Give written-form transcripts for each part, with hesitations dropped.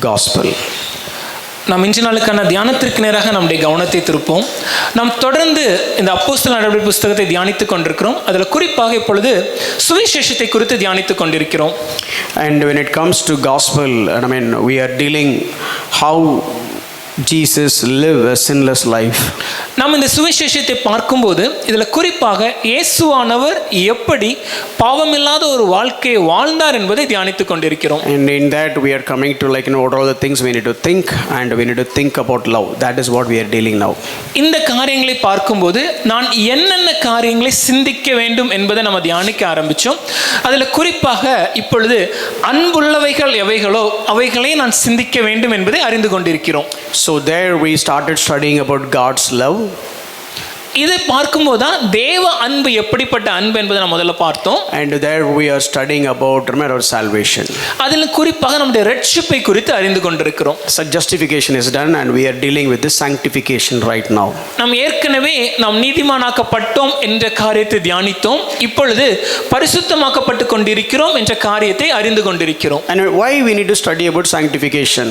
gospel. நாம் இன்று நாளுக்கான தியானத்திற்கு நேராக நம்முடைய கவனத்தை திருப்போம். நாம் தொடர்ந்து இந்த அப்போஸ்தலர் நடவடிக்கை புஸ்தகத்தை தியானித்துக் கொண்டிருக்கிறோம். அதில் குறிப்பாக இப்பொழுது சுவிசேஷத்தை குறித்து தியானித்துக் கொண்டிருக்கிறோம். And when it comes to gospel, we are dealing how Jesus lived a sinless life. நாம் இந்த சுவிசேஷத்தை பார்க்கும்போது இதில் குறிப்பாக இயேசுவானவர் எப்படி பாவமில்லாத ஒரு வாழ்க்கையை வாழ்ந்தார் என்பதை தியானித்துக் கொண்டிருக்கிறோம். And in that we are coming to what are all the things we need to think, and we need to think about love. That is what we are dealing now. இந்த காரியங்களை பார்க்கும்போது நான் என்னென்ன காரியங்களை சிந்திக்க வேண்டும் என்பதை நம்ம தியானிக்க ஆரம்பித்தோம். அதில் குறிப்பாக இப்பொழுது அன்புள்ளவைகள் எவைகளோ அவைகளை நான் சிந்திக்க வேண்டும் என்பதை அறிந்து கொண்டிருக்கிறோம். So there we started studying about God's love. இதை பார்க்கும்போது தான் தேவ அன்பு எப்படிப்பட்ட அன்பு என்பதை நம்ம முதல்ல பார்த்தோம். And there we are studying about our salvation. அதில் குறிப்பாக நம்முடைய ரட்சிப்பை குறித்து அறிந்து கொண்டிருக்கிறோம். So justification is done and we are dealing with the sanctification right now. நாம் ஏற்கனவே நாம் நீதிமானாக்கப்பட்டோம் என்ற காரியத்தை தியானித்தோம். இப்பொழுது பரிசுத்தமாக்கப்பட்டு கொண்டிருக்கிறோம் என்ற காரியத்தை அறிந்து கொண்டிருக்கிறோம். And why we need to study about sanctification?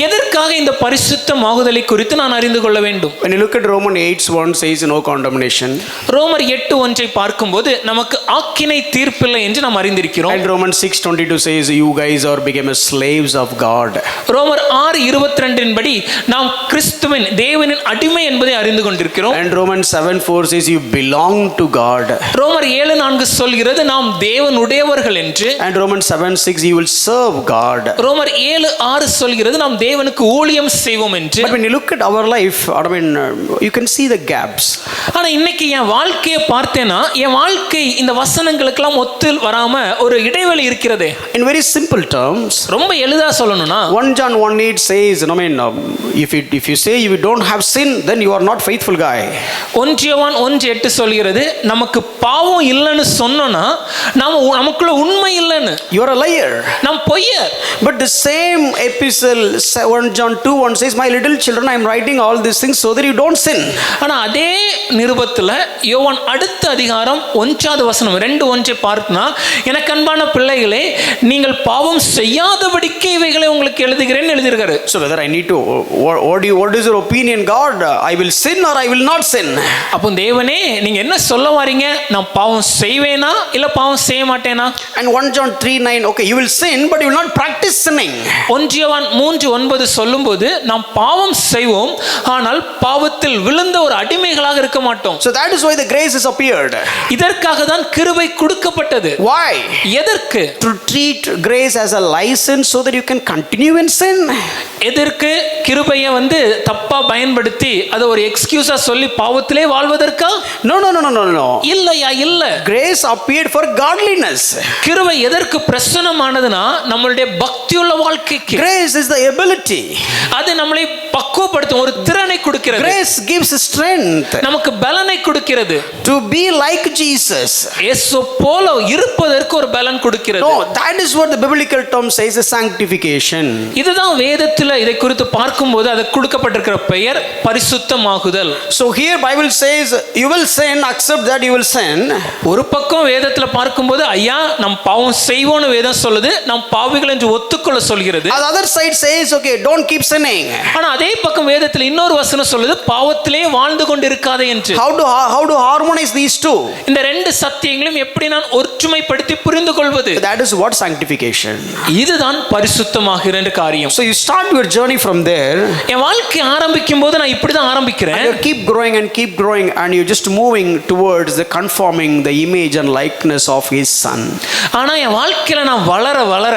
எதற்காக இந்த பரிசுத்தமாகுதலை குறித்து நான் அறிந்து கொள்ள வேண்டும்? When you look at Romans 8:1 says no condemnation. ரோமர் 8:1 பார்க்கும்போது நமக்கு ஆக்கினை தீர்ப்பில்லை என்று நாம் அறிந்திருக்கிறோம். And Romans 6:22 says you guys are become slaves of God. ரோமர் 6:22 படி நாம் கிறிஸ்துவின் தேவனின் அடிமை என்பதை அறிந்து கொண்டிருக்கிறோம். And Romans 7:4 says you belong to God. ரோமர் 7:4 சொல்கிறது நாம் தேவனுடையவர்கள் என்று. And Romans 7:6 you will serve God. ரோமர் 7:6 சொல்கிறது நாம் தேவனுக்கு ஊழியம் செய்வோம் என்று. But when you look at our life, you can see the gaps. ஆனா இன்னைக்கு என் வாழ்க்கையை பார்த்தேன்னா என் வாழ்க்கை இந்த வசனங்களுக்கெல்லாம் ஒத்து வராம ஒரு இடைவெளி இருக்கிறது. In very simple terms, ரொம்ப எளிதா சொல்லணும்னா 1 John 1:8 says, if you say you don't have sin, then you are not faithful guy. 1 யோவான் 1:8 சொல்கிறது நமக்கு பாவம் இல்லைன்னு சொன்னோம்னா நமக்குள்ள உண்மை இல்லைன்னு. You are a liar. நாம் பொய்யர். But the same epistle 1 John 2:1 says, my little children, I am writing all these things so that you don't sin. ஆனா அதே நிருபத்தில் யோவான் அடுத்த அதிகாரம் 1வது வசனம் 2:1 பார்த்தா எனக்கு அன்பான பிள்ளைகளே நீங்கள் பாவம் செய்யாதபடிக்கு இவைகளை உங்களுக்கு எழுதுகிறேன்னு எழுதியிருக்காரு. So whether I need to what is your opinion God? I will sin or I will not sin? அப்போ தேவனே நீங்க என்ன சொல்ல வாரீங்க? நான் பாவம் செய்வேனா இல்ல பாவம் செய்ய மாட்டேனா? And 1 John 3:9 okay you will sin but you will not practice sinning. 1 யோவான் 3:9 சொல்லும்போது நாம் பாவம் செய்வோம் ஆனால் பாவத்தில் விழுந்த ஒரு அடிமைகளாக இருக்க மாட்டோம். So that is why the grace has appeared. இதற்காக தான் கிருபை கொடுக்கப்பட்டது. Why? எதற்கு? To treat grace as a license so that you can continue in sin. எதற்கு? கிருபையை தப்பா பயன்படுத்தி அதை ஒரு எக்ஸ்கியூஸா சொல்லி பாவத்திலே வாழ்வதற்கா? No. இல்லையா இல்ல. Grace appeared for godliness. கிருபை எதற்கு பிரசன்னமானதுனா நம்மளுடைய பக்தியுள்ள வாழ்க்கைக்கு. Grace is the ability. அது நம்மளை பக்குவப்படுத்தும் ஒரு திறனை கொடுக்கிறது. Grace gives strength. நமக்கு பலனை கொடுக்கிறது. To be like Jesus. இயேசு போல இருப்பதற்கு ஒரு பலன் கொடுக்கிறது. No, that is what the biblical term says is sanctification. இதுதான் வேதத்தில் இதை குறித்து பார்க்கும்போது அது கொடுக்கப்பட்டிருக்கிற பெயர் பரிசுத்தமாகுதல். So here Bible says you will sin, accept that you will sin. ஒரு பக்கம் வேதத்தில் பார்க்கும்போது ஐயா நாம் பாவம் செய்வோம்னு வேதம் சொல்லுது, நாம் பாவிகள் என்று ஒத்துக்கொள்ள சொல்கிறது. The other side says okay don't keep sinning. ஆனா அதே பக்கம் வேதத்தில் இன்னொரு வசனம் சொல்லுது பாவத்திலே வாழ்ந்து கொண்டிருக்காதே என்று. How to harmonize these two? இந்த ரெண்டு சத்தியங்களையும் எப்படி நான் ஒற்றுமைப்படுத்தி புரிந்து கொள்வது? That is what sanctification. இதுதான் பரிசுத்தமாகிற காரியம். So you start your journey from there. என் வாழ்க்கை ஆரம்பிக்கும் போது நான் இப்படி தான் ஆரம்பிக்கிறேன். You keep growing and you just moving towards the conforming the image and likeness of his son. ஆனா என் வாழ்க்கையில நான் வளர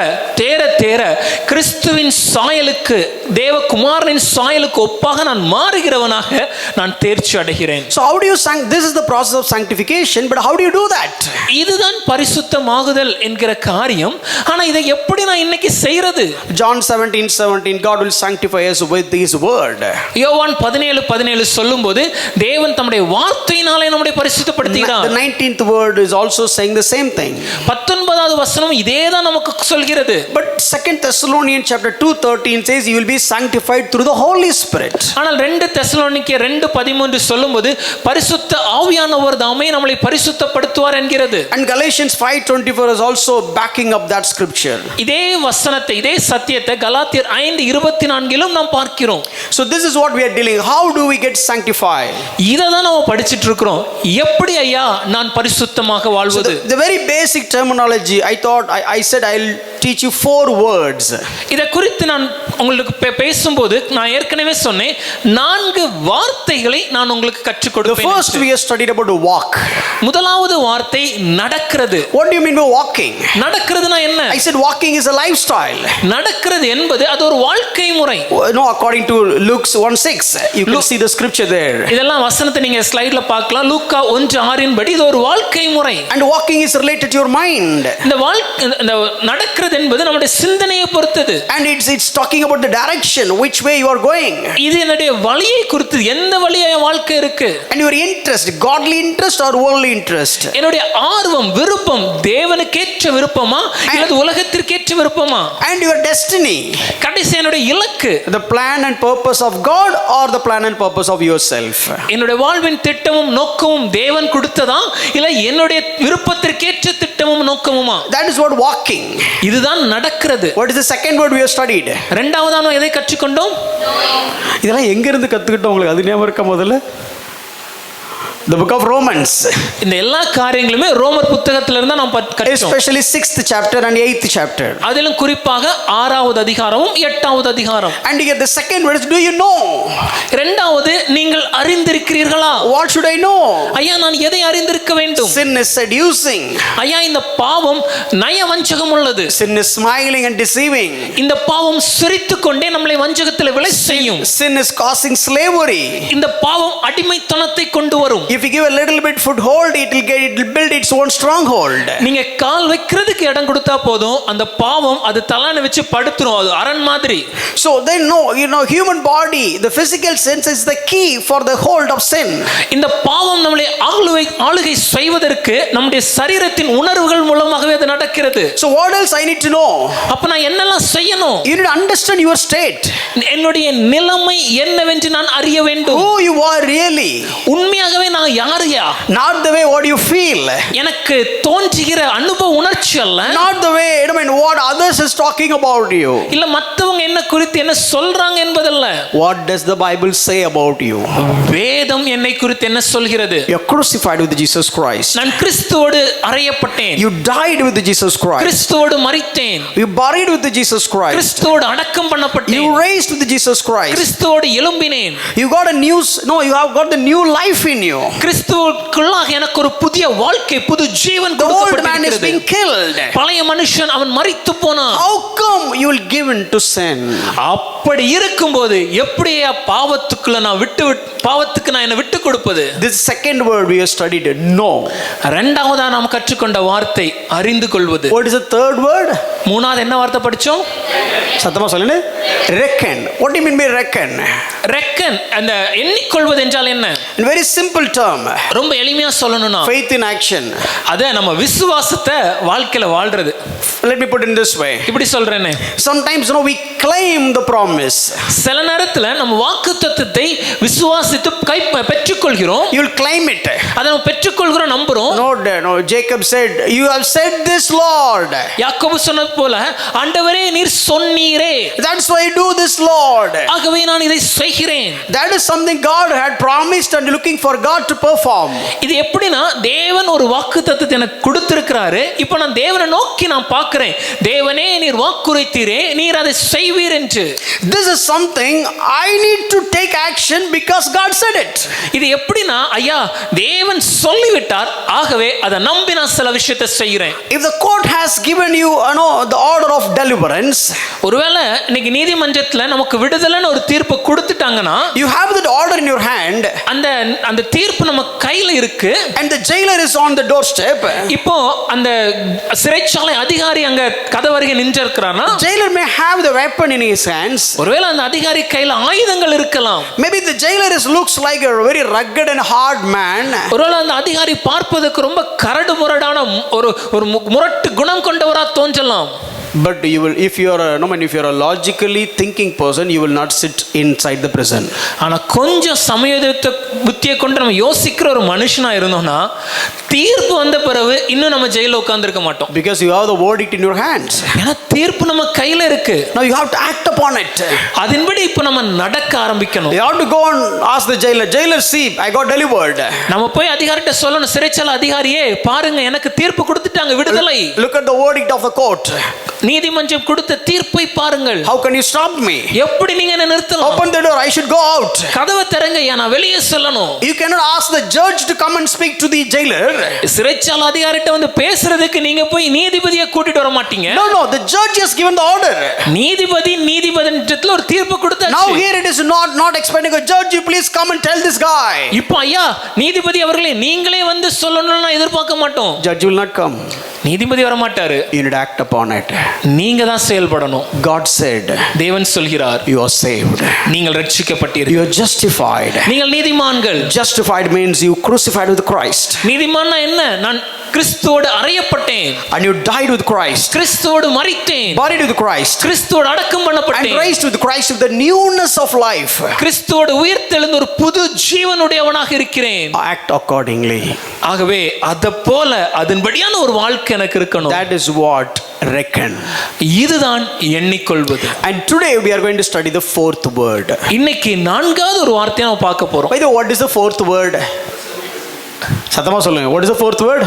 தேர கிறிஸ்துவின் சாயலுக்கு தேவகுமாரனின் சாயலுக்கு ஒப்பாக நான் மாறுகிறவனாக நான் தேர்ச்சி அடைகிறேன். So how do you this is the process of sanctification, but how do you do that? இதுதான் பரிசுத்தமாகுதல் என்கிற காரியம். ஆனா இதை எப்படி நான் இன்னைக்கு செய்யறது? John 17:17 God will sanctify us with his word. யோவான் 17:17 சொல்லும்போது தேவன் தம்முடைய வார்த்தையினாலே நம்மை பரிசுத்தப்படுத்துகிறார். The 19th word is also saying the same thing. 19வது வசனம் இதே தான் நமக்கு சொல்கிறது. But 2 Thessalonians chapter 2:13 says you will be sanctified through the Holy Spirit. ஆனால் 2 2 தெசலோனிக்கேயர் 2:13 சொல்லும்போது பரிசுத்த ஆவியானவர் தாமே நம்மளை பரிசுத்தப்படுத்துவார் என்கிறது. And Galatians 5:24 is also backing up that scripture. இதே வசனத்தை, இதே சத்தியத்தை கலாத்தியர் 5:24 நாம் பார்க்கிறோம். So this is what we are dealing. How do we get sanctified? இத தான் நாம படிச்சிட்டு இருக்கிறோம். எப்படி ஐயா நான் பரிசுத்தமாக வாழ்வது? The very basic terminology, I thought I said I'll teach you 4 words. இத குறித்து நான் உங்களுக்கு பேசும்போது நான் ஏற்கனவே சொன்னேன் 4 வார்த்தைகளை நான் உங்களுக்கு கற்றுக் The கொடுப்பேன். first we have studied about to walk. முதலாவது வார்த்தை நடக்கிறது. What do you mean by walking? நடக்கிறதுனா என்ன? I said walking is a lifestyle. நடக்கிறது என்பது அது ஒரு வாழ்க்கை முறை. No, according to Luke 1:6, you can see the scripture there. இதெல்லாம் வசனத்தை நீங்க ஸ்லைட்ல பார்க்கலாம். லூக்கா 1:6 படி இது ஒரு வாழ்க்கை முறை. And walking is related to your mind. இந்த நடக்கிறது என்பது நம்முடைய சிந்தனையை பொறுத்தது. And it's talking about the direction, which way you are going. இது என்னுடைய வழியை குறித்து, எந்த வழியா என் வாழ்க்கை இருக்கு. And your interest, godly interest or worldly interest. என்னுடைய ஆர்வம், விருப்பம் தேவனுக்கேற்ற விருப்பமா இல்லது உலகத்திற்கேற்ற விருப்பமா? And your destiny. கடைசி என்னுடைய இலக்கு. The plan and purpose of God or the plan and purpose of yourself. என்னுடைய வாழ்வின் திட்டமும் நோக்கமும் தேவன் கொடுத்ததா இல்ல என்னுடைய விருப்பத்திற்கேற்ற திட்டமும் நோக்கமுமா? That is what walking. இதுதான் நடக்கிறது. What is the second word we have studied? இரண்டாவதா நாம் எதை கற்றுக்கொண்டோம்? இதெல்லாம் எங்க இருந்து கத்துக்கிட்டோம் உங்களுக்கு அது ஞாபகம் இருக்கா முதல்ல? The book of Romans. இந்த எல்லா காரியங்களுமே ரோமர் புத்தகத்திலிருந்து தான் நாம் கற்றோம். Especially 6th chapter and 8th chapter. அதிலும் குறிப்பாக 6வது அதிகாரமும் 8வது அதிகாரம். And here the second word is, do you know? இரண்டாவது, நீங்கள் அறிந்திருக்கிறீர்களா? What should I know? ஐயா நான் எதை அறிந்திருக்க வேண்டும்? Sin is seducing. ஐயா இந்த பாவம் நயவஞ்சகம் உள்ளது. Sin is smiling and deceiving. இந்த பாவம் சிரித்துக்கொண்டே நம்மை வஞ்சகத்தில் விழ செய்யும். Sin is causing slavery. இந்த பாவம் அடிமைத்தனத்தை கொண்டு வரும். If you give a little bit foothold, it will build its own stronghold. நீங்க கால் வைக்கிறதுக்கு இடம் கொடுத்தா போதும் அந்த பாவம் அது தலான வச்சு படுத்துரும். அது அரண் மாதிரி. So then human body, the physical sense is the key for the hold of sin. இந்த பாவம் நம்மளை ஆளுகை செய்வதற்கு நம்முடைய சரீரத்தின் உணர்வுகள் மூலமாகவே அது நடக்கிறது. So what else I need to know? அப்ப நான் என்னெல்லாம் செய்யணும்? You need to understand your state. என்னுடைய நிலைமை என்னவென்று நான் அறிய வேண்டும். Who you are really. உண்மையாகவே நான் யாரையா? Not the way what you feel. எனக்கு தோன்றுகிற அனுபவ உணர்ச்சி அல்ல. Not the way what others is talking about you. இல்ல மத்தவங்க என்ன குறித்து என்ன சொல்றாங்க என்பதல்ல. What does the Bible say about you? வேதம் என்னை குறித்து என்ன சொல்கிறது? You are crucified with Jesus Christ. நான் கிறிஸ்துவோடு அறையப்பட்டேன். You died with Jesus Christ. கிறிஸ்துவோடு மரித்தேன். You buried with Jesus Christ. கிறிஸ்துவோடு அடக்கம் பண்ணப்பட்டேன். You raised with Jesus Christ. கிறிஸ்துவோடு எழும்பினேன். You have got the new life in you. கிறிஸ்துவுக்குள்ளாக எனக்கு ஒரு புதிய வாழ்க்கை, புது ஜீவன் கொடுக்கப்பட்டிருக்கிறது. பழைய மனுஷன் அவன் மரித்து போனான். How come you will give in to sin? அப்படி இருக்கும்போது எப்படியா பாவத்துக்கு நான் என்ன விட்டு கொடுப்பது? This second word we have studied, know. இரண்டாவதா நாம் கற்றுக்கொண்ட வார்த்தை அறிந்து கொள்வது. What is the third word? மூணாவது என்ன வார்த்தை படிச்சோம்? சத்தமா சொல்லுங்க. Reckon. What do you mean by reckon? Reckon அந்த எண்ணிக்கொள்வது என்றால் என்ன? In very simple term. ரொம்ப எளிமையா சொல்லணும்னா faith in action. அத நம்ம விசுவாசத்தை வாழ்க்கையில வாழ்றது. Let me put it in this way. இப்படி சொல்றேனே. Sometimes we claim the promise. சில நேரத்துல நம்ம வாக்குத்தத்தத்தை விசுவாசித்து பெற்றுக்கொள்கிறோம். You will claim it. அத நம்ம பெற்றுக்கொள்கிறோம், நம்புறோம். No, Jacob said, you have said this, Lord. யாக்கோபு சொன்னது போல ஆண்டவரே நீர் சொன்னீரே. That's why I do this, Lord. ஆகவே நான் இதை செய்கிறேன். That is something God had promised and looking for God to perform. இது எப்படினா தேவன் ஒரு வாக்குத்தத்தத்தை எனக்கு கொடுத்திருக்கிறாரு. இப்போ நான் தேவனை நோக்கி நான் பார்க்கிறேன். தேவனே நீர் வாக்குரைத்தீரே, நீர் அதை செய்வீர் என்று. This is something I need to take action because God said it. இது எப்படினா ஐயா தேவன் சொல்லிவிட்டார், ஆகவே அதை நம்பி நான் சில விஷயத்தை செய்கிறேன். If the court has given you the order of deliverance, ஒருவேளை இன்னைக்கு நீதிமன்றத்துல நமக்கு விடுதலைன்னு ஒரு தீர்ப்பு கொடுத்துட்டாங்கன்னா, you have that order in your hand, அந்த தீர்ப்பு நம்ம கையில இருக்கு, and the jailer is on the doorstep. இப்போ அந்த சிறைச்சாலை அதிகாரி அங்க கதவருகே நின்று இருக்கிறானா, jailer may have the weapon in his hands. ஒருவேளை அந்த அதிகாரி கையில ஆயுதங்கள் இருக்கலாம். Maybe the jailer looks like a very rugged and hard man. ஒருவேளை அந்த அதிகாரி பார்ப்பதற்கு ரொம்ப கரடு முரடான ஒரு முரட்டு குணம் கொண்டவரா தோன்றலாம். But you will, if you are if you are a logically thinking person, you will not sit inside the prison. ஆனா கொஞ்சம் சமயோதித்த புத்தியை கொண்டு நம்ம யோசிக்கிற ஒரு மனுஷனா இருந்தோம்னா தீர்ப்பு வந்த பிறகு இன்னும் நம்ம ஜெயில உட்கார்ந்திருக்க மாட்டோம். Because you have the verdict in your hands. ஏன்னா தீர்ப்பு நம்ம கையில இருக்கு. Now you have to act upon it. அதன்படி இப்போ நம்ம நடக்க ஆரம்பிக்கணும். You have to go and ask the jailer, see, I got delivered. நம்ம போய் அதிகாரிட்ட சொல்லணும், சிறைச்சாலை அதிகாரியே பாருங்க எனக்கு தீர்ப்பு கொடுத்துட்டாங்க, விடுதலை. Look at the verdict of the court. நீதிமன்றம் கொடுத்த தீர்ப்பை பாருங்கள். How can you stop me? எப்படி நீங்க என்ன நிறுத்தலாம்? Open the door, I should go out. கதவை திறங்க, நான் வெளியே செல்லணும். You cannot ask the judge to come and speak to the jailer. சிறைச்சாலை அதிகாரிட்ட வந்து பேசுறதுக்கு நீங்க போய் நீதிபதியை கூட்டிட்டு வர மாட்டீங்க. No, the judge has given the order. நீதிபதியிடத்துல ஒரு தீர்ப்பு கொடுத்தாச்சு. Now here it is not expecting a judge, you please come and tell this guy. இப்போ ஐயா நீதிபதி அவர்களே நீங்களே வந்து சொல்லணும்னு எதிர்பார்க்க மாட்டோம். Judge will not come. நீதிபதி வர மாட்டாரு. You need to act upon it. நீங்க தான் செயல்படணும். God said, தேவன் சொல்கிறார், you are saved. நீங்கள் ரட்சிக்கப்பட்டீர்கள். You are justified. நீங்கள் நீதிமான்கள். Justified means you crucified with Christ. நீதிமான்னா என்ன? நான் கிறிஸ்துவோடு அறையப்பட்டேன். And you died with Christ. கிறிஸ்துவோடு மரித்தேன். Buried with Christ. கிறிஸ்துவோடு அடக்கம் பண்ணப்பட்டேன். And raised with Christ with the newness of life. கிறிஸ்துவோடு உயிர்த்தெழுந்த ஒரு புது ஜீவனுடையவனாக இருக்கிறேன். Act accordingly. ஆகவே அத போல அதன்படியான ஒரு வாழ்க்கை எனக்கு இருக்கணும். That is what reckon. இதுதான் எண்ணிக்கொள்வது. And today we are going to study the fourth word. இன்னைக்கு நான்காவது ஒரு வார்த்தையை நாம பார்க்க போறோம். By the way, what is the fourth word? சத்தமா சொல்லுங்க. What is the fourth word?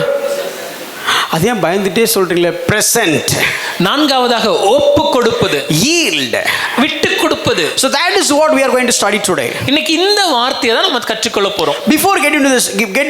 அதே பயந்துட்டே சொல்றீங்களே. Present. நான்காவதாக ஒப்பு கொடுப்பது. Yield. விட்டு கொடுப்பது. So that is what we are going to study today. இன்னைக்கு இந்த வார்த்தையை தான் நம்ம கற்றுக்கொள்ள போறோம். Before get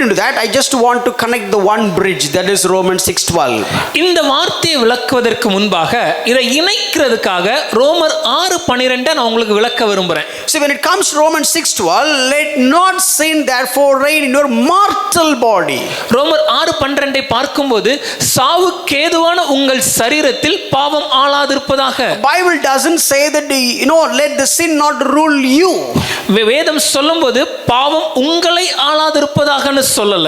into that, I just want to connect the one bridge, that is Romans 6:12. இந்த வார்த்தையை விளக்குவதற்கு முன்பாக இதை இணைக்கிறதுக்காக ரோமர் 6:12 நான் உங்களுக்கு விளக்க விரும்புறேன். See, when it comes to Romans 6:12, let not sin therefore reign in your mortal body. ரோமர் 6:12 பார்க்கும்போது சாவுக்கேதுவான உங்கள் சரீரத்தில் பாவம் ஆளாதிருப்பதாக. Bible doesn't say that let the sin not rule you. வேதம் சொல்லும்போது பாவம் உங்களை ஆளாதிருப்பதாகன்னு சொல்லல.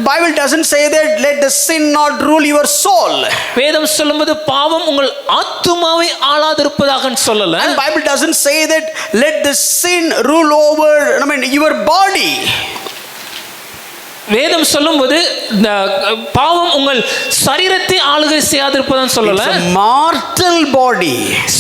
Bible doesn't say that let the sin not rule your soul. வேதம் சொல்லும்போது பாவம் உங்கள் ஆத்துமாவை ஆளாதிருப்பதாகன்னு சொல்லல. And Bible doesn't say that let the sin rule over your body. வேதம் சொல்லும்போது பாவம் உங்கள் சரீரத்தை ஆளுகை செய்யாதிருப்பதான் சொல்லல. Mortal body.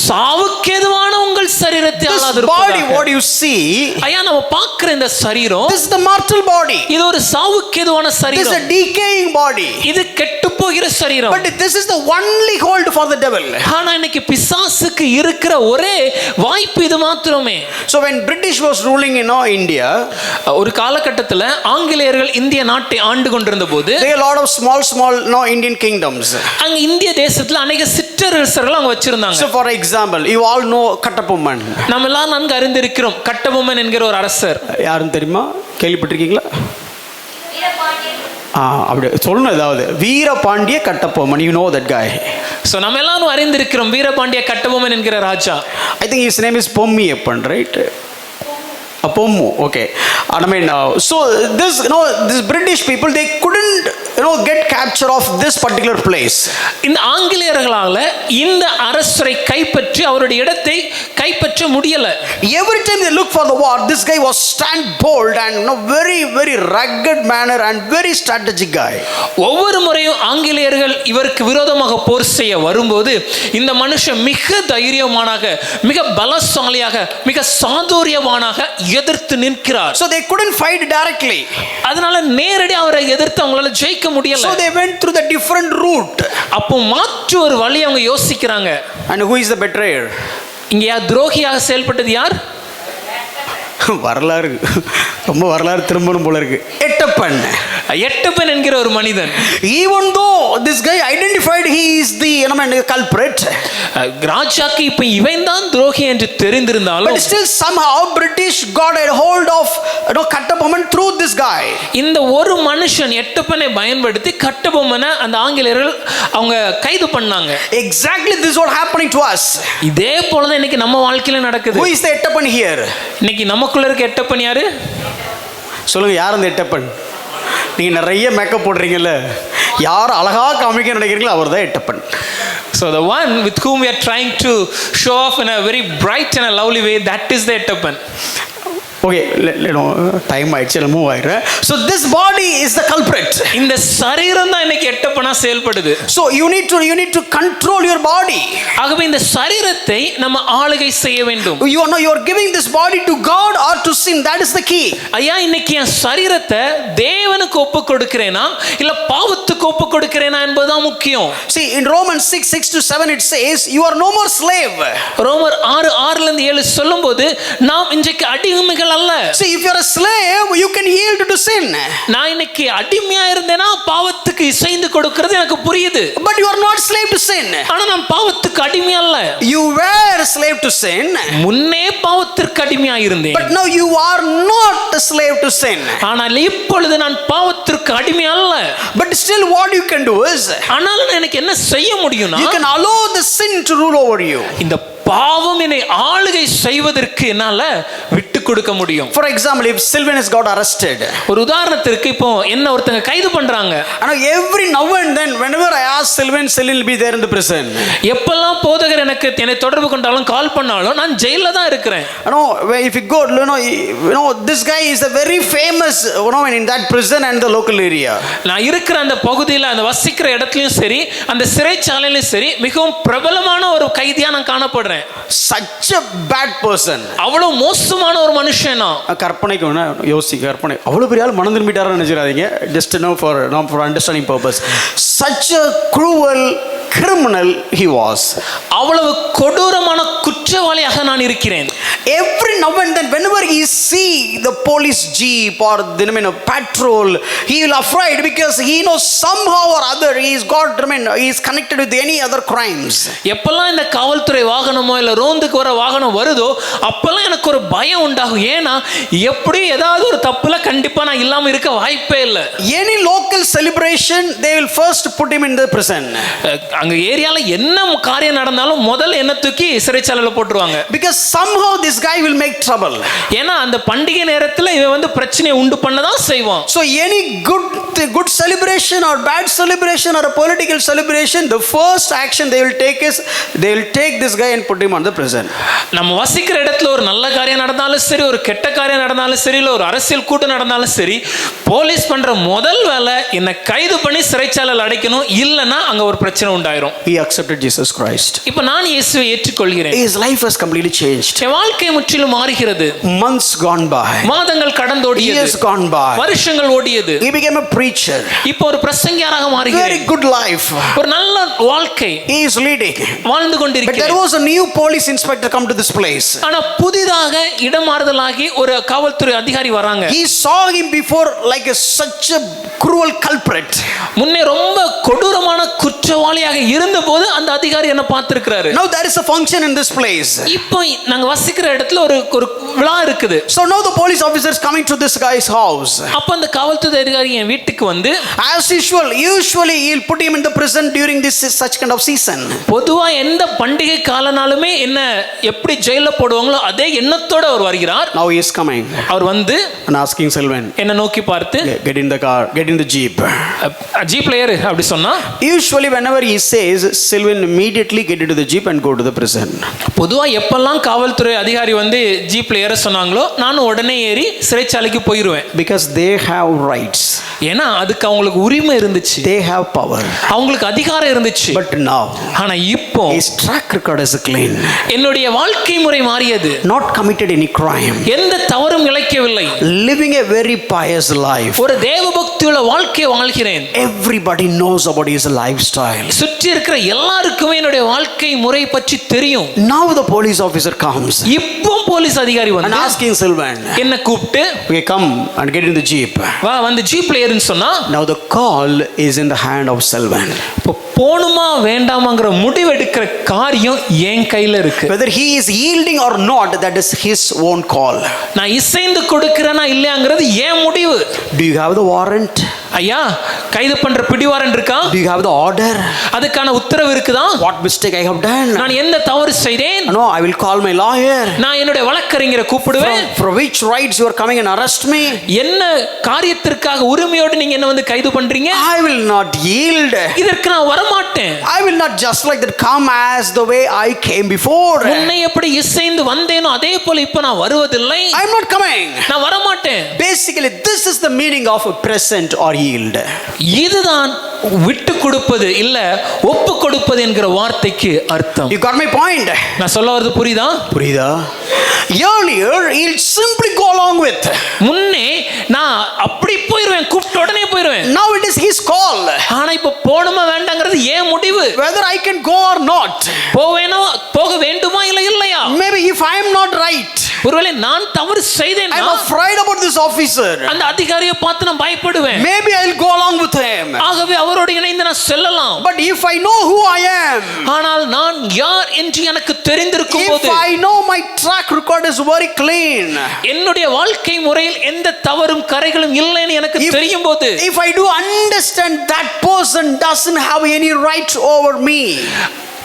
சாவுக்கேதுவான உங்கள் சரீரத்தை ஆளாதிருப்பதாக. Body, what you see, ஐயா நம்ம பார்க்கிற இந்த சரீரம், this is the mortal body. இது ஒரு சாவுக்கேதுவான சரீரம். This is a decaying body. இது கெட்டு போகிற சரீரம். But this is the only hold for the devil. ஆனா இன்னைக்கு பிசாசுக்கு இருக்கிற ஒரே வாய்ப்பு இது மாத்திரமே. So when British was ruling in India, ஒரு காலகட்டத்தில் ஆங்கிலேயர்கள் இந்திய நாட்டை ஆண்டு கொண்டிருந்த போது, there are a lot of small Indian kingdoms. அங்க இந்திய தேசத்துல அநேக சிற்றரசர்கள் அங்க வச்சிருந்தாங்க. So for example, you all know Kattapomman. நாம எல்லாம் நன்கு அறிந்திருக்கிறோம் கட்டபொம்மன் என்கிற ஒரு அரசர். யாருன்னு தெரியுமா? கேள்விப்பட்டிருக்கீங்களா? அப்படி சொல்லணும். ஏதாவது Veerapandiya Kattabomman, you know that guy. So நம்ம எல்லாரும் அறிந்திருக்கிறோம் வீரபாண்டிய கட்டபொம்மன் என்கிற ராஜா. I think his name is Pommiyappan, right? Pommu, okay. And so this British people, they couldn't get capture of this particular place. இந்த ஆங்கிலேயர்களால இந்த அரசரை கைப்பற்றி அவருடைய இடத்தை கைப்பற்ற முடியல. Every time they look for the war, this guy was stand bold and very very rugged manner and very strategic guy. ஒவ்வொரு முறையும் ஆங்கிலேயர்கள் இவருக்கு விரோதமாக போர் செய்ய வரும்போது இந்த மனுஷன் மிக தைரியமானாக, மிக பலசாலியாக, மிக சாதுரியமானாக எதிர்த்து நிற்கிறார். So they couldn't fight directly. அதனால நேரடி அவரை எதிர்த்து அவங்களால ஜெயிக்க முடியல. So they went through the different route. அப்போ மாற்று ஒரு வழி அவங்க யோசிக்கிறாங்க. And who is the betrayer? இங்க துரோகியாக செயல்பட்டது யார்? வரலாறு ரொம்ப வரலாறு திரும்பணும் போல இருக்கு. எட்டப்பன் என்கிற ஒரு மனிதன். Even though this guy identified he is the culprit, ராஜாக்கு இப்ப இவன் தான் துரோகி என்று தெரிந்திருந்தாலும், but still somehow British got a hold of Kattabomman through this guy. இந்த ஒரு மனுஷன் எட்டப்பனை பயன்படுத்தி கட்டபொம்மனை அந்த ஆங்கிலேயர்கள் அவங்க கைது பண்ணாங்க. Exactly this is what happening to us. இதே போல தான் இன்னைக்கு நம்ம வாழ்க்கையில நடக்குது. Who is the Ettappan here? இன்னைக்கு நமக்குள்ள இருக்க எட்டப்பன் யாரு? சொல்லுங்க, யார் அந்த எட்டப்பன்? நீங்க நிறைய மேக்கப் போடுறீங்கல்ல, யார் அழகா காமிக்க நினைக்கிறீங்களோ அவர் தான் Ettappan. So the one with whom we are trying to show off in a very bright and a lovely way, that is the Ettappan. Okay, time ஆயிடுச்சு, move ஆயிடுறேன். So this body is the culprit. இந்த சரீரம் தான் இன்னைக்கு எட்டப்பனா செயல்படுது. So you need to control your body. ஆகவே இந்த சரீரத்தை நம்ம ஆளுகை செய்ய வேண்டும். You are giving this body to God or to sin. That is the key. ஐயா, இன்னைக்கு என் சரீரத்தை தேவனுக்கு ஒப்பு கொடுக்கிறேனா இல்ல பாவத்துக்கு ஒப்பு கொடுக்கிறேனா என்பதுதான் முக்கியம். See, in Romans 6:6-7 it says you are no more slave. ரோமர் 6:6 ல இருந்து 7 சொல்லும்போது நாம் இன்றைக்கு அடிமைகள் அல்ல. See, if you are a slave you can yield to sin. நான் இன்னைக்கு அடிமையா இருந்தேனா பாவத்துக்கு இசைந்து கொடுக்கிறது எனக்கு புரியுது. But you are not slave to sin. ஆனா நான் பாவத்துக்கு அடிமை அல்ல. You were a slave to sin. முன்னே பாவத்திற்கு அடிமையா இருந்தேன். But now you are not a slave to sin. ஆனால் இப்பொழுது நான் பாவத்திற்கு அடிமை அல்ல. But still what you can do is, ஆனாலும் எனக்கு என்ன செய்ய முடியும்னா, you can allow the sin to rule over you. இந்த பாவம் என்னை ஆளுகை செய்வதற்கு என்னால விட்டு கொடுக்க முடியும். For example, if Sylvan has got arrested, ஒரு உதாரணத்திற்கு இப்போ என்ன ஒருத்தங்க கைது பண்றாங்க. and every now and then whenever I ask Sylvan will be there in the prison. எப்பெல்லாம் போதகர் என்னை தொடர்பு கொண்டாலும் கால் பண்ணாலும் நான் ஜெயில்ல தான் இருக்கிறேன். If you go, this guy is a very famous, in that prison and the local area. நான் இருக்கிற அந்த பகுதியில், அந்த வசிக்கிற இடத்துலயும் சரி, அந்த சிறைச்சாலையிலும் சரி, மிகவும் பிரபலமான ஒரு கைதியா நான் காணப்படுறேன். Such a bad person. அவ்வளவு மோசமான ஒரு மனுஷனா. கற்பனைக்கு கற்பனை அவ்வளவு பெரிய ஆள் மனம் திரும்பிட்டாரு நினைச்சிடாதீங்க. Just for understanding purpose. Such a cruel criminal he was. அவ்வளவு கொடூரமான குற்றவாளியாக நான் இருக்கிறேன். Every now and then whenever he see the police jeep or the patrol, he will afraid because he knows somehow or other he is connected with any other crimes. எப்பெல்லாம் இந்த காவல்துறை வாகனமோ இல்ல ரோந்துக்கு வர வாகனம் வருதோ அப்பெல்லாம் எனக்கு ஒரு பயம் உண்டாகும். ஏன்னா எப்படி ஏதாவது ஒரு தப்புல கண்டிப்பா நான் இல்லாம இருக்க வாய்ப்பே இல்லை. Any local celebration they will first put him in the prison. அங்க ஏரியால என்ன காரியம் நடந்தாலும் முதல்ல என்ன தூக்கி சிறைச்சாலையில போட்டுருவாங்க. Because somehow this guy will make trouble. ஏன்னா அந்த பண்டிகை நேரத்துல இவன் பிரச்சனையை உண்டு பண்ணதான் செய்வான். So any good celebration or bad celebration or a political celebration, the first action they will take this guy and put him on the prison. நம்ம வசிக்கிற இடத்துல ஒரு நல்ல காரியம் நடந்தாலும் சரி, ஒரு கெட்ட காரியம் நடந்தாலும் சரி, இல்ல ஒரு அரசியல் கூட்டம் நடந்தாலும் சரி, போலீஸ் பண்ற முதல் வேலை என்ன கைது பண்ணி சிறைச்சாலையில் அடைக்கணும். இல்லனா அங்க ஒரு பிரச்சனை உண்டாயிரும். He accepted Jesus Christ. இப்போ நான் இயேசுவை ஏற்றுக்கொள்கிறேன். His life has completely changed. என் வாழ்க்கை முற்றிலும் மாறுகிறது. Months gone by. மாதங்கள் கடந்தோடியது. Years gone by. வருஷங்கள் ஓடியது. He became a preacher. இப்போ ஒரு பிரசங்கியாராக மாறுகிறார். Very good life. ஒரு நல்ல வாழ்க்கை he is leading. வாழ்ந்து கொண்டிருக்கிறார். But there was a new police inspector come to this place. ஆனா புதிதாக இடமாறுதலாகி ஒரு காவல்துறை அதிகாரி வராங்க. He saw him before like such a cruel culprit. முன்னே ரொம்ப கொடூரமான குற்றவாளியாக இருந்தபோது அந்த அதிகாரி என்ன பார்த்திருக்கிறாரு. Now there is a function in this place. இப்போ நாங்க வசிக்கிற இடத்துல ஒரு விழா இருக்குது. So now the police officers coming to this guy's house. அப்ப அந்த காவல்துறை அதிகாரி என் வீட்டுக்கு வந்து as usually he'll put him in the prison during this such kind of season. பொதுவா எந்த பண்டிகை காலனாலுமே என்ன எப்படி ஜெயில போடுவாங்களோ அதே எண்ணத்தோட அவர் வருகிறார். Now he is coming. அவர் வந்து and asking Sylvan, என்ன நோக்கி பார்த்து get in the car, get in the jeep. ஜீப்ல ஏறு அப்படி சொன்னா, usually whenever he says, Sylvan immediately get into the jeep and go to the prison. பொதுவா எப்பெல்லாம் காவல்துறை அதிகாரி வந்து ஜீப்ல ஏற சொன்னாங்களோ நானும் உடனே ஏறி சிறைச்சாலைக்கு போயிடுவேன். Because they have rights. ஏன்னா அதுக்கு அவங்களுக்கு உரிமை இருந்துச்சு. They have power. அவங்களுக்கு அதிகாரம் இருந்துச்சு. But now, ஆனா இப்போ his track record is clean. என்னுடைய வாழ்க்கை முறை மாறியது. Not committed any crime. எந்த தவறும் இழைக்கவில்லை. Living a very pious life. ஒரு தேவபக்தியுள்ள வாழ்க்கை வாழ்கிறேன். Everybody knows about his lifestyle. சுற்றி இருக்கிற எல்லாருக்குமே என்னுடைய வாழ்க்கை முறை பற்றி தெரியும். Now the police officer comes. இப்போ போலீஸ் அதிகாரி வந்து and asking Sylvan, என்ன கூப்பிட்டு, okay, come and get in the jeep. வா வந்து ஜீப்ல ஏறுன்னு சொன்னா, now the call is in the hand of Sylvan. இப்போ போணுமா வேண்டாமாங்கிற முடிவெடுக்கிற காரியம் என் கையில இருக்கு. Whether he is yielding or not, that is his own call. நான் இசைந்து கொடுக்கிறேனா இல்லையாங்கிறது என் முடிவு. Do you have the warrant? ஐயா கைது பண்ற பிடிவாரன் இருக்கா? Do you have the order? அதுக்கான உத்தரவு இருக்குதா? What mistake I have done? நான் எந்த தவறு செய்தேன்? No, I will call my lawyer. நான் என்னுடைய வழக்கறிஞரை கூப்பிடுவேன். For which rights you are coming and arrest me? என்ன காரியத்திற்காக உரிமையோடு நீங்க என்ன வந்து கைது பண்றீங்க? I will not yield. இதற்கு நான் வர மாட்டேன். I will not just like that come as the way I came before. உன்னை எப்படி இசைந்து வந்தேனோ அதே போல இப்ப நான் வருவதில்லை. I am not coming. நான் வர மாட்டேன். Basically this is the meaning of a present or yield. இதுதான் விட்டு கொடுப்பது இல்ல ஒப்பு கொடுப்பது என்கிற வார்த்தைக்கு அர்த்தம். You got my point? நான் சொல்ல வரது புரியுதா? புரியுதா? Earlier he'll simply go along with. முன்னே நான் அப்படி போயிடுவேன், கூப்பிட்ட உடனே போயிடுவேன். Now it is his call. ஆனா இப்ப போணுமா வேண்டாங்கிறது ஏன் முடிவு. Whether I can go or not. போவேனோ போக வேண்டுமா இல்ல இல்லையா? Maybe if I am not right. ஒருவேளை நான் தவறு செய்தேன், I am afraid about this officer. அந்த அதிகாரியை பார்த்து நான் பயப்படுவேன். Maybe I'll go along with him. ஆகவே அவரோடு இணைந்து நான் செல்லலாம். But if I know who I am. ஆனால் நான் யார் என்று எனக்கு தெரிந்திருக்கும் போது, If I know my track record is very clean. என்னுடைய வாழ்க்கை முறையில் எந்த தவறும் கரைகளும் இல்லைன்னு எனக்கு தெரியும் போது, If I do understand that person doesn't have any right over me.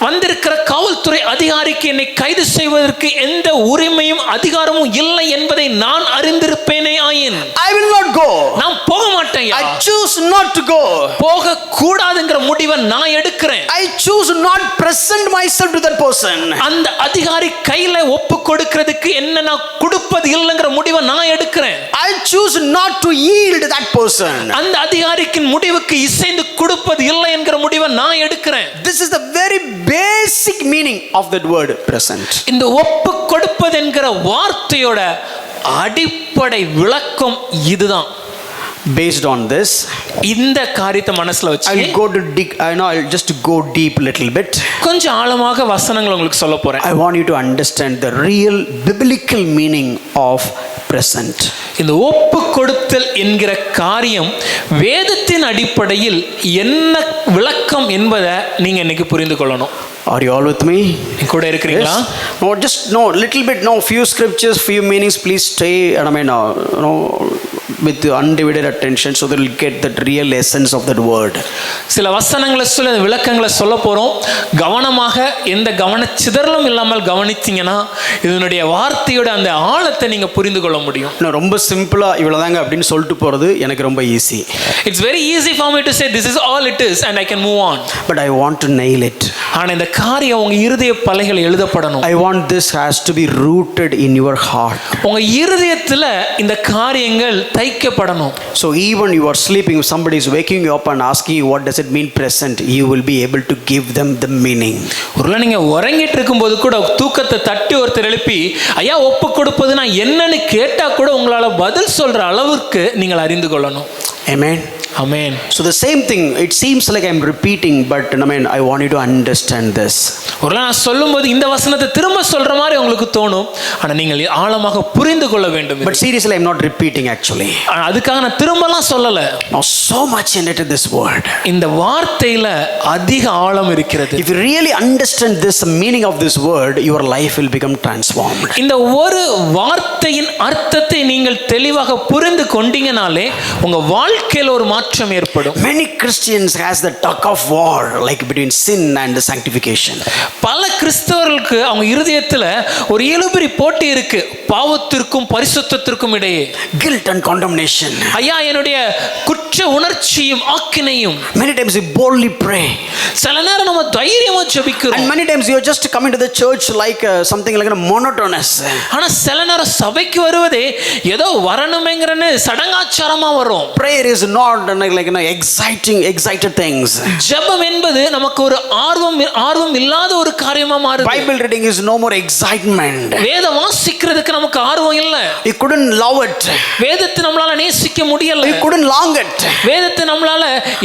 வந்திருக்கிற காவல்துறை அதிகாரிக்கு என்னை கைது செய்வதற்கு எந்த உரிமையும் அதிகாரமும் இல்லை என்பதை நான் அறிந்திருப்பேனே ஆயின் I will not go. நான் போக மாட்டேன். I choose not to go. போக கூடாதுங்கிற முடிவை நான் எடுக்கிறேன். I choose not present myself to that person. அந்த அதிகாரி கையில ஒப்பு கொடுக்கிறதுக்கு என்ன நான் கொடுப்பது இல்லைங்கிற முடிவை நான் எடுக்கிறேன். I choose not to yield that person. அந்த அதிகாரிக்கு முடிவுக்கு இசைந்து கொடுப்பது இல்லை என்கிற முடிவை நான் எடுக்கிறேன். This is the very basic meaning of that word present. இந்த ஒப்பு கொடுப்பது என்கிற வார்த்தையோட அடிப்படை விளக்கம் இதுதான். Based on this, இந்த காரியத்தை மனசுல வச்சு I'll just go deep little bit. கொஞ்சம் ஆழமாக வசனங்கள் உங்களுக்கு சொல்ல போறேன். I want you to understand the real biblical meaning of present. இந்த ஒப்பு கொடுத்தல் என்கிற காரியம் வேதத்தின் அடிப்படையில் என்ன விளக்கம் என்பதை நீங்க இன்னைக்கு புரிந்து கொள்ளணும். Are you all with me? கூட இருக்கிறீங்களா? Yes. Little bit, few scriptures, few meanings, please stay, with undivided attention so that you'll get the real essence of that word. சில வசனங்களை சொல்ல விளக்கங்களை சொல்ல போறோம். கவனமாக எந்த கவனச்சிதறலும் இல்லாமல் கவனித்தீங்கன்னா இதனுடைய வார்த்தையோட அந்த ஆழத்தை நீங்க புரிந்து கொள்ள முடியும். ரொம்ப சிம்பிளா இவ்வளவுதாங்க அப்படின்னு சொல்லிட்டு போறது எனக்கு ரொம்ப easy. It's very easy for me to say this is all it is and I can move on. But I want to nail it. ஆனா இந்த காரியம் உங்க இருதய பலகையில் எழுதப்படணும். I want this has to be rooted in your heart. உங்க இருதயத்துல இந்த காரியங்கள் தைக்கப்படணும். So even you are sleeping, if somebody is waking you up and asking you what does it mean present, you will be able to give them the meaning. ஒருவேளை நீங்க உறங்கிட்டு இருக்கும்போது கூட தூக்கத்தை தட்டி ஒருத்தர் எழுப்பி ஐயா ஒப்பு கொடுப்பதுனா என்னன்னு கேட்டா கூட உங்களால பதில் சொல்ற அளவுக்கு நீங்கள் அறிந்து கொள்ளணும். Amen. Amen. So the same thing, it seems like I'm repeating, but I want you to understand this. ஒருவேளை நான் சொல்லும்போது இந்த வசனத்தை திரும்ப சொல்ற மாதிரி உங்களுக்கு தோணும். ஆனா நீங்கள் ஆழமாக புரிந்து கொள்ள வேண்டும். But seriously I'm not repeating actually. அதுக்காக நான் திரும்பலாம் சொல்லல. Now so much in it, this word. இந்த வார்த்தையில அதிக ஆழம் இருக்கிறது. If you really understand this meaning of this word, your life will become transformed. இந்த ஒரு வார்த்தையின் அர்த்தத்தை நீங்கள் தெளிவாக புரிந்து கொண்டீங்கனாலே உங்க வாழ்க்கையில ஒரு மாற்றம் ஏற்படும். Many Christians has the tug of war like between sin and sanctification. பல கிறிஸ்தவர்களுக்கு அவங்க இருதயத்துல ஒரு இழுபறி போட்டி இருக்கு பாவத்திற்கும் பரிசுத்தத்திற்கும் இடையே. Guilt and condemnation. ஐயா என்னுடைய குற்ற உணர்ச்சியும் ஆக்கினையும். Many times we boldly pray. சில நேரம் நம்ம தைரியமா ஜெபிக்கிறோம். And many times you are just coming to the church like something like a monotonous. ஆனா சில நேரம் சபைக்கு வருவதே ஏதோ வரணுமேங்கறன்னு சடங்காச்சாரமா வரும். Prayer is not like excited things. ஜெபம் என்பது நமக்கு ஒரு ஆர்வம் இல்லாத ஒரு காரியமா மாறுது. Bible reading is no more excitement. வேதம் வாசிக்கிறதுக்கு நமக்கு ஆர்வம் இல்ல. You couldn't love it. வேதத்தை நம்மளால நேசிக்க முடியல. You couldn't long it. வேதத்தை நம்மளால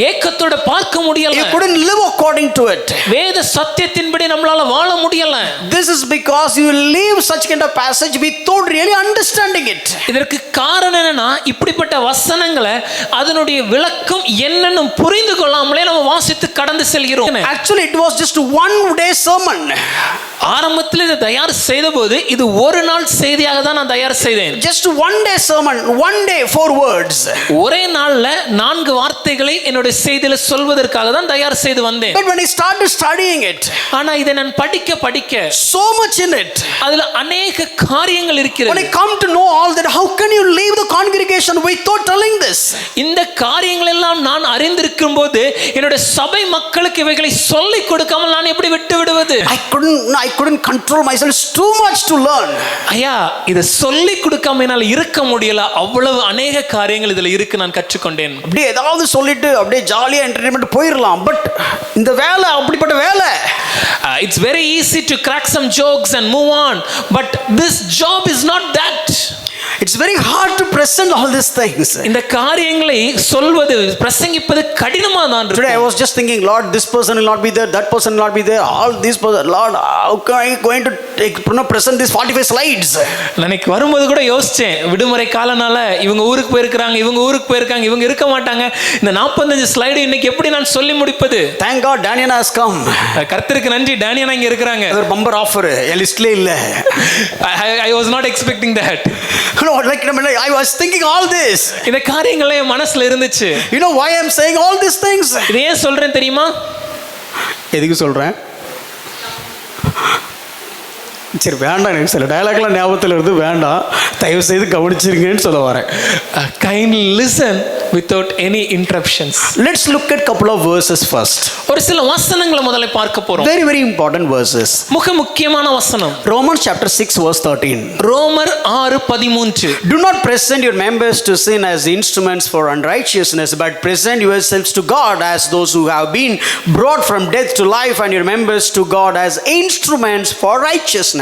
ஏக்கத்தோட பார்க்க முடியல. You couldn't live according to it. வேத சத்தியத்தின்படி நம்மளால வாழ முடியல. This is because you leave such kind of passage without really understanding it. இதற்கு காரணம் என்னன்னா இப்படிப்பட்ட வசனங்களை அதனுடைய விளக்கம் என்னன்னு புரிந்து கொள்ளாமலே நம்ம வாசித்து கடந்து செல்கிறோம். Actually, it was just one day sermon. ஆரம்பத்தில் இதை தயார் செய்த போது இது ஒரு நாள் செய்தியாக தான் நான் தயார் செய்தேன். Just one day sermon, one day 4 words. ஒரே நாள்ல 4 வார்த்தைகளை என்னோட செய்தியில சொல்வதற்காக தான் தயார் செய்து வந்தேன். But when I started studying it, ஆனா இதை நான் படிக்க so much in it. அதுல அநேக காரியங்கள் When இருக்கிறது. I come to know all that, how can you leave the congregation without telling this? இந்த காரியங்கள் எல்லாம் நான் அறிந்திருக்கும் போது என்னோட சபை மக்களுக்கு இவைகளை சொல்லிக் கொடுக்காமல் நான் எப்படி விட்டு விடுவது? I couldn't control myself. It's too much to learn. ஐயா, இதை சொல்லிக் கொடுக்காம என்னால் இருக்க முடியல. அவ்வளவு அநேக காரியங்கள் இதுல இருக்கு, நான் கற்றுக்கொண்டேன். அப்படியே ஏதாவது சொல்லிட்டு அப்படியே ஜாலியா என்டர்டெயின்மெண்ட் போயிடலாம். பட் இந்த வேலை அப்படிப்பட்ட வேலை. It's very easy to crack some jokes and move on, but this job is not that. It's very hard to present all these things. இந்த காரியங்களை சொல்வது பிரசங்கிப்பது கடினமா தான் இருக்கு. Today I was just thinking, Lord, this person will not be there, that person will not be there, all these person, Lord, how can I going to present these 45 slides? எனக்கு வரும்போது கூட யோசிச்சேன், விடுமுறை காலனால இவங்க ஊருக்கு போயிருக்காங்க, இவங்க இருக்க மாட்டாங்க, இந்த 45 ஸ்லைடு இன்னைக்கு எப்படி நான் சொல்லி முடிப்பது? Thank God Daniana has come. கர்த்தருக்கு நன்றி, டேனியனா இங்க இருக்காங்க. ஒரு பம்பர் ஆஃபர் என் லிஸ்ட்ல இல்ல. I was not expecting that. No, like I was thinking all this. இந்த காரியங்களே மனசுல இருந்துச்சு. You know why I'm saying all these things? இதை ஏன் சொல்றேன் தெரியுமா? எதுக்கு சொல்றேன்? சரி வேண்டாம், எனக்கு சில டயலாக்லாம் ஞாபகத்தில் இருந்து வேண்டாம், தயவு செய்து கவனிச்சிருங்கன்னு சொல்ல வரேன். Kindly listen without any interruptions. Let's look at couple of verses first. ஒரு சில வசனங்களை முதல்ல பார்க்க போறோம். Very very important verses. மிக முக்கியமான வசனம். Romans chapter 6 verse 13. ரோமர் 6:13. Do not present your members to sin as instruments for unrighteousness, but present yourselves to God as those who have been brought from death to life, and your members to God as instruments for righteousness.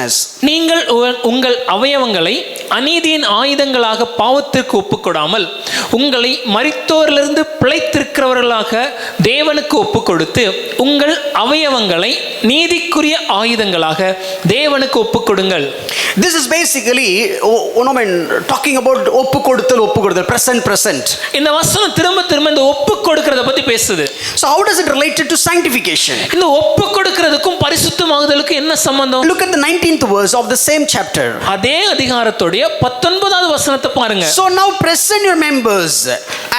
நீங்கள் உங்கள் அவயவங்களை அநீதியின் ஆயுதங்களாக பாவத்திற்கு ஒப்புக்கொடாமல் உங்களை மரித்தோரிலிருந்து பிழைத்திருக்கிறவர்களாக தேவனுக்கு ஒப்புக்கொடுத்து உங்கள் அவயவங்களை நீதிக்குரிய ஆயுதங்களாக தேவனுக்கு ஒப்புக்கொடுங்கள். This is basically talking about ஒப்புக்கொடுத்தல், present. இந்த வசனம் திரும்ப இந்த ஒப்புக்கொடுக்கிறத பத்தி பேசுது. So how does it relate to sanctification? இந்த ஒப்புக்கொடுக்கிறதுக்கும் பரிசுத்தமாகுதலுக்கும் என்ன சம்பந்தம்? Look at the 19th verse of the same chapter. அதே அதிகாரத்துடைய 19வது வசனத்தை பாருங்க. So now present your members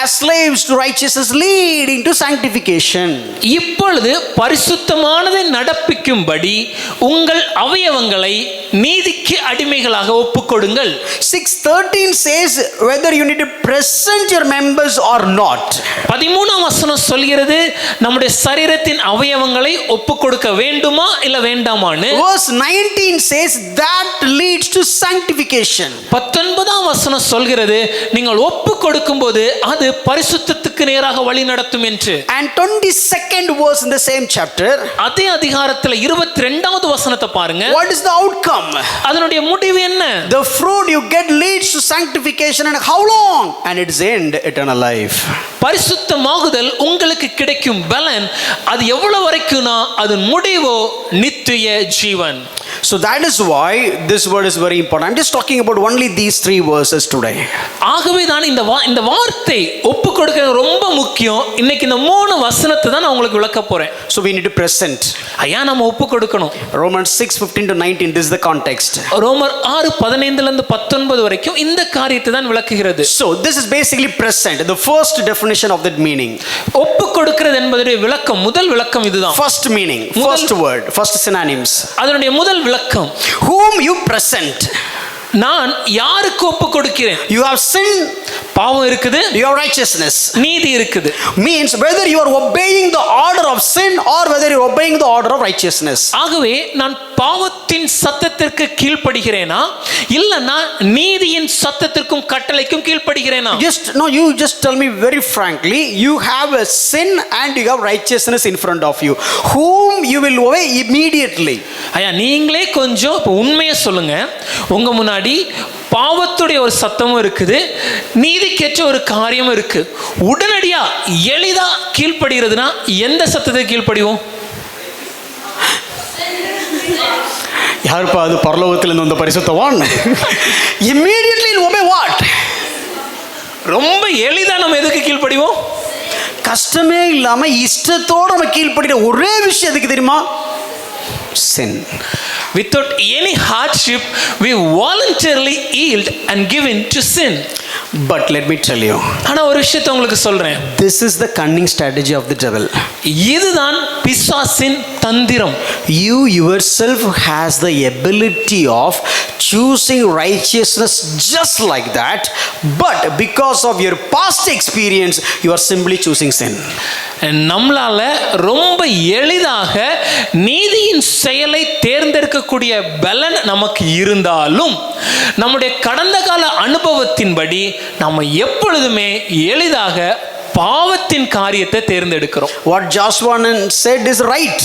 as slaves to righteousness leading to sanctification. இப்பொழுது பரிசுத்தமானதை நடப்பிக்கும்படி உங்கள் அவயவங்களை நீதிக்கு அடிமைகளாக ஒப்புக்கொடுங்கள். 6:13 says whether you need to present your members or not. 13ஆம் வசனம் சொல்கிறது நம்முடைய சரீரத்தின் அவயவங்களை ஒப்புக்கொடுக்க வேண்டுமா இல்ல வேண்டாமான்னு. Verse 19 says that leads to sanctification. 19ஆம் வசனம் சொல்கிறது நீங்கள் ஒப்புக்கொடுக்கும்போது அது பரிசுத்தத்துக்கு நேராக வழி நடத்தும் என்று. And 22nd verse in the same chapter, அதே அதிகாரத்துல 22வது வசனத்தை பாருங்க. what is the outcome? அதனுடைய முடிவு என்ன? The fruit you get leads to sanctification, and how long? And its end eternal life. பரிசுத்தமாகுதல் உங்களுக்கு கிடைக்கும் பலன் அது எவ்வளவு வரைக்கும்னா அதன் முடிவோ நித்திய ஜீவன். So that is why this word is very important. I'm just talking about only these 3 verses today. ஆகவே தான் இந்த வார்த்தை ஒப்புக்கொடுக்கிறது ரொம்ப முக்கியம். இன்னைக்கு இந்த 3 வசனத்தை தான் நான் உங்களுக்கு விளக்க போறேன். So we need to present. ஐயா, நம்ம ஒப்புக்கொடுக்கணும். Romans 6:15 to 19, this is the context. ரோமர் 6:15 இருந்து 19 வரைக்கும் இந்த காரியத்தை தான் விளக்குகிறது. So this is basically present, the first definition of that meaning. ஒப்புக்கொடுக்கிறது என்பதுடைய விளக்கம், முதல் விளக்கம் இதுதான். First meaning, first word, first synonyms. அதனுடைய முதல் விளக்கம், whom you present. நான் யாருக்கு ஒப்பு கொடுக்கிறேன்? You have sin, பாவம் இருக்குது, you have righteousness. நீதி இருக்குது. Means whether you are obeying the order of sin or whether you are obeying the order of righteousness. ஆகவே நான் பாவத்தின் சத்தத்திற்கு கீழ்ப்படுகிறேனா இல்லனா நீதியின் சத்தத்திற்கும் கட்டளைக்கும் கீழ்ப்படுகிறேனா? You just tell me very frankly, you have a sin and you have righteousness in front of you. Whom you will obey immediately? ஐயா, நீங்களே கொஞ்சம் உண்மையை சொல்லுங்க. உங்க முன்னாடி பாவத்துடைய ஒரு சத்தமும் இருக்குது, நீதிக்கேற்ற ஒரு காரியமும் இருக்கு. உடனடியா எளிதா கீழ்ப்படுகிறதுனா எந்த சத்தத்துக்கு கீழ்ப்படிவோம்? யாருப்பா அது பரலோகத்தில் இருந்து வந்த பரிசுத்தவான்? Immediately obey what? ரொம்ப எளிதா நம்ம எதுக்கு கீழ்ப்படிவோம்? கஷ்டமே இல்லாம இஷ்டத்தோட நம்ம கீழ்ப்படிக்கிற ஒரே விஷயம் எதுக்கு தெரியுமா? sin. Without any hardship, we voluntarily yield and give in to sin. But let me tell you, ஆனா ஒரு விஷயத்தை உங்களுக்கு சொல்றேன், this is the cunning strategy of the devil. இதுதான் பிசாசின் தந்திரம். You yourself has the ability of choosing righteousness just like that, but because of your past experience, you are simply choosing sin. நம்மளால ரொம்ப எளிதாக நீதியின் செயலை தேர்ந்தெடுக்கக்கூடிய பலன் நமக்கு இருந்தாலும் நம்முடைய கடந்த கால அனுபவத்தின்படி நம்ம எப்பொழுதுமே எளிதாக பாவத்தின் காரியத்தை தேர்ந்தெடுக்கிறோம். What Joshua said is right.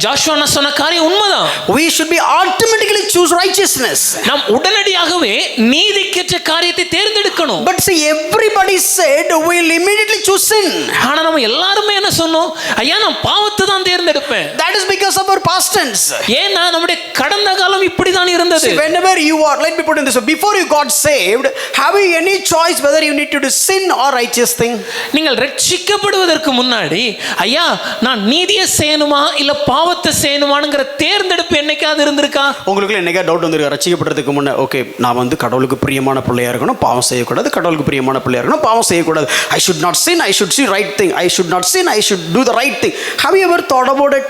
Joshua சொன்ன காரியம் உண்மைதான். We should be automatically choose righteousness. நாம் உடனடியாகவே நீதிக்கேற்ற காரியத்தை தேர்ந்தெடுக்கணும். But see, everybody said we'll immediately choose sin. ஆனா நம்ம எல்லாருமே என்ன சொன்னோம்? ஐயா நான் பாவத்தை தான் தேர்ந்தெடுப்பேன். That is because of our past tense. ஏன்னா நம்முடைய கடந்த காலம் இப்படிதான் இருந்தது. See, whenever you are, let me put it this way, before you got saved, have you any choice whether you need to do sin or righteous thing? நீங்கள் ரட்சிக்கப்படுவதற்கு முன்னாடி ஐயா நான் நீதியை செய்யணுமா இல்ல பாவத்தை செய்யணுமாங்கிற தேர்ந்தெடுப்பு என்னைக்காவது இருந்திருக்கா? உங்களுக்குள்ள என்னைக்கா டவுட் வந்திருக்கா? ரட்சிக்கப்படுறதுக்கு முன்னே ஓகே நான் வந்து கடவுளுக்கு பிரியமான பிள்ளையா இருக்கணும், பாவம் செய்யக்கூடாது, கடவுளுக்கு பிரியமான பிள்ளையா இருக்கணும், பாவம் செய்யக்கூடாது, I should not sin, I should see right thing, I should not sin, I should do the right thing. Have you ever thought about it?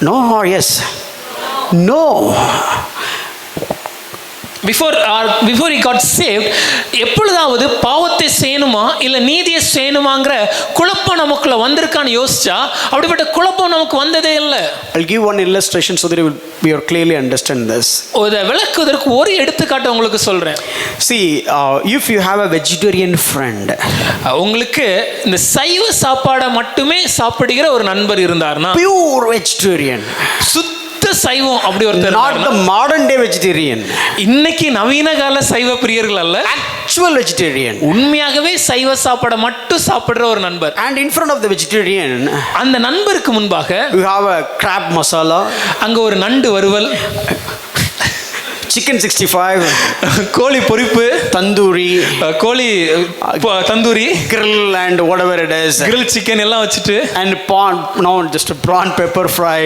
No or yes? No. Before he got saved, எப்பொழுதாவது பாவத்தை செய்யணுமா இல்ல நீதியை செய்யணுமாங்கிற குழப்பம் நமக்குள்ள வந்திருக்கான்னு யோசிச்சா அப்படிப்பட்ட குழப்பம் நமக்கு வந்ததே இல்லை. I'll give one illustration so that you will clearly understand this. இதை விளக்குவதற்கு ஒரு எடுத்துக்காட்டு உங்களுக்கு சொல்றேன். See, if you have a vegetarian friend, உங்களுக்கு இந்த சைவ சாப்பாடை மட்டுமே சாப்பிடுகிற ஒரு நண்பர் இருந்தார்னா, pure vegetarian, சைவம் அப்படி ஒருத்தர், not the modern day vegetarian, இன்னைக்கு நவீன கால சைவ பிரியர்கள் அல்ல, actual vegetarian, உண்மையாகவே சைவ சாப்பாடை மட்டும் சாப்பிடுற ஒரு நண்பர். and in front of the vegetarian, அந்த நண்பருக்கு முன்பாக you have a crab masala, அங்க ஒரு நண்டு வறுவல், chicken 65, கோழி பொரிப்பு, tandoori, கோழி tandoori, grill and whatever it is, grill chicken எல்லாம் வச்சிட்டு, and just a prawn pepper fry,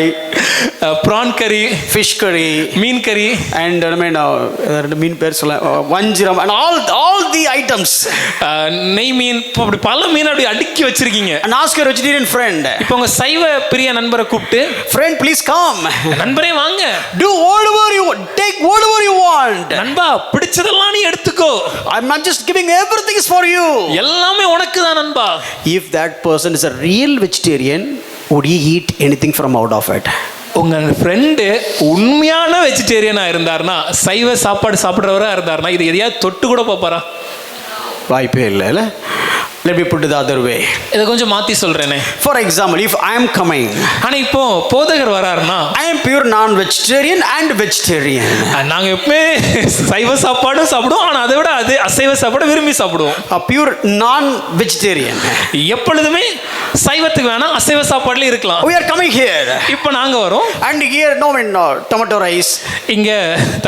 prawn curry, fish curry, மீன் கறி, and I mean மீன் பேர் சொல்ல வஞ்சிரம், and all the items, நெய் மீன், அப்படி பல மீன் அப்படி அடுக்கி வச்சிருக்கீங்க. and ask your vegetarian friend, இப்போ உங்க சைவ பிரிய நண்பரை கூப்பிட்டு, friend please come, நண்பரே வாங்க, do whatever you want, take whatever you want, நண்பா பிடிச்சதெல்லாம் நீ எடுத்துக்கோ, I'm not just giving everything is for you, எல்லாமே உனக்கு தான் நண்பா. if that person is a real vegetarian, would he eat anything from out of it? உங்க friend உண்மையான வெஜிடேரியனா இருந்தார்னா, சைவ சாப்பாடு சாப்பிட்றவரா இருந்தார்னா இது எதையாவது தொட்டு கூட பார்ப்பாரா? வாய்ப்பே இல்லை. Let me put it the other way. இதை கொஞ்சம் மாத்தி சொல்றேனே. For example, if I am coming, ஆனா இப்போ போதகர் வராருன்னா, I am pure non-vegetarian and vegetarian. நாங்க எப்பவுமே சைவ சாப்பாடும் சாப்பிடுவோம், ஆனா அதை விட அது அசைவ சாப்பாடு விரும்பி சாப்பிடுவோம். A pure non-vegetarian. எப்பொழுதுமே சைவத்துக்கு வேணாம், அசைவ சாப்பாடுல இருக்கலாம். We are coming here. இப்போ நாங்க வரோம். And here tomato rice, இங்க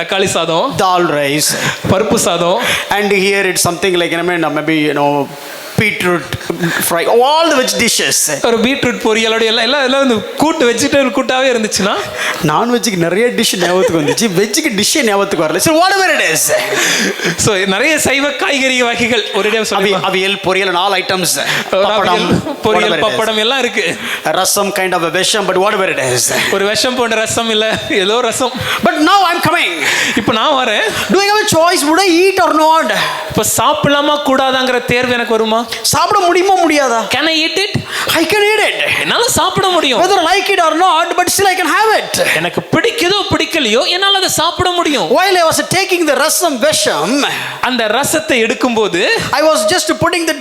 தக்காளி சாதம், dal rice, பருப்பு சாதம், and here it's something like maybe beetroot fry, all the veg dishes, ஒரு பீட்ரூட் பொரியலோட எல்லாம் இந்த கூட்டு வெஜிடபிள் கூட்டாவே இருந்துச்சுன்னா, நான்வெஜ்ஜுக்கு நிறைய டிஷ் ஞாபகத்துக்கு வந்துச்சு, வெஜ்ஜுக்கு டிஷ்ஷே ஞாபகத்துக்கு வரல. So whatever it is, so நிறைய சைவ காய்கறி வகைகள் ஒரே சொல்லி, அவியல் பொரியல் and all items, பொரியல் பப்படம் எல்லாம் இருக்கு, ரசம் kind of a விஷம், but whatever it is, ஒரு விஷம் போன்ற ரசம் இல்ல, ஏதோ ரசம். But now I'm coming. இப்போ நான் வரேன். Do I have a choice? Would I eat or not? இப்போ சாப்பிடலாமா கூடாதாங்கிற தேர்வு எனக்கு வருமா? சாப்பிட முடியுமா முடியாதா? Can I eat it? I can eat it. என்னால சாப்பிட முடியும். Whether I like it or not, but still I can have it. எனக்கு பிடிக்குதோ பிடிக்கலையோ என்னால அதை சாப்பிட முடியும். While I was taking the rasam vesham, அந்த ரசத்தை எடுக்கும்போது, I was just putting the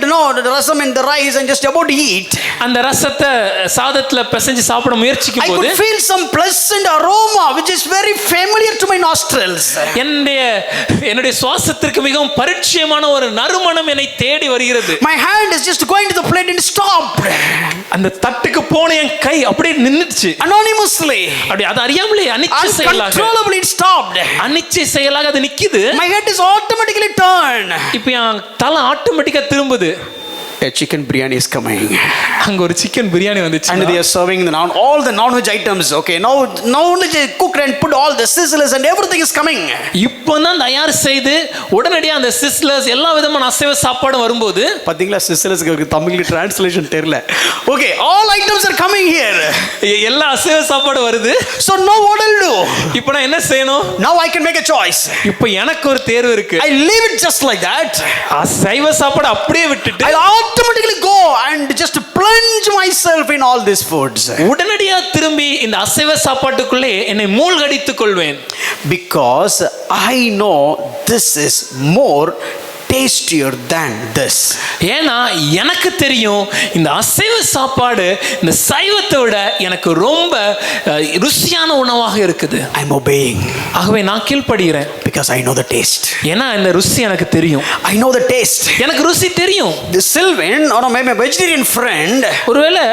rasam in the rice and just about to eat. அந்த ரசத்தை சாதத்துல பிசைஞ்சு சாப்பிட முயற்சிக்கும் I போது, could feel some pleasant aroma which is very familiar to my nostrils. என்னுடைய சுவாசத்திற்கு மிகவும் பரிச்சயமான ஒரு நறுமணம் என்னை தேடி வருகிறது. My hand is just going to the plate and stopped. அந்த தட்டுக்கு போன என் கை அப்படியே நின்னுச்சு. Anonymously. அப்படி அது அறியாமலே அனிச்சை செயலாக. Uncontrollably it stopped. அனிச்சை செயலாக அது நிக்குது. My head is automatically turned. இப்போ என் தலை ஆட்டோமேட்டிக்கா திரும்புது. A chicken biryani is coming. அங்க ஒரு சிக்கன் பிரியாணி வந்துச்சு. And they are serving all the non-veg items. Okay, now only they cooked and put all the sizzlers and everything is coming. இப்போதான் தயார் செய்து உடனடியா அந்த சிஸ்லர்ஸ் எல்லா விதமான அசைவ சாப்பாடும் வரும்போது பாத்தீங்களா சிஸ்லர்ஸ்க்கு தமிழ்ல டிரான்ஸ்லேஷன் தெரியல. Okay, all items are coming here. எல்லா அசைவ சாப்பாடு வருது. So now what I'll do? இப்போ நான் என்ன செய்யணும்? Now I can make a choice. இப்போ எனக்கு ஒரு தேர்வு இருக்கு. I leave it just like that. அசைவ சாப்பாடு அப்படியே விட்டுட்டு I'll automatically go and just plunge myself in all these foods. உடனடியா திரும்பி இந்த அசைவ சாப்பாட்டுக்குள்ளே என்னை மூழ்கடித்துக் கொள்வேன். Because I know this is more tastier than this. ஏன்னா எனக்கு தெரியும் இந்த அசைவ சாப்பாடு இந்த சைவத்தை விட எனக்கு ரொம்ப ருசியான உணவாக இருக்குது. I'm obeying. ஆகவே நான் கீழ்ப்படிகிறேன். Because I know the taste. ஏன்னா இந்த ருசி எனக்கு தெரியும். I know the taste. எனக்கு ருசி தெரியும். The Sylvan or maybe a vegetarian friend. ஒருவேளை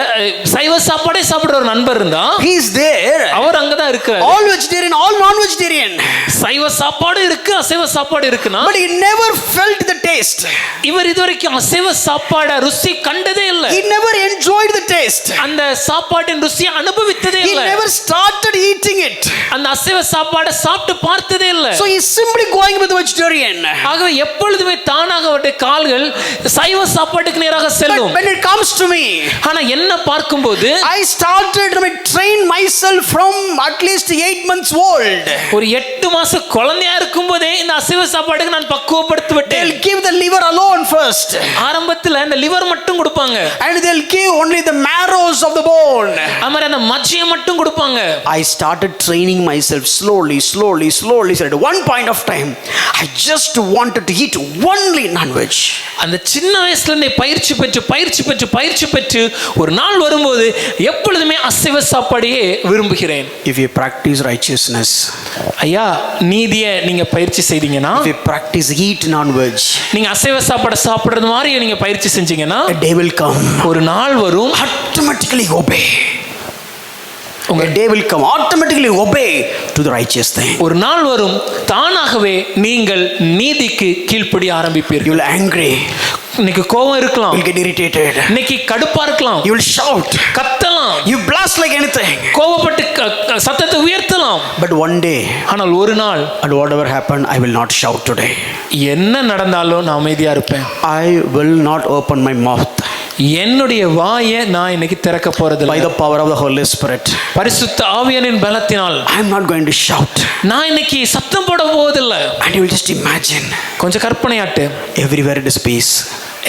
சைவ சாப்பாடே சாப்பிடுற ஒரு நண்பர் இருந்தா he is there. அவர் அங்கதான் இருக்காரு. All vegetarian, all non-vegetarian. சைவ சாப்பாடு இருக்கு அசைவ சாப்பாடு இருக்குன்னா but he never felt the taste. இவர் இதுவரைக்கும் அசைவ சாப்பாட ருசி கண்டதே இல்ல. He never enjoyed the taste. அந்த சாப்பாட்டின் ருசியை அனுபவித்ததே இல்ல. He never started eating it. அந்த அசைவ சாப்பாட சாப்பிட்டு பார்த்ததே இல்ல. So he is simply going with vegetarian. ஆகவே எப்பொழுதுமே தானாக அவருடைய கால்கள் சைவ சாப்பாட்டுக்கு நேராக செல்லும். When it comes to me, ஆனா என்ன பார்க்கும்போது I started to train myself from at least 8 months old. ஒரு 8 மாச குழந்தையா இருக்கும்போதே இந்த அசைவ சாப்பாட்டுக்கு நான் பக்குவப்படுத்தி விட்டேன். They'll give the liver alone first. ஆரம்பத்துல இந்த லிவர் மட்டும் கொடுப்பாங்க. And they'll give only the marrows of the bone. அமர அந்த மஜ்ஜையை மட்டும் கொடுப்பாங்க. I started training myself slowly. So at one point of time, I just wanted to eat only non-veg. அந்த சின்ன வயசுல இருந்தே பயிற்சி பெற்று ஒரு நாள் வரும்போது எப்பொழுதுமே அசைவ சாப்பாடையே விரும்புகிறேன். If you practice righteousness, ஐயா நீதியை நீங்க பயிற்சி செய்தீங்கன்னா, if you practice eat non-veg, நீங்க அசைவ சாப்பாடை சாப்பிடுறது மாதிரி நீங்க பயிற்சி செஞ்சீங்கன்னா, a day will come. ஒரு நாள் வரும் automatically obey. A day will come, automatically obey to the righteous thing. ஒரு நாள் வரும் தானாகவே நீங்கள் நீதிக்கு கீழ்ப்படிய ஆரம்பிப்பீர்கள். You will angry. இன்னைக்கு கோபம் இருக்கலாம். You will get irritated. இன்னைக்கு கடுப்பா இருக்கலாம். You will shout. கத்தலாம். You blast like anything. கோபப்பட்டு சத்தத்தை உயர்த்தலாம். But one day, ஆனால் ஒரு நாள், and whatever happened, I will not shout today. என்ன நடந்தாலும் நான் அமைதியா இருப்பேன். I will not open my mouth. என்னுடைய வாயை நான் இன்னைக்கு திறக்க போறதில்லை. By the power of the Holy Spirit, பரிசுத்த ஆவியானின் பலத்தினால் I am not going to shout. நான் இன்னைக்கு சத்தம் போட போவதில்லை. And you will just imagine, கொஞ்சம் கற்பனையாட்டு, everywhere it is peace.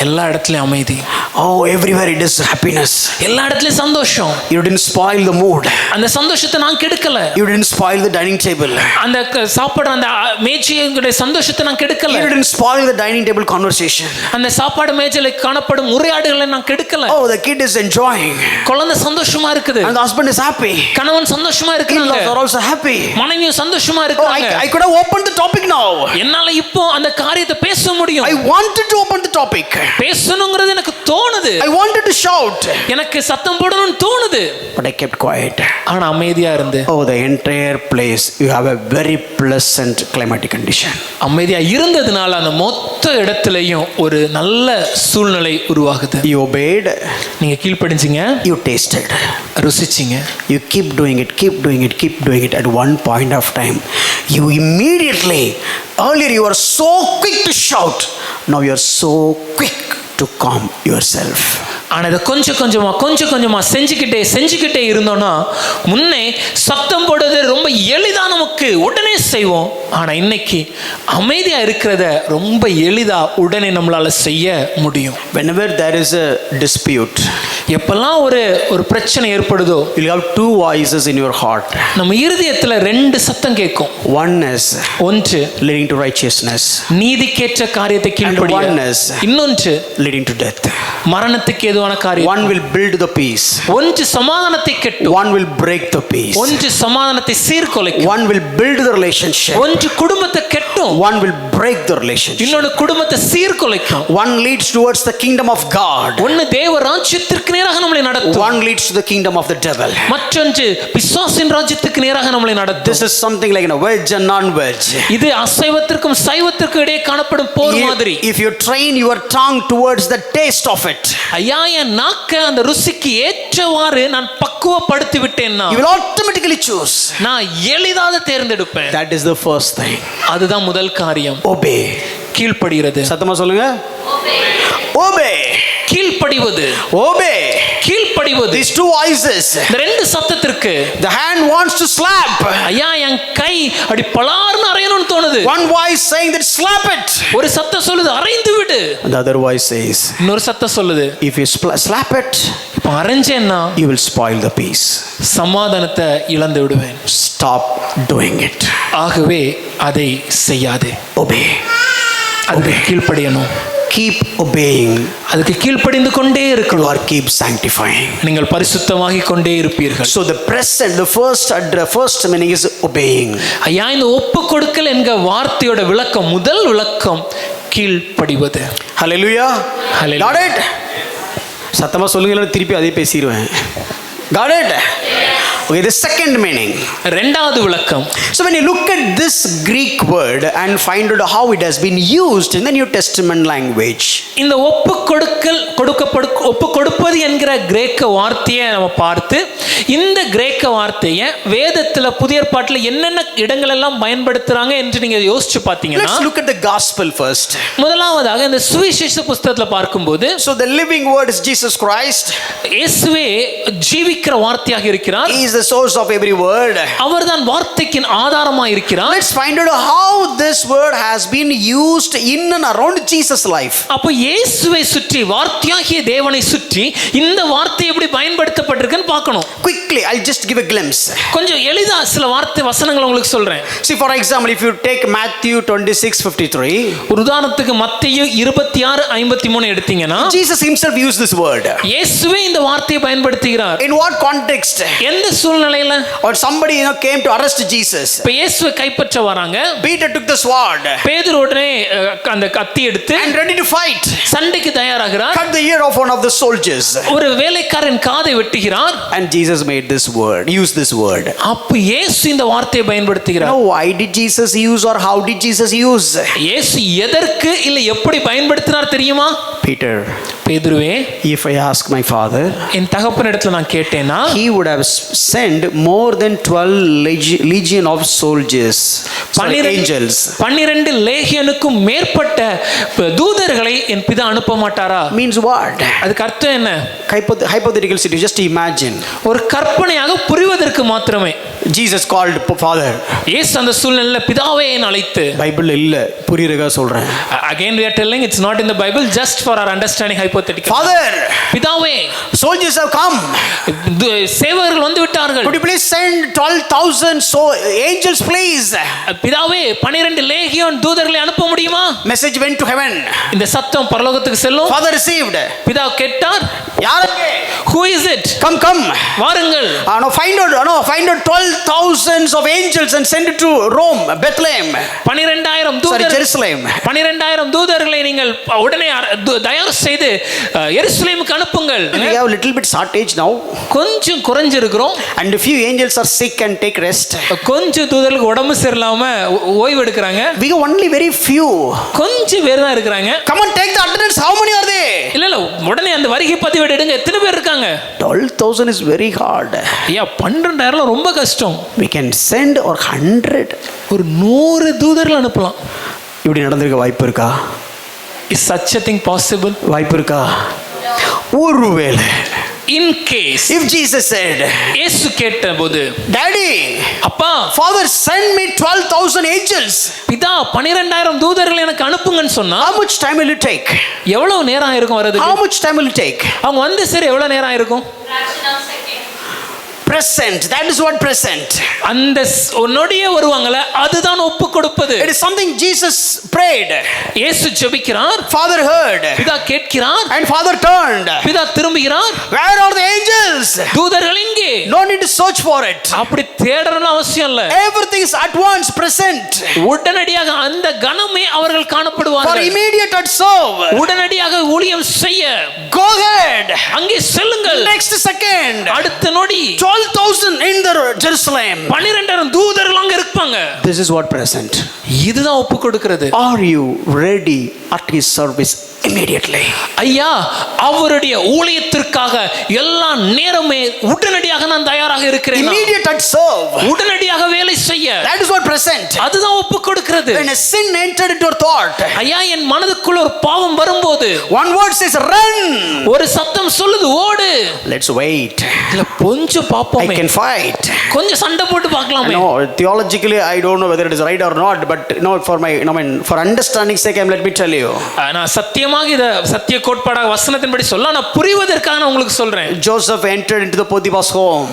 எல்லா இடத்துலயும் அமைதி. Oh, everywhere it is happiness. எல்லா இடத்துலயும் சந்தோஷம். You didn't spoil the mood. அந்த சந்தோஷத்தை நான் கெடுக்கல. You didn't spoil the dining table. அந்த சாப்பாடு அந்த மேஜையுடைய சந்தோஷத்தை நான் கெடுக்கல. You didn't spoil the dining table conversation. அந்த சாப்பாடு மேஜையில காணப்படும் உரையாடுகளை நான் கெடுக்கல. Oh, the kid is enjoying. குழந்தை சந்தோஷமா இருக்குது. And the husband is happy. கணவன் சந்தோஷமா இருக்காங்க. In-laws are also happy. மனைவியும் சந்தோஷமா Oh, இருக்காங்க. I could have opened the topic now. என்னால இப்போ அந்த காரியத்தை பேச முடியும். I wanted to open the topic. பேசணுங்கிறது எனக்கு தோணுது. I wanted to shout. எனக்கு சத்தம் போடணும்னு தோணுது. But I kept quiet. ஆனா அமைதியா இருந்து. Oh, the entire place, you have a very pleasant climatic condition. அமைதியா இருந்ததுனால அந்த மொத்த இடத்துலயும் ஒரு நல்ல சூழ்நிலை உருவாகுது. You obeyed. நீங்க கீழ்ப்படிஞ்சீங்க. You tasted. ருசிச்சீங்க. You keep doing it. At one point of time, you immediately, earlier you were so quick to shout, now you are so quick to calm yourself. ஆனால் இதை கொஞ்சம் கொஞ்சமாக செஞ்சுக்கிட்டே இருந்தோம்னா, முன்னே சத்தம் போடுறது ரொம்ப எளிதாக நமக்கு உடனே செய்வோம். ஆனால் இன்னைக்கு அமைதியாக இருக்கிறத ரொம்ப எளிதாக உடனே நம்மளால் செய்ய முடியும். Whenever there is a dispute, எப்பெல்லாம் ஒரு பிரச்சனை ஏற்படுதோ, you'll have two voices in your heart. நம்ம இருதயத்துல ரெண்டு சத்தம் கேட்கும். One is ஒன்று leading to righteousness, நீதிக்கேற்ற காரியத்தை and கீழ்ப்படிய, one is இன்னொன்று leading to death. மரணத்துக்கு ஏதுவான காரியம். One will build the peace, ஒன்று சமாதானத்தை கெட்டும், one will break the peace, ஒன்று சமாதானத்தை சீர்குலைக்கும், one will build the relationship, ஒன்று குடும்பத்தை கெட்டும், one will break the relationship. இன்னொன்று குடும்பத்தை சீர்குலைக்கும். One leads towards the kingdom of God, ஒன்னு தேவ ராஜ்யத்திற்கு நேராக நம்மளை நடத்தும், one leads to the kingdom of the devil. மற்றொன்று பிசாசின் ராஜ்யத்துக்கு நேராக நம்மளை நடத்தும். This is something like veg and non-veg. இது அசைவத்திற்கும் சைவத்திற்கும் இடையே காணப்படும் போர் மாதிரி. If you train your tongue towards the taste of it, ஐயா என் நாக்க அந்த ருசிக்கு ஏற்றவாறு நான் பக்குவப்படுத்தி விட்டேன்னா, you will automatically choose. நான் எளிதாக தேர்ந்தெடுப்பேன். That is the first thing. அதுதான் முதல் காரியம். Obey. கீழ்ப்படிகிறது. சத்தமா சொல்லுங்க. Obey. கீழ்ப்படிவது. Obey. கீழ்ப்படிவது. These two voices. இந்த ரெண்டு சத்தத்திற்கு The hand wants to slap. ஐயா என் கை அடி பலார்னு அறையணும்னு தோணுது. One voice saying that slap it. ஒரு சத்தம் சொல்லுது அறைந்து விடு. And the other voice says, இன்னொரு சத்தம் சொல்லுது if you slap it, இப்ப அரைஞ்சேன்னா you will spoil the peace. சமாதானத்தை இழந்து விடுவேன். Stop doing it. ஆகவே அதை செய்யாதே. Obey. அதுக்கு கீழ்ப்படியணும். Keep obeying. அதுக்கு கீழ்ப்படிந்து கொண்டே You இருக்கணும். are keep sanctifying. நீங்கள் பரிசுத்தமாகி கொண்டே இருப்பீர்கள். So the first meaning is obeying. ஐயா இந்த ஒப்பு கொடுக்கல் என்கிற வார்த்தையோட விளக்கம், முதல் விளக்கம் கீழ்ப்படிவது. Hallelujah. Hallelujah. Got it? சத்தமா சொல்லுங்க, திருப்பி அதே பேசிடுவேன். Got it? Okay, the second meaning. இரண்டாவது விளக்கம். So when you look at this Greek word and find out how it has been used in the New Testament language. இந்த ஒப்பு கொடுப்பது என்கிற கிரேக்க வார்த்தையை நம்ம பார்த்து, இந்த கிரேக்க வார்த்தையை வேதத்துல புதிய ஏற்பாட்டுல என்னென்ன இடங்கள் எல்லாம் பயன்படுத்துறாங்க என்று நீங்க யோசிச்சு பார்த்தீங்கன்னா, Let's look at the gospel first. முதலாவதாக இந்த சுவிசேஷ புத்தகத்துல பார்க்கும்போது, So the living word is Jesus Christ. இயேசுவே ஜீவிக்கிற வார்த்தையாக இருக்கிறார். He is the source of every word. அவர்தான் வார்த்தைக்கு ஆதாரமாக இருக்கிறார். Let's find out how this word has been used in and around Jesus' life. அப்ப இயேசுவை சுற்றி, வார்த்தையாகிய தேவனை சுற்றி இந்த வார்த்தை எப்படி பயன்படுத்தப்பட்டிருக்குன்னு பார்க்கணும். Quickly, I'll just give a glimpse. கொஞ்சம் எளிதா சில வார்த்தை வசனங்கள் உங்களுக்கு சொல்றேன். See, for example, if you take Matthew 26:53, ஒரு உதாரணத்துக்கு மத்தேயு 26:53 எடுத்தீங்கன்னா, Jesus himself used this word. இயேசுவே இந்த வார்த்தையை பயன்படுத்துகிறார். In what context? எந்த சூழ்நிலையில? Or somebody came to arrest Jesus. இப்ப இயேசுவை கைப்பற்ற வராங்க. Peter took the sword. பேதுரு உடனே அந்த கத்தி எடுத்து and ready to fight. சண்டைக்கு தயாராகிறார். Cut the ear of one of the soldiers. ஒரு வேலைக்காரன் காதை வெட்டுகிறார். And Jesus made this word, used this word. அப்ப இயேசு இந்த வார்த்தையை பயன்படுத்துகிறார். Now, why did Jesus use or how did Jesus use? இயேசு எதற்கு இல்ல எப்படி பயன்படுத்தினார் தெரியுமா? Peter, பேதுருவே, if I ask my father, என் தகப்பனிடத்துல நான் கேட்டேனா, he would have sent more than 12 legion of soldiers, angels. 12 லேகியனுக்கும் மேற்பட்ட தூதர்களை என் பிதா அனுப்ப மாட்டாரா? Means what? அதுக்கு அர்த்தம் என்ன? Hypothetical situation, just imagine. ஒரு கற்பனையாக புரிவதற்கு மாத்திரமே. Jesus called father. இயேசு அந்த சூழ்நிலையில பிதாவே என அழைத்து, பைபிள்ல இல்ல, புரியறதா சொல்றேன். Again we are telling it's not in the Bible, just for our understanding hypothetical. Father, பிதாவே, soldiers have come. சேவகர்கள் வந்து விட்டார்கள். Could you please send 12,000 angels please? பிதாவே 12 லேகியோன் தூதர்களை அனுப்ப முடியுமா? Message went to heaven. இந்த சத்தம் பரலோகத்துக்கு செல்லும். Father received. பிதா கேட்டார், யாரங்கே? Who is it? Come. வாருங்கள். Find out 12,000 of angels and send it to Rome, Bethlehem. 12,000 தூதர்கள், Jerusalem. 12,000 தூதர்களை நீங்கள் உடனே தயார் செய்து எருசலேமுக்கு அனுப்புங்கள். We have a little bit shortage now. கொஞ்சம் குறைஞ்சிருக்கிறோம். And a few angels are sick and take rest. கொஞ்சம் தூதர்களுக்கு உடம்பு சரியில்லாம ஓய்வு எடுக்கிறாங்க. We have only very few. கொஞ்சம் பேர் தான் இருக்கிறாங்க. Come on, take the attendance. How many are they? இல்ல உடனே அந்த வருகை பதிவேடு எடுங்க. எத்தனை பேர் இருக்காங்க? 12,000 is very hard. ஐயா 12,000 ரொம்ப கஷ்டம். We can send or 100. ஒரு 100 தூதர்கள் அனுப்பலாம். இப்படி நடந்திருக்க வாய்ப்பு இருக்கா? Is such a thing possible? வாய்ப்பு இருக்கா? ஒருவேளை in case If Jesus said, இயேசு கேட்டபோது, Daddy, அப்பா Father, send me 12,000 angels. பிதா 12,000 தூதர்களை எனக்கு அனுப்புங்கன்னு சொன்னா How much time will it take? எவ்வளவு நேரம் ஆயிருக்கும் வரதுக்கு? How much time will it take? அவங்க வந்து சரி எவ்வளவு நேரம் ஆயிருக்கும்? Present. That is what present. அந்த நொடியே வருவாங்கல, அதுதான் ஒப்பு கொடுப்பது. It is something Jesus prayed. இயேசு ஜெபிக்கிறார், Father heard. பிதா கேட்கிறார், And Father turned. பிதா திரும்புகிறார். Where are the angels? தூதர்கள் எங்கே? No need to search for it. அப்படி தேடணும்னு அவசியம் இல்ல. Everything is at once present. உடனடியாக அந்த கணமே அவர்கள் For காணப்படுவார்கள். immediate at serve. உடனடியாக ஊழியம் செய்ய Go ahead. அங்கே செல்லுங்கள். Next second. அடுத்த நொடி 12,000 in the Jerusalem. 12,000 தூதர்கள் அங்க இருப்பாங்க. This is what present. இதுதான் ஒப்பு கொடுக்கிறது. Are you ready at his service immediately? ஐயா, அவருடைய ஊழியத்திற்காக எல்லா நேரமே உடனடியாக நான் தயாராக இருக்கிறேன். Immediate at serve. உடனடியாக வேலை செய்ய. That is what present. அதுதான் ஒப்பு கொடுக்கிறது. When a sin entered into your thought, ஐயா, என் மனதுக்குள்ள ஒரு பாவம் வரும்போது one word says run. ஒரு சத்தம் சொல்லுது ஓடு. Let's wait. இல்ல கொஞ்சம் I பாப்போமே, can fight. கொஞ்சம் சண்டை போட்டு பார்க்கலாமே. No, theologically I don't know whether it is right or not, but for my, for understanding sake, let me tell you. நான் சத்தியமாக இத சத்திய கோட்பாடாக வசனத்தின்படி சொல்ல, நான் புரிவதற்காக நான் உங்களுக்கு சொல்றேன். Joseph entered into the Potiphar's home.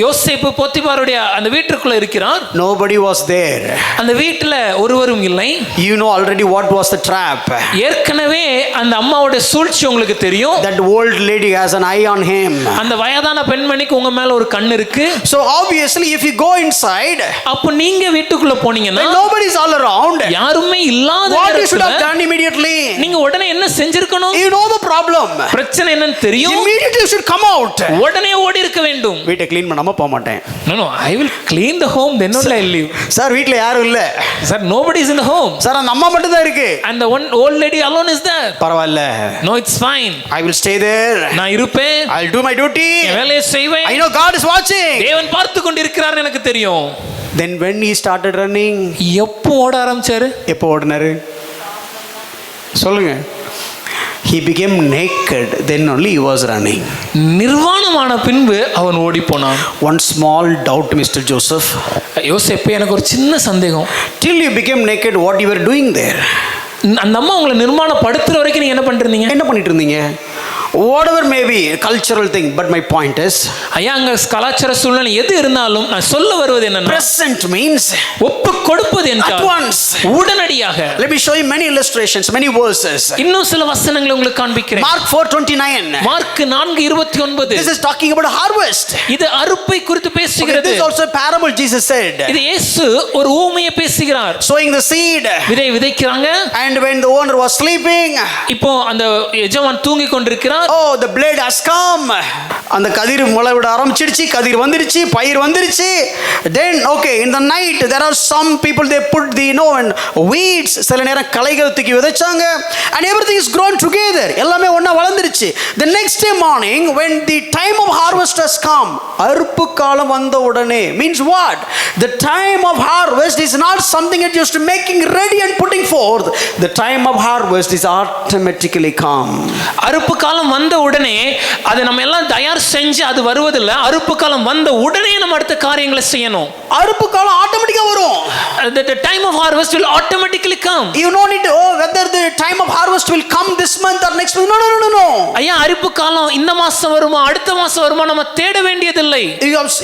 யோசேப்பு போத்திபாருடைய அந்த வீட்டுக்குள்ள இருக்கிறார். Nobody was there. அந்த வீட்டுல ஒருவரும் இல்லை. You know already what was the trap. ஏற்கனவே அந்த அம்மாவுடைய சூழ்ச்சி உங்களுக்கு தெரியும். That old lady has an eye on him. அந்த வயதான பெண்மணிக்கு உங்க மேல ஒரு கண் இருக்கு. So obviously if you go inside, அப்ப நீங்க வீட்டுக்குள்ள போனீங்கன்னா when nobody is all around, யாருமே இல்லாத what you should have நேரத்துல done immediately? நீங்க உடனே என்ன செஞ்சிருக்கணும்? You know the problem. பிரச்சனை என்னன்னு தெரியும். Immediately you should come out. உடனே ஓடி இருக்க வேண்டும். வீட்டை க்ளீன் பண்ணாம போக மாட்டேன். No, I will clean the home, then only I leave. Sir வீட்ல யாரும் இல்ல. Sir, nobody is in the home. Sir அந்த அம்மா மட்டும் தான் இருக்கு. And the one old lady alone is there. பரவாயில்ல. No, it's fine. I will stay there. நான் இருப்பேன். I'll do my duty. என் வேலையை செய்வேன். I know God is watching. தேவன் பார்த்து கொண்டிருக்கிறார் எனக்கு தெரியும். Then when he started running, எப்போ ஓட ஆரம்பிச்சாரு? எப்போ ஓடினாரு சொல்லுங்க. He became naked, then only he was running. நிர்வாணமான பின்பு அவன் ஓடி போனான். One small doubt, Mr. Joseph. யோசேப்பு, எனக்கு ஒரு சின்ன சந்தேகம். Till you became naked, what you were doing there? அந்த அம்மா உங்களை நிர்மாணப்படுத்துற வரைக்கும் நீங்க என்ன பண்ணிட்டு என்ன பண்ணிட்டு இருந்தீங்க? Whatever may be cultural thing, but my point is, ஐயா, அங்க கலாச்சார சூழ்நிலை எது இருந்தாலும் நான் சொல்ல வருவது என்னன்னா, present means ஒப்பு கொடுப்பது at என்றால் once. உடனடியாக. Let me show you many illustrations, many verses. இன்னும் சில வசனங்களை உங்களுக்கு காண்பிக்கிறேன். Mark 4:29. Mark 4:29. This is talking about harvest. இது அறுப்பை குறித்து Okay, பேசுகிறது. this is also a parable Jesus said. இது இயேசு ஒரு ஊமையை பேசுகிறார். Sowing the seed. விதை விதைக்கிறாங்க. And when the owner was sleeping, இப்போ அந்த எஜமான் தூங்கி கொண்டிருக்கிறார். oh, the blade has come. அந்த கதிர் முளை விட ஆரம்பிச்சிடுச்சு, கதிர் வந்துடுச்சு, பயிர் வந்துடுச்சு. Then okay, in the night there are some people, they put the and weeds, சில நேரம் களைகள் தூக்கி விதைச்சாங்க, and everything is grown together. எல்லாமே ஒண்ணா வளர்ந்துருச்சு. The next day morning when the time of harvest has come, அறுப்பு காலம் வந்த உடனே means what? The time of harvest is not something that just making ready and putting forth. The time of harvest is automatically come. அறுப்பு காலம் வந்த உடனே அதை நம்ம எல்லாம் தயார் செஞ்சு அது வருவதில்லை. அறுப்பு காலம் வந்த உடனே நம்ம அடுத்த காரியங்களை செய்யணும். அறுப்பு காலம் ஆட்டோமேட்டிக்கா வரும். The time of harvest will automatically come. You don't need to, whether the time of harvest will come this month or next month. No. ஐயா, அறுப்பு காலம் இந்த மாசம் வருமா அடுத்த மாசம் வருமா நம்ம தேட வேண்டியதில்லை.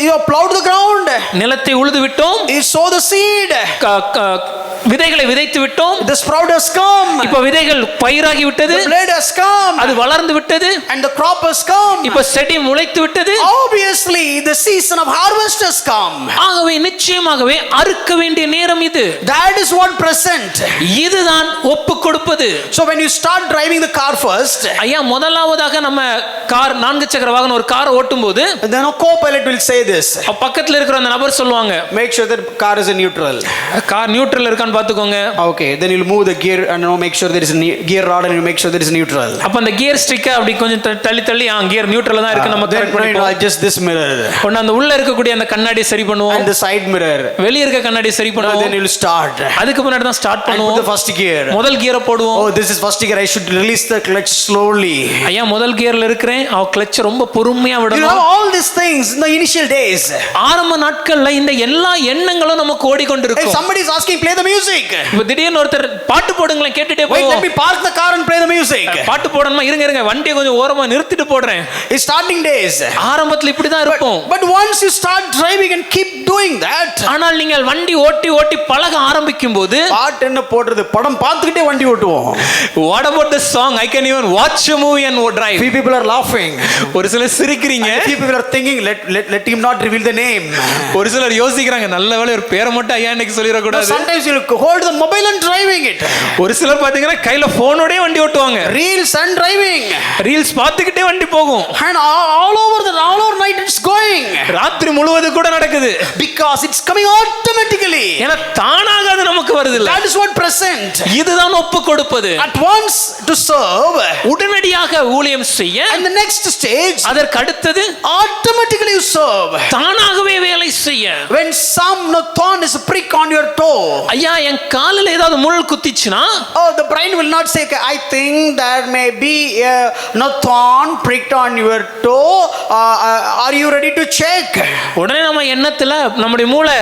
You have plowed the ground. நிலத்தை உழுது விட்டோம். You sow the seed. விதைகளை விதைத்து விட்டோம். The sprout has come. இப்ப விதைகள் பயிராகி விட்டது. The blade has come. அது வளர்ந்து விட்டது. And the crop has come. இப்ப செடி முளைத்து விட்டது. Obviously the season of harvest has come. ஆகவே நிச்சயமாகவே அறுக்க வேண்டிய நேரம் இது. That is what present. இதுதான் ஒப்பு கொடுப்பது. So when you start driving the car first, ஐயா, முதலாவதாக நம்ம கார் 4 சக்கர வாகனம் ஒரு காரை ஓட்டும்போது then a co-pilot will say this. பக்கத்துல இருக்கிற அந்த நபர் சொல்லுவாங்க, make sure that car is in neutral. Car neutral இருக்கான்னு பாத்துக்கோங்க. Okay, then you'll move the gear and make sure there is a gear rod and you make sure there is neutral. அப்ப அந்த gear stick அப்படி கொஞ்சம் தள்ளி gear நியூட்ரல்ல தான் இருக்கு நம்ம கரெக்ட் பண்ணிப்போம். Just this mirror. ஒண்ணு அந்த உள்ள இருக்கக்கூடிய அந்த கண்ணாடியை சரி பண்ணுவோம். And the side mirror. வெளிய இருக்க கண்ணாடியை சரி பண்ணுவோம். Then you'll start. அதுக்கு முன்னாடி தான் ஸ்டார்ட் and put பண்ணுவோம். the first gear. முதல் கியரை போடுவோம். Oh, this is first gear. I should release the clutch slowly. ஐயா முதல் கியர்ல இருக்கிறேன், அவ கிளட்ச் ரொம்ப பொறுமையா You விடணும். have all these things in the initial days. ஆரம்ப நாட்கள்ல இந்த எல்லா எண்ணங்களும் நமக்கு If ஓடிக்கொண்டிருக்கும். somebody is asking, play the music. இப்ப திடீர்னு ஒருத்தர் பாட்டு போடுங்களேன் கேட்டுட்டே Wait, let போவோம். me park the car and play the music. பாட்டு போடணுமா, இருங்க வண்டியை கொஞ்சம் ஓரமா நிறுத்திட்டு போடுறேன். It's starting days. ஆரம்பத்துல இப்படிதான் இருப்போம். But once you start driving and keep doing that, ஆனால் நீங்கள் வண்டி ஓட்டி ஓட்டி பழக ஆரம்பிக்கும் போது, பாட்டு என்ன போடுறது, படம் பார்த்துக்கிட்டே வண்டி ஓட்டுவோம். what about the song, I can even watch a movie and drive. Few people are laughing. ஒரு சிலர் சிரிக்கிறீங்க, Few people are thinking, let him not reveal the name. ஒரு சிலர் யோசிக்கிறாங்க நல்ல வேளை ஒரு பேரை மட்டும் ஐயா இன்னைக்கு சொல்லிட கூடாது. Sometimes you hold the mobile and driving it. ஒரு சிலர் பாத்தீங்கன்னா கையில போனோடே வண்டி ஓட்டுவாங்க. Reels and driving. ரீல்ஸ் பார்த்துக்கிட்டே வண்டி போகும். And all over night it's going. ராத்திரி முழுவதும் கூட நடக்குது. Because it's coming automatically. ஏன்னா தானாக அது நமக்கு வருது இல்ல. That is what present. இதுதான் ஒப்பு கொடுப்பது. At once to serve. உடனடியாக ஊழியம் செய்ய. And the next stage. அதற்கு அடுத்தது Automatically you serve. தானாகவே வேலை செய்ய. When some thorn is a prick on your toe. ஐயா என் காலில் ஏதாவது முள் குத்திச்சுனா, Oh, the brain will not say, I think there may be a thorn pricked on your toe. Are you ready to check? உடனே நம்ம எண்ணத்துல நம்முடைய மூளை,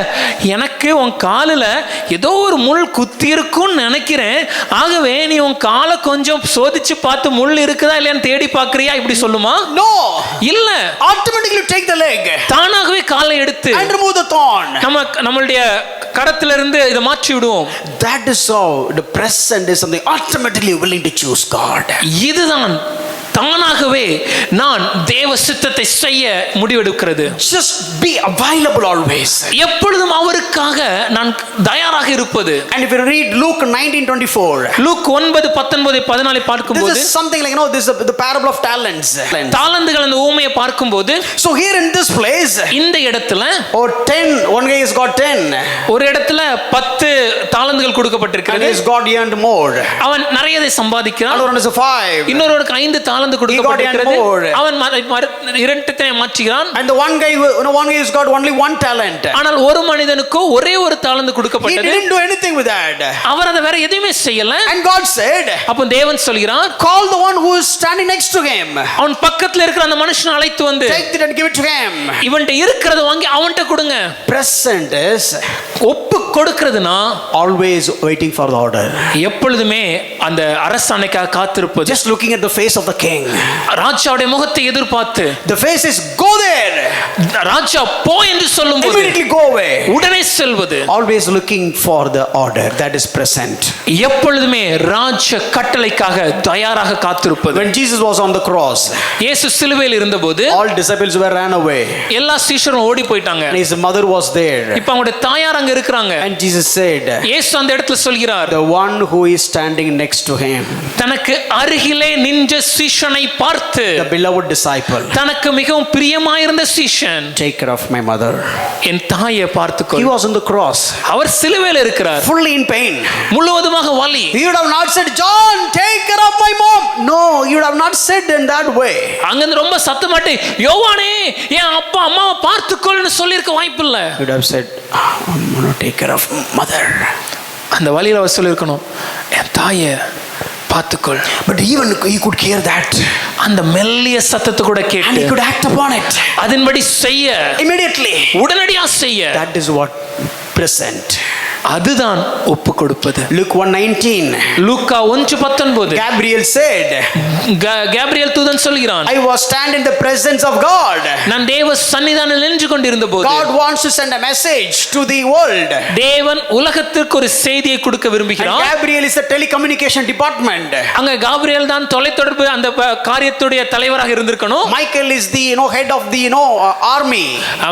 எனக்கு உன் காலில் ஏதோ ஒரு முள் குத்தி இருக்கும்னு நினைக்கிறேன், ஆகவே நீ உன் காலை கொஞ்சம் சோதிச்சு பார்த்து முள் இருக்குதா இல்லையான்னு தேடி பார்க்கறியா, இப்படி சொல்லுமா? No. இல்ல, Automatically you take the leg. தானாகவே காலை எடுத்து And remove the thorn. நம்மளுடைய கடத்துல இருந்து இதை மாற்றி விடுவோம். That is how the present is something automatically willing to choose God. இதுதான் தானாகவே நான் தேவ சித்தத்தை செய்ய முடிவெடுக்கிறது. Just be available always. எப்பொழுதும் அவருக்காக நான் தயாராக இருப்பது. And if you read Luke 19:24, look 9:19-14 பார்க்கும்போது, this is something like this is the parable of talents. தாளந்துகள் அந்த ஊமையை பார்க்கும்போது, So here in this place, இந்த இடத்துல 10, one guy has got 10, ஒரு இடத்துல 10 தாளந்துகள் and கொடுக்கப்பட்டிருக்கிறது. he's got earned more. அவன் நிறையதை சம்பாதிக்கிறான். Another one is a 5. இன்னொருவருக்கு 5 தாளந்து கொடுக்கப்பட்டிருக்கிறது. அவன் இரண்டத்தை மாற்றுகிறான். And the one guy has got only 1 talent. ஆனால் ஒரு மனிதனுக்கு ஒரே ஒரு தாளந்து He கொடுக்கப்பட்டது. didn't do anything with that. அவர் அதை வேற எதுவுமே செய்யல. And God said, அப்போ தேவன் சொல்கிறான், call the one who is standing next to him. அவன் பக்கத்துல இருக்கிற அந்த மனுஷனை அழைத்து வந்து, Take it and give it to him. இவன்ட்ட இருக்கிறத வாங்கி அவன்ட்ட கொடுங்க. Present is ஒப்பு கொடுக்கிறதுனா always waiting for the order. எப்பொழுதுமே அந்த அரசாணைக்காக காத்திருப்பது. Just looking at the face of the king. ராஜாவுடைய முகத்தை எதிர்பார்த்து, The face is go there. ராஜா போ என்று சொல்லும்போது Immediately go away. உடனே செல்வது. Always looking for the order. That is present. எப்பொழுதுமே ராஜ கட்டளைக்காக தயாராக காத்திருப்பது. When Jesus was on the cross, இயேசு சிலுவையில் இருந்தபோது all disciples were ran away. எல்லா சீஷரும் ஓடி போயிட்டாங்க. And his mother was there. இப்ப அவங்களுடைய தாயார் அங்க இருக்கிறாங்க. And Jesus said, இயேசு அந்த இடத்துல சொல்கிறார், the one who is standing next to him, தனக்கு அருகிலே நின்ற சீஷனை பார்த்து, the beloved disciple, தனக்கு மிகவும் பிரியமாயிருந்த சீஷன், take care of my mother. என் தாயை He பார்த்துக்கொள். was on the cross, அவர் சிலுவையில் இருக்கிறார், fully in pain. முழுவதுமாக வலி. He would have not said, John, take care of my mom. No, he would have not said in that way. அங்கிருந்து ரொம்ப சத்தமாட்டி, யோவானே என் அப்பா அம்மாவை பார்த்துக்கொள்னு சொல்லியிருக்க வாய்ப்பு இல்லை. He would have said, I'm going to take care of mother. அந்த வழியில் அவர் சொல்லியிருக்கணும், என் தாயை பார்த்துக்கொள். But even he could hear that. அந்த மெல்லிய சத்தத்தை கூட And he கேட்டு could act upon it. அதன்படி செய்ய, Immediately. உடனடியாக செய்ய. That is what present. அதுதான் ஒப்பு கொடுப்பது. Luke 1:19. லூக்கா 1:19. Gabriel said, கேப்ரியல் தூதன் சொல்கிறான், I was stand in the presence of God. நான் தேவ சன்னிதானத்தில் நின்று கொண்டிருந்த போது, God wants to send a message to the world. தேவன் உலகத்திற்கு ஒரு செய்தியை கொடுக்க And விரும்புகிறார். Gabriel is the telecommunication department. அங்க காபிரியல் தான் தொலைத்தொடர்பு அந்த காரியத்துடைய தலைவராக இருந்திருக்கணும். Michael is the head of the army.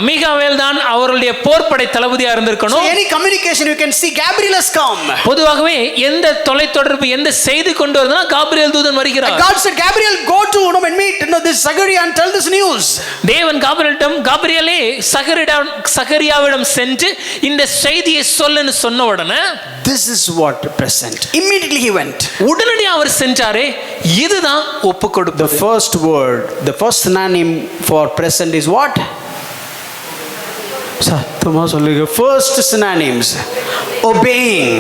மிகாவேல் தான் அவருடைய போர்படை தளபதியா So இருந்திருக்கணும். any communication you can see Gabriel has come. பொதுவாகவே எந்த தொலைத்தொடர்பு எந்த செய்தி கொண்டு வருதுன்னா காபிரியல் தூதன் வருகிறார். God said, Gabriel, go to and meet this Zachariah and tell this news. தேவன் காபிரியலே சகரியாவிடம் சென்று இந்த செய்தியை சொல்லுன்னு சொன்ன உடனே, This is what present. Immediately he went. உடனடியாக அவர் சென்றாரே. இதுதான் ஒப்பு கொடுப்பது. The first word, the first synonym for present is what? Sir. சத்தமா சொல்லுங்க. First synonyms, obeying.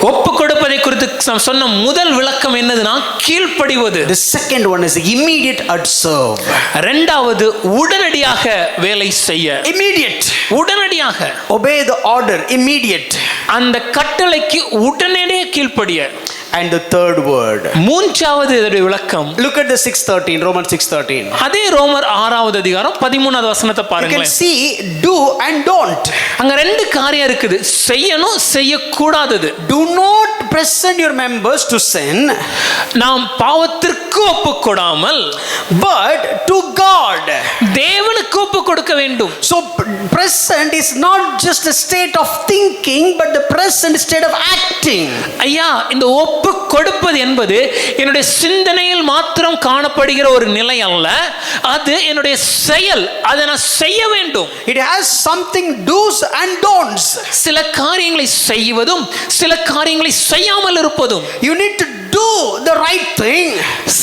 ஒப்பு கொடுப்பதை குறித்து நாம் சொன்ன முதல் விளக்கம் என்னதுன்னா கீழ்ப்படிவது. The second one is immediate observe. இரண்டாவது உடனடியாக வேலை செய்ய. Immediate. உடனடியாக. Obey the order, immediate. அந்த கட்டளைக்கு உடனடியாக கீழ்ப்படிய. And the third word, மூன்றாவது இதோட விளக்கம், look at the 6:13, Romans 6:13. அதே ரோமர் 6வது அதிகாரம் 13வது வசனத்தை You can பாருங்களேன். see do and don't. அங்க ரெண்டு காரியம் இருக்குது, செய்யணும் செய்யக்கூடாதது. Do not present your members to sin, நாம் பாவத்திற்கு ஒப்பு கொடாமல் but to God. தேவனுக்கு ஒப்பு கொடுக்க வேண்டும். So present is not just a state of thinking, but the present state of acting. ஐயா, இந்த ஒப்பு கொடுப்பது என்பது என்னுடைய சிந்தனையில் மாத்திரம் காணப்படுகிற ஒரு நிலை அல்ல, அது என்னுடைய செயல். அதை நான் செய்ய வேண்டும். It has something do's and don'ts. சில காரியங்களை செய்வதும் சில காரியங்களை செய்யாமல் இருப்பதும். You need to do the right thing.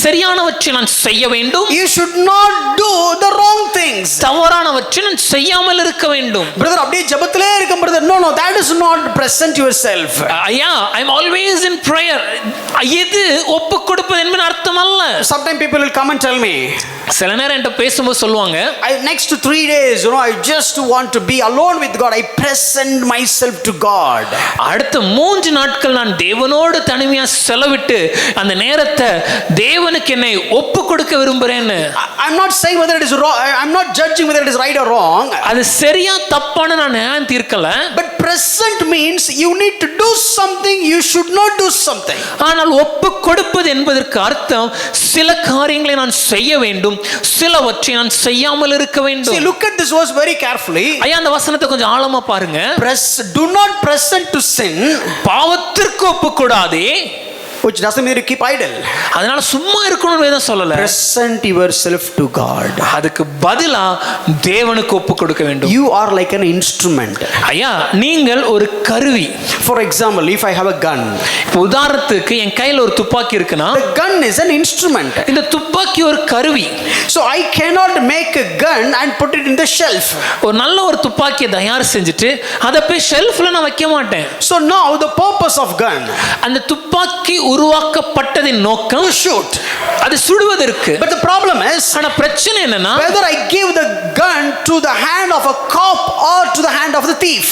சரியானவற்றை நான் செய்ய வேண்டும். You should not do the wrong things. தவறானவற்றை நான் செய்யாமல் இருக்க வேண்டும். Brother, அப்படியே ஜெபத்திலே இருக்க brother. No, that is not present yourself. ஐயா, I am always in prayer. இது ஒப்பு கொடுப்பது என்பது அர்த்தம் அல்ல. Sometimes people will come and tell me, சில நேரம் என்கிட்ட பேசும்போது சொல்லுவாங்க, next 3 days, I just want to be alone with God. I present myself to God. அடுத்த 3 நாட்கள் நான் தேவனோடு தனிமையா செலவிட்டு அந்த நேரத்தை தேவனுக்கு என்னை ஒப்பு கொடுக்க விரும்புறேன்னு. I'm not saying whether it is wrong. I'm not judging whether it is right or wrong. அது சரியா தப்பான நான் நியாயம் தீர்க்கல. But present means you need to do something, you should not do something. ஆனால் ஒப்பு கொடுப்பது என்பதற்கு அர்த்தம் சில காரியங்களை நான் செய்ய வேண்டும், சிலவற்றை நான் செய்யாமல் இருக்க வேண்டும். See, look at this verse very carefully. ஐயா, அந்த வசனத்தை கொஞ்சம் ஆழமா பாருங்க. Do not present to sin, பாவத்திற்கு ஒப்பு கொடாதே, which doesn't mean you keep idle. அதனால சும்மா இருக்கணும்னு வேதம் சொல்லல. Present yourself to God. அதுக்கு பதிலா தேவனுக்கு ஒப்பு கொடுக்க வேண்டும். You are like an instrument. ஐயா, நீங்கள் ஒரு கருவி. For example, if I have a gun, உதாரணத்துக்கு என் கையில ஒரு துப்பாக்கி இருக்குன்னா, the gun is an instrument. இந்த துப்பாக்கி ஒரு கருவி. So I cannot make a gun and put it in the shelf. ஒரு நல்ல ஒரு துப்பாக்கியை தயார் செஞ்சுட்டு அதை போய் ஷெல்ஃப்ல நான் வைக்க மாட்டேன். So now the purpose of gun, அந்த துப்பாக்கி உருவாக்கப்பட்டதின் நோக்கம் shoot, அது சுடுவதற்கு. but the problem is, ஆனா பிரச்சனை என்னன்னா, whether I give the gun to the hand of a cop or to the hand of the thief.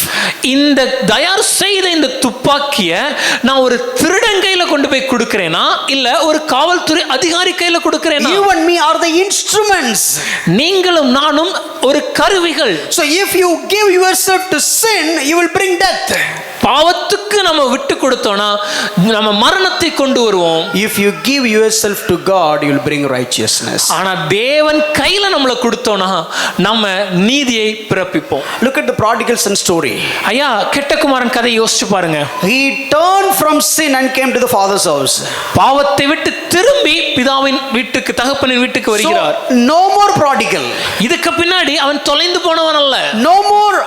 இந்த தயார் செய்த இந்த துப்பாக்கிய நான் ஒரு திருடன் கையில கொண்டு போய் கொடுக்கிறேனா இல்ல ஒரு காவல்துறை அதிகாரி கையில கொடுக்கிறேனா? You and me are the instruments. நீங்களும் நானும் ஒரு கருவிகள். So if you give yourself to sin, you will bring death. பாவத்துக்கு நம்ம விட்டு கொடுத்தோம்னா நம்ம மரணத்தை கொண்டு வருவோம். If you give yourself to God, you will bring righteousness. ஆனா தேவன் கையில நம்மள கொடுத்தோம்னா நம்ம நீதியை பிறப்பிப்போம். Look at the prodigal son story. ஐயா, கெட்டகுமாரன் கதை யோசிச்சு பாருங்க. He turned from sin and came to the father's house. பாவத்தை விட்டு திரும்பி பிதாவின் வீட்டுக்கு, தகப்பனின் வீட்டுக்கு வருகிறார். So, no more prodigal. இதுக்கு பின்னாடி அவன் தொலைந்து போனவன் அல்ல. No more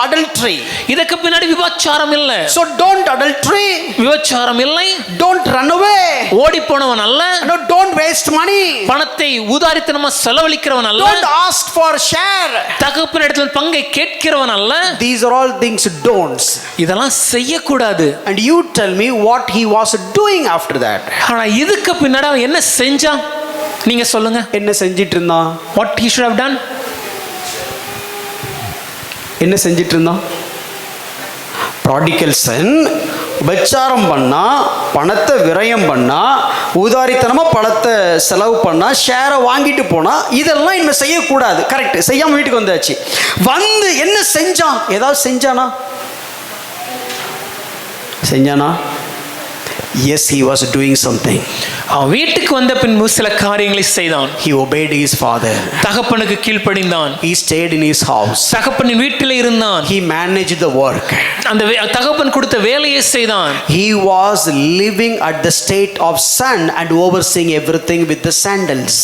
adultery. இதுக்கு பின்னாடி விபச்சாரம் இல்ல. So don't adultery. விபச்சாரம் இல்லை. Don't run away. ஓடி போனவன் அல்ல. No, don't waste money. பணத்தை ஊதாரித்தனமா செலவழிக்கிறவன் அல்ல. Don't ask for share. தகப்பனிடத்தில் பங்கை கேட்கிறவன் அல்ல. These are all things don'ts. இதெல்லாம் செய்யக்கூடாது. And you tell me what he was doing after that. ஆனா இதுக்கு பின்னாடி அவன் என்ன செஞ்சான்? நீங்க சொல்லுங்க. என்ன செஞ்சிட்டு இருந்தான்? What he should have done? என்ன செஞ்சிட்டு இருந்தான்? Prodigal son விபச்சாரம் பண்ணா, பணத்தை விரயம் பண்ணா, ஊதாரித்தனமா பணத்தை செலவு பண்ணா, ஷேரை வாங்கிட்டு போனா, இதெல்லாம் இனிமே செய்யக்கூடாது. கரெக்ட். செய்யாம வீட்டுக்கு வந்தாச்சு. வந்து என்ன செஞ்சான்? ஏதாவது செஞ்சானா? Yes, he was doing something. அவன் வீட்டுக்கு வந்த பின்பு சில காரியங்களை செய்தான். He obeyed his father. தகப்பனுக்கு கீழ்ப்படிந்தான். He stayed in his house. தகப்பனின் வீட்டிலே இருந்தான். He managed the work. அந்த தகப்பன் கொடுத்த வேலையை செய்தான். He was living at the state of son and overseeing everything with the sandals.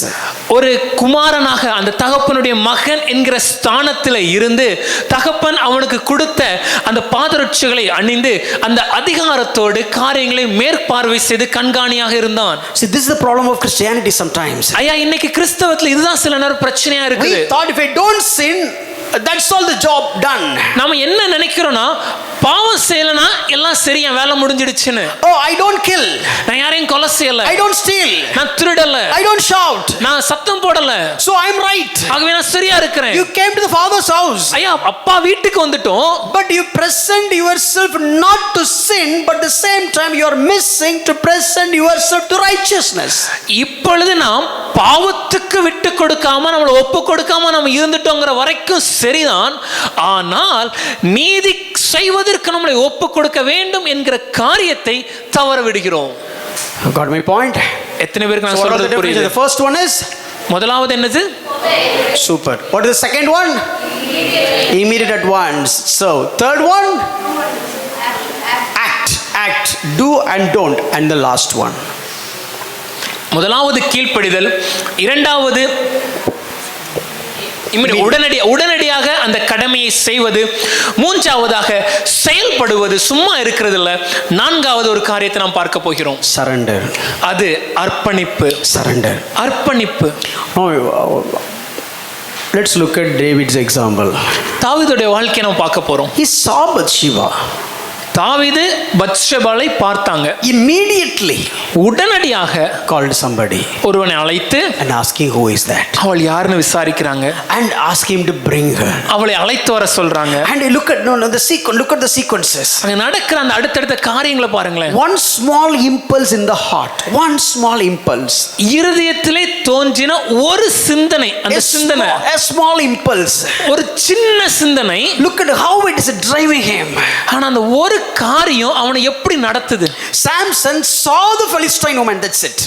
ஒரு குமாரனாக அந்த தகப்பனுடைய மகன் என்கிற ஸ்தானத்தில் இருந்து தகப்பன் அவனுக்கு கொடுத்த அந்த பாதரட்சைகளை அணிந்து அந்த அதிகாரத்தோடு காரியங்களை மேற்பார்வை செய்து கண்காணியாக இருந்தான். See, this is the problem of Christianity sometimes. ஐயா, இன்னைக்கு கிறிஸ்தவத்துல இதுதான் சில நேரம் பிரச்சனையா இருக்குது. We thought if I don't sin, that's all the job done. நாம என்ன நினைக்கிறோம்னா பாவம் செய்யலனா எல்லாம் சரியா வேலை முடிஞ்சிடுச்சுன்னு. Oh, I don't kill. நான் யாரையும் கொலை செய்யல. I don't steal. நான் திருடல. I don't shout. நான் சத்தம் போடல. So I'm right. ஆகவே நான் சரியா இருக்கிறேன். You came to the father's house. ஐயா அப்பா வீட்டுக்கு வந்துட்டோம். But you present yourself not to sin, but the same time you are missing to present yourself to righteousness. இப்பொழுது நாம் பாவத்துக்கு விட்டு கொடுக்காம நம்மளை ஒப்பு கொடுக்காம நம்ம இருந்துட்டோங்கிற வரைக்கும் சரிதான். ஆனால் நீதி செய்வதற்கு நம்மளை ஒப்பு கொடுக்க வேண்டும் என்கிற காரியத்தை தவற விடுகிறோம். Got my point? எத்தனை பேருக்கு நான் சொல்றது புரியுது? The first one is முதலாவது என்னது? super. What is the second one? Immediate at once. So third one, act, do and don't, and the last one. முதலாவது கீழ்ப்படிதல், இரண்டாவது உடனடியாக அந்த கடமையை செய்வது, மூன்றாவதாக செயல்படுவது, சும்மா இருக்கிறது இல்ல. நான்காவது ஒரு காரியத்தை நாம் பார்க்க போகிறோம், சரண்டர். அது அர்ப்பணிப்பு. சரண்டர், அர்ப்பணிப்பு. Let's look at David's example. தாவீதுடைய வாழ்க்கையை நாம் பார்க்க போறோம். He saw Bathsheba. தாவீது பத்ஷெபாளை பார்த்தாங்க. Immediately உடனடியாக called somebody, ஒருவனை அழைத்து and asking who is that, அவள் யாருன்னு விசாரிக்கிறாங்க. and ask him to bring her. அவளை அழைத்து வர சொல்றாங்க. And look at the sequence. Look at the sequences. அங்க நடக்கிற அந்த அடுத்தடுத்த காரியங்களை பாருங்களேன். One small impulse in the heart. One small impulse. இருதயத்திலே தோன்றின ஒரு சிந்தனை, அந்த சிந்தனை, a small impulse, ஒரு சின்ன சிந்தனை. Look at how it is driving him. ஆனா அந்த ஒரு காரியம் அவனை எப்படி நடத்துது? Samson saw the Philistine woman, that's it.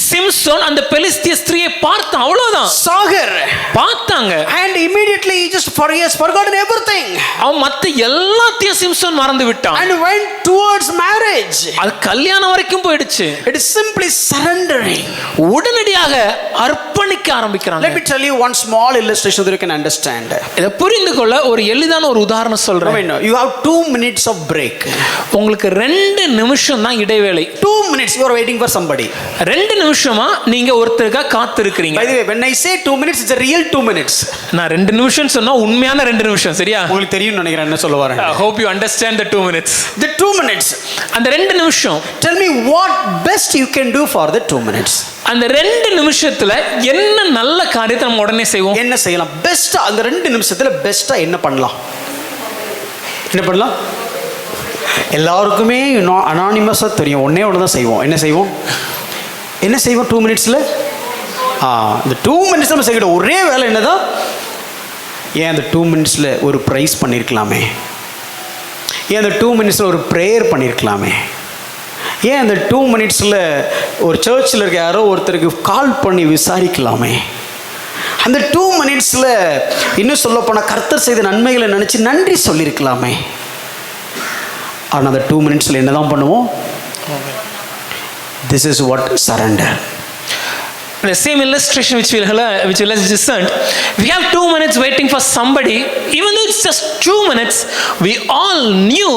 Samson அந்த பெலிஸ்திய ஸ்திரியை பார்த்தான், அவ்வளவுதான். Saw her, பார்த்தாங்க. and immediately he has forgotten everything. அவன் மத்த எல்லாத்தையும் சிம்சோன் மறந்து விட்டான். And went towards marriage. அது கல்யாணம் வரைக்கும் போயிடுச்சு. It is simply surrendering. உடனடியாக அர்ப்பணிக்க ஆரம்பிக்கிறாங்க. Let me tell you one small illustration that you can understand. இதை புரிந்து கொள்ள ஒரு எளிதான ஒரு உதாரணம் சொல்றேன். You have 2 minutes of break. உங்களுக்கு 2 நிமிஷம் தான் இடைவேளை. 2 minutes you are waiting for somebody. 2 நிமிஷமா நீங்க ஒருத்தருக்கா காத்திருக்கிறீங்க. By the way, when I say 2 minutes, it's a real 2 minutes. நான் 2 நிமிஷம் சொன்னா உண்மையான 2 நிமிஷம், சரியா? உங்களுக்கு தெரியும் நினைக்கிறேன் என்ன சொல்ல வரேன். I hope you understand the 2 minutes. The 2 minutes. அந்த 2 நிமிஷம். Tell me what best you can do for the 2 minutes. அந்த 2 நிமிஷத்துல என்ன நல்ல காரியத்தை நம்ம உடனே செய்வோம்? என்ன செய்யலாம்? பெஸ்டா அந்த 2 நிமிஷத்துல பெஸ்டா என்ன பண்ணலாம்? என்ன பண்ணலாம்? எல்லாருக்குமே அனானிமஸாக தெரியும், ஒன்றே ஒன்று தான் செய்வோம். என்ன செய்வோம்? 2 மினிட்ஸில்? இந்த 2 மினிட்ஸ் நம்ம செய்யணும் ஒரே வேலை என்னதான்? ஏன் அந்த 2 மினிட்ஸில் ஒரு ப்ரைஸ் பண்ணியிருக்கலாமே? ஏன் அந்த 2 மினிட்ஸில் ஒரு ப்ரேயர் பண்ணியிருக்கலாமே? ஏன் அந்த 2 மினிட்ஸில் ஒரு சர்ச்சில் இருக்க யாரோ ஒருத்தருக்கு கால் பண்ணி விசாரிக்கலாமே? அந்த 2 மினிட்ஸில் இன்னும் சொல்லப்போனால் கர்த்தர் செய்த நன்மைகளை நினச்சி நன்றி சொல்லியிருக்கலாமே? ஆனால் அந்த 2 மினிட்ஸில் என்ன தான் பண்ணுவோம்? This is what surrender. The same illustration which we just discerned, we have 2 minutes waiting for somebody. Even though it's just 2 minutes, we all knew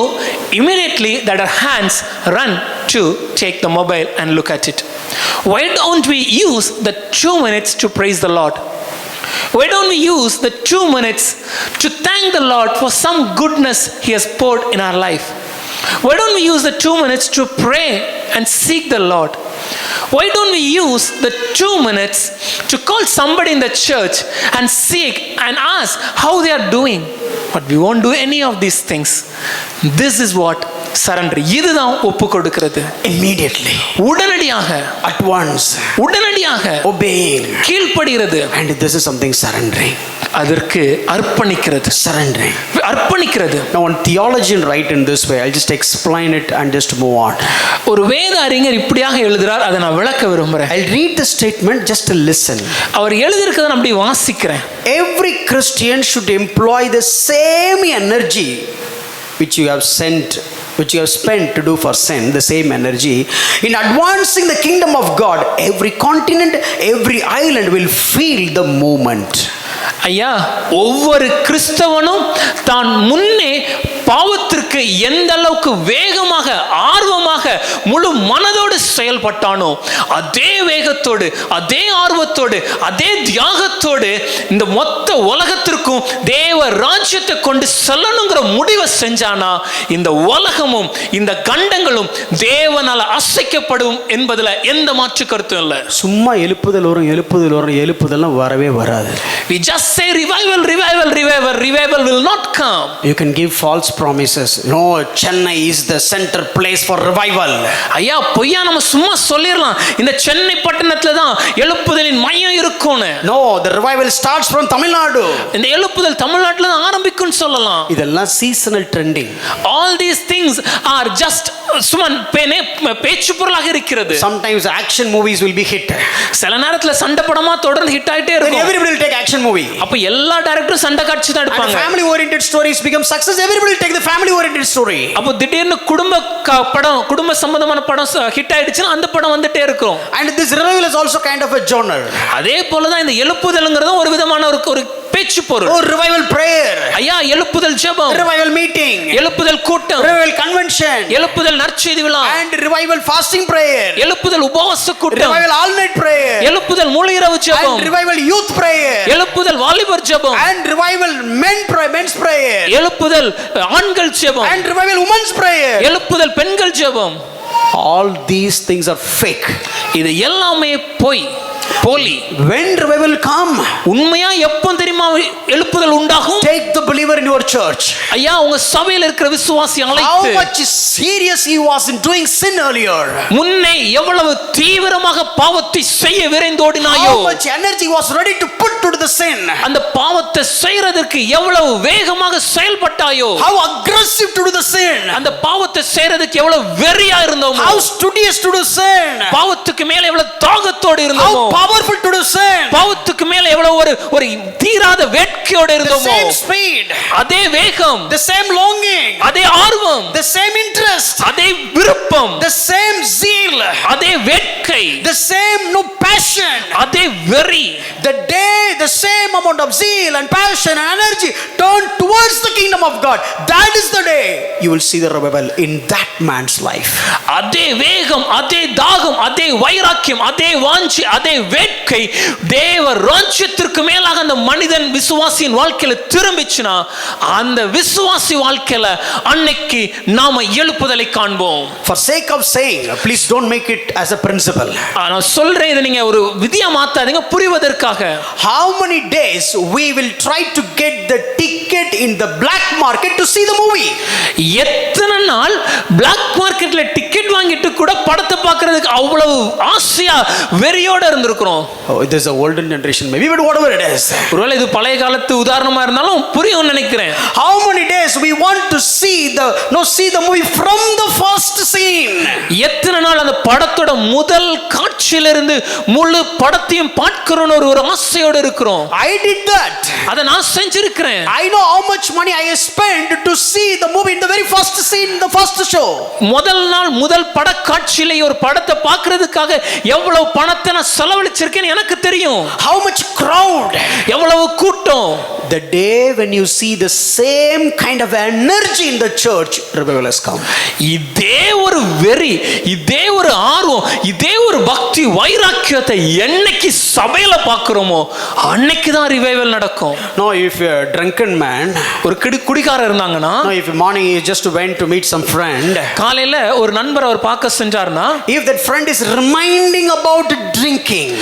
immediately that our hands run to take the mobile and look at it. Why don't we use the 2 minutes to praise the Lord? Why don't we use the 2 minutes to thank the Lord for some goodness He has poured in our life? Why don't we use the 2 minutes to pray and seek the Lord? Why don't we use the 2 minutes to call somebody in the church and seek and ask how they are doing? But we won't do any of these things. This is what surrender. இதுதான் ஒப்பு கொடுக்கிறது. Immediately, உடனடியாக, at once, உடனடியாக, obeying, கீழ்ப்படிகிறது. And this is something surrendering. அதற்கு அர்ப்பணிக்கிறது. Surrendering, அர்ப்பணிக்கிறது. Now one theologian write in this way, I'll just explain it and just move on. ஒரு வேத அறிஞர் இப்படியாக எழுதுறார், அதை நான் விளக்க விரும்புறேன். I'll read the statement, just to listen. அவர் எழுதியிருக்கிறதை நான் அப்படி வாசிக்கிறேன். Every Christian should employ the same energy which you have spent to do for sin, the same energy in advancing the kingdom of God. Every continent, every island will feel the movement. ஐயா, ஒவ்வொரு கிறிஸ்தவனும் தான் முன்னே பாவத்திற்கு எந்த அளவுக்கு வேகமாக ஆர்வமாக முழு மனதோடு செயல்பட்டானோ அதே வேகத்தோடு அதே ஆர்வத்தோடு அதே தியாகத்தோடு இந்த மொத்த உலகத்திற்கும் தேவ ராஜ்யத்தை கொண்டு செல்லணுங்கிற முடிவை செஞ்சானா இந்த உலகமும் இந்த கண்டங்களும் தேவனால அசைக்கப்படும் என்பதுல எந்த மாற்று கருத்தும் இல்லை. சும்மா எழுப்புதல் எழுப்புதல்லாம் வரவே வராது. We just say revival will not come. You can give false promises. No, Chennai is the center place for revival. ஐயா பொய்யா நம்ம சும்மா சொல்லிரலாம் இந்த சென்னை பட்டணத்துல தான் எழுப்புதலின் மையம் இருக்கும்னு. No, the revival starts from Tamil Nadu. இந்த எழுப்புதல் தமிழ்நாட்டுல தான் ஆரம்பிக்கும்னு சொல்லலாம். இதெல்லாம் seasonal trending. All these things are just சும்மா பேச்சு பொருளாக இருக்கிறது. Sometimes action movies will be hit. சில நேரத்துல சண்டை படமா தொடர்ந்து ஹிட் ஆயிட்டே இருக்கும். Then everybody will take action movie. அப்ப எல்லா டைரக்டரும் சண்டை காட்சி தான் எடுப்பாங்க. Family oriented stories become success. Everybody will take the family oriented story. அப்ப திடீர்னு குடும்ப சம்பந்தமான படம் ஹிட் ஆயிடுச்சுன்னா அந்த படம் வந்துட்டே இருக்கும். And this revival is also kind of a genre. அதே போல தான் இந்த எழுப்புதல்ங்கிறது ஒரு விதமான ஒரு பேச்சு பொருள். Oh, revival prayer. ஐயா எழுப்புதல் ஜெபம். Revival meeting. எழுப்புதல் கூட்டம். Revival convention. எழுப்புதல் நற்செய்தி விழா. And revival fasting prayer. எழுப்புதல் உபவாச கூட்டம். Revival all night prayer. எழுப்புதல் முழு இரவு ஜெபம். And revival youth prayer. எழுப்புதல் வாலிபர் ஜெபம். And revival men's prayer. எழுப்புதல் ஆண்கள் ஜெபம். And revival women's prayer. எழுப்புதல் பெண்கள் ஜெபம். All these things are fake. இது எல்லாமே பொய், போலி. When revival come, உண்மையா எப்போ தெரியுமா எழுப்புதல் உண்டாகும்? take the believer in your church. ஐயா உங்க சபையில் இருக்கிற விசுவாசி அழைத்து how much serious he was in doing sin earlier. முன்னே எவ்வளவு தீவிரமாக பாவத்தை செய்ய விரைந்தோடினாயோ, how much energy he was ready to put to the sin. அந்த பாவத்தை செய்யறதற்கு எவ்வளவு வேகமாக செயல்பட்டாயோ, how aggressive to do the sin. அந்த பாவத்தை செய்யறதுக்கு எவ்வளவு வெறியா இருந்தோமோ, how studious to do sin. பாவத்துக்கு மேல எவ்வளவு தாகத்தோடு இருந்தோமோ, how powerful to do sin. பாவத்துக்கு மேல எவ்வளவு ஒரு தீராத வேட்கையோடு இருந்தோமோ, the same speed, அதே வேகம், the same longing, அதே ஆர்வம், the same interest, அதே விருப்பம், the same zeal, அதே வேட்கை, the same passion, அதே வெறி. the day the same amount of zeal and passion and energy turn towards the kingdom of God, that is the day you will see the revival in that man's life. அதே வேகம், அதே தாகம், அதே வைராக்கியம், அதே வாஞ்சி, அதே வேட்கை தேவ ராஜ்யத்திற்கு மேலாக அந்த மனிதன் விசுவாசியின் வாழ்க்கையில திரும்பிச்சுனா அந்த விசுவாசி வாழ்க்கையில அன்னைக்கு நாம எழுப்புதலை காண்போம். For sake of saying, please don't make it as a principle. நான் சொல்றேன், இதை நீங்க ஒரு விதியா மாத்தாதீங்க, புரிவதற்காக. How many days we will try to get the ticket in the black market to see the movie? எத்தனை நாள் பிளாக் மார்க்கெட்ல டிக்கெட் வாங்கிட்டு கூட படத்தை பார்க்கிறதுக்கு அவ்வளவு ஆசையா வெறியோட இருந்திருக்கிறோம். Oh, this is a olden generation maybe, but whatever it is. ஒருவேளை இது பழைய காலத்து உதாரணமா இருந்தாலும் புரியும் நினைக்கிறேன். How many days we want to see the movie from the first scene? எத்தனை நாள் அந்த படத்தோட முதல் காட்சியிலிருந்து முழு படத்தையும் பார்க்கறோம்னு ஒரு ஆசையோட இருக்கிறோம். I did that. அத நான் செஞ்சிருக்கிறேன். I know how much money I spent to see the movie in the very first scene, in the first show. முதல் நாள் முதல் பட காட்சியிலே ஒரு படத்தை பார்க்கிறதுக்காக எவ்வளவு பணத்தை நான் செலவழிச்சிருக்கேன் எனக்கு தெரியும். How much crowd, எவ்வளவு கூட்டம். the day when you see the same kind of energy in the church, revival has come. இதே ஒரு வெறி, இதே ஒரு ஆர்வம், இதே ஒரு பக்தி வைராக்கியத்தை என்னைக்கு சபையில பார்க்கிறோமோ அன்னைக்கு தான் ரிவைவல் நடக்கும். No, if a drunken man, ஒரு குடிகாரர் இருந்தாங்கன்னா, no, if morning he just went to meet some friend, காலையில ஒரு நண்பர் அவர் பார்க்க செஞ்சார்னா, if that friend is reminding about drinking,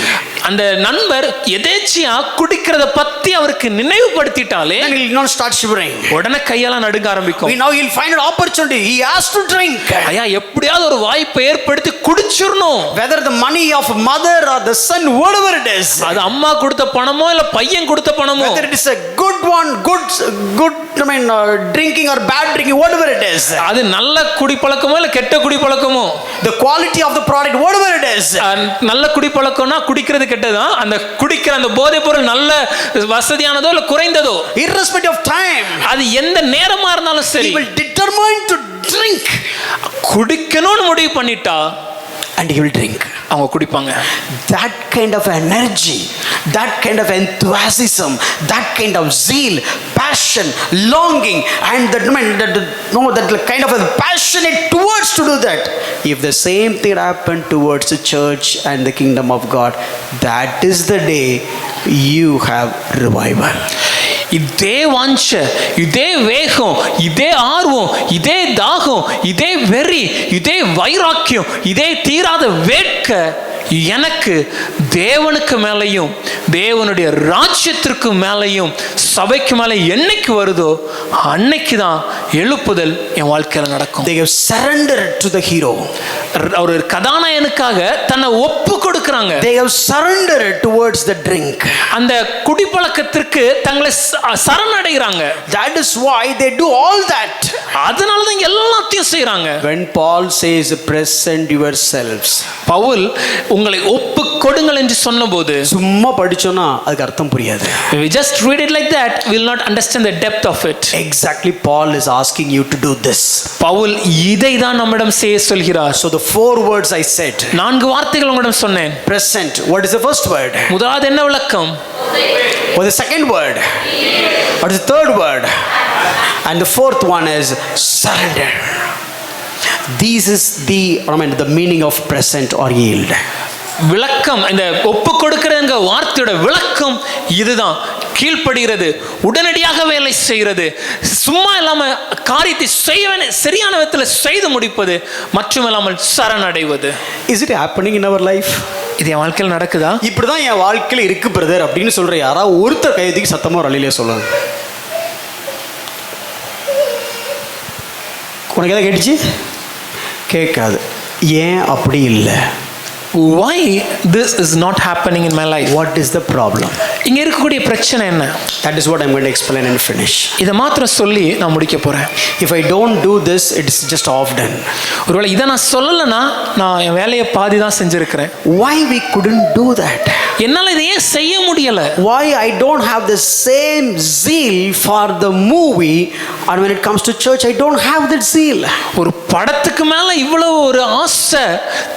அந்த நண்பர் எதேச்சியா குடிக்கிறத பத்தி அவருக்கு நினைவுபடுத்திட்டாலே then he will not start shivering. உடனே கையெல்லாம் நடுங்க ஆரம்பிக்கும். Now he'll find an opportunity, he has to drink. ஐயா எப்படியாவது ஒரு வாய்ப்பை ஏற்படுத்தி குடிச்சிரணும். Whether the money of mother or the son, whatever it is, அது அம்மா கொடுத்த பணமோ இல்ல பையன் கொடுத்த பணமோ, whether it is a good one, good drinking or bad drinking, whatever it is, அது நல்ல குடிப்பழக்கமோ இல்ல கெட்ட குடிப்பழக்கமோ, the quality of the product, whatever it is, நல்ல குடிப்பழக்கம்னா குடிக்கிறது கெட்டதான், அந்த குடிக்கிற அந்த போதைப் பொருள் நல்ல வசதியானதோ இல்ல குறைந்ததோ, irrespective of time, அது எந்த நேரமா இருந்தாலும் சரி, he will determine to drink, குடிக்கணும்னு முடிவு பண்ணிட்டா and he will drink. அவங்க குடிப்பாங்க. That kind of energy, that kind of enthusiasm, that kind of zeal, passion, longing, and that kind of a passionate towards to do that. If the same thing happened towards the church and the kingdom of God, that is the day you have revival. இதே வாஞ்ச, இதே வேகம், இதே ஆர்வம், இதே தாகம், இதே வெறி, இதே வைராக்கியம், இதே தீராத வேட்க எனக்கு தேவனுக்கு மேலையும் தேவனுடைய ராஜ்யத்திற்கு மேலையும் சபைக்கு மேலே என்னைக்கு வருதோ அன்னைக்கு தான் எழுப்புதல் என் வாழ்க்கையில் நடக்கும். They have surrendered to the hero. ஒரு கதாநாயகனுக்காக தன்னை ஒப்பு கொடுக்கறாங்க. They have surrendered towards the drink. அந்த குடிப்பழக்கத்திற்கு தங்களை சரணடைகிறாங்க. That is why they do all that. அதனால தான் எல்லாத்தையும் செய்றாங்க. When Paul says present yourselves, Pavul உங்களை ஒப்பு கொடுங்கள் என்று சொன்னபோது சும்மா படிச்சோம்னா அதுக்கு அர்த்தம் புரியாது. we just read it like that, we will not understand the depth of it. Exactly, Paul is asking you to do this. Pavul இதை தான் நம்மிடம் செய்ய சொல்கிறார். So the four words I said, 4 வார்த்தைகள் உங்களிடம் சொன்னேன். present, what is the first word? முதலாவது என்ன விளக்கம்? What is the second word? What is the third word? And the fourth one is surrender. This is the meaning of present or yield. விளக்கம், இந்த ஒப்பு கொடுக்கிறங்க வார்த்தையோட விளக்கம் இதுதான். கீழ்ப்படுகிறது, உடனடியாக வேலை செய்கிறது, சும்மா இல்லாம காரியத்தை சரியான விதத்தில் செய்து முடிப்பது, மற்றும் இல்லாமல் சரணடைவது. Is it happening in our life? இது என் வாழ்க்கையில் நடக்குதா? இப்படிதான் என் வாழ்க்கையில் இருக்கு பிரதர் அப்படின்னு சொல்ற யாராவது ஒருத்தர் கையத்துக்கு சத்தமா ஒரு அழிலே சொல்லுங்க. உனக்கு எதாவது கேட்டுச்சு? கேட்காது. ஏன் அப்படி இல்லை? Why this is not happening in my life? What is the problem? இங்க இருக்கக்கூடிய பிரச்சனை என்ன? That is what I'm going to explain and finish. இத மாத்திரம் சொல்லி நான் முடிக்க போறேன். If I don't do this, it is just half done. ஒருவேளை இத நான் சொல்லலனா நான் என் வேலையை பாதி தான் செஞ்சிருக்கிறேன். Why we couldn't do that? என்னால இதை ஏன் செய்ய முடியல? Why I don't have the same zeal for the movie, and when it comes to church I don't have that zeal. ஒரு படத்துக்கு மேல இவ்வளவு ஒரு ஆசை,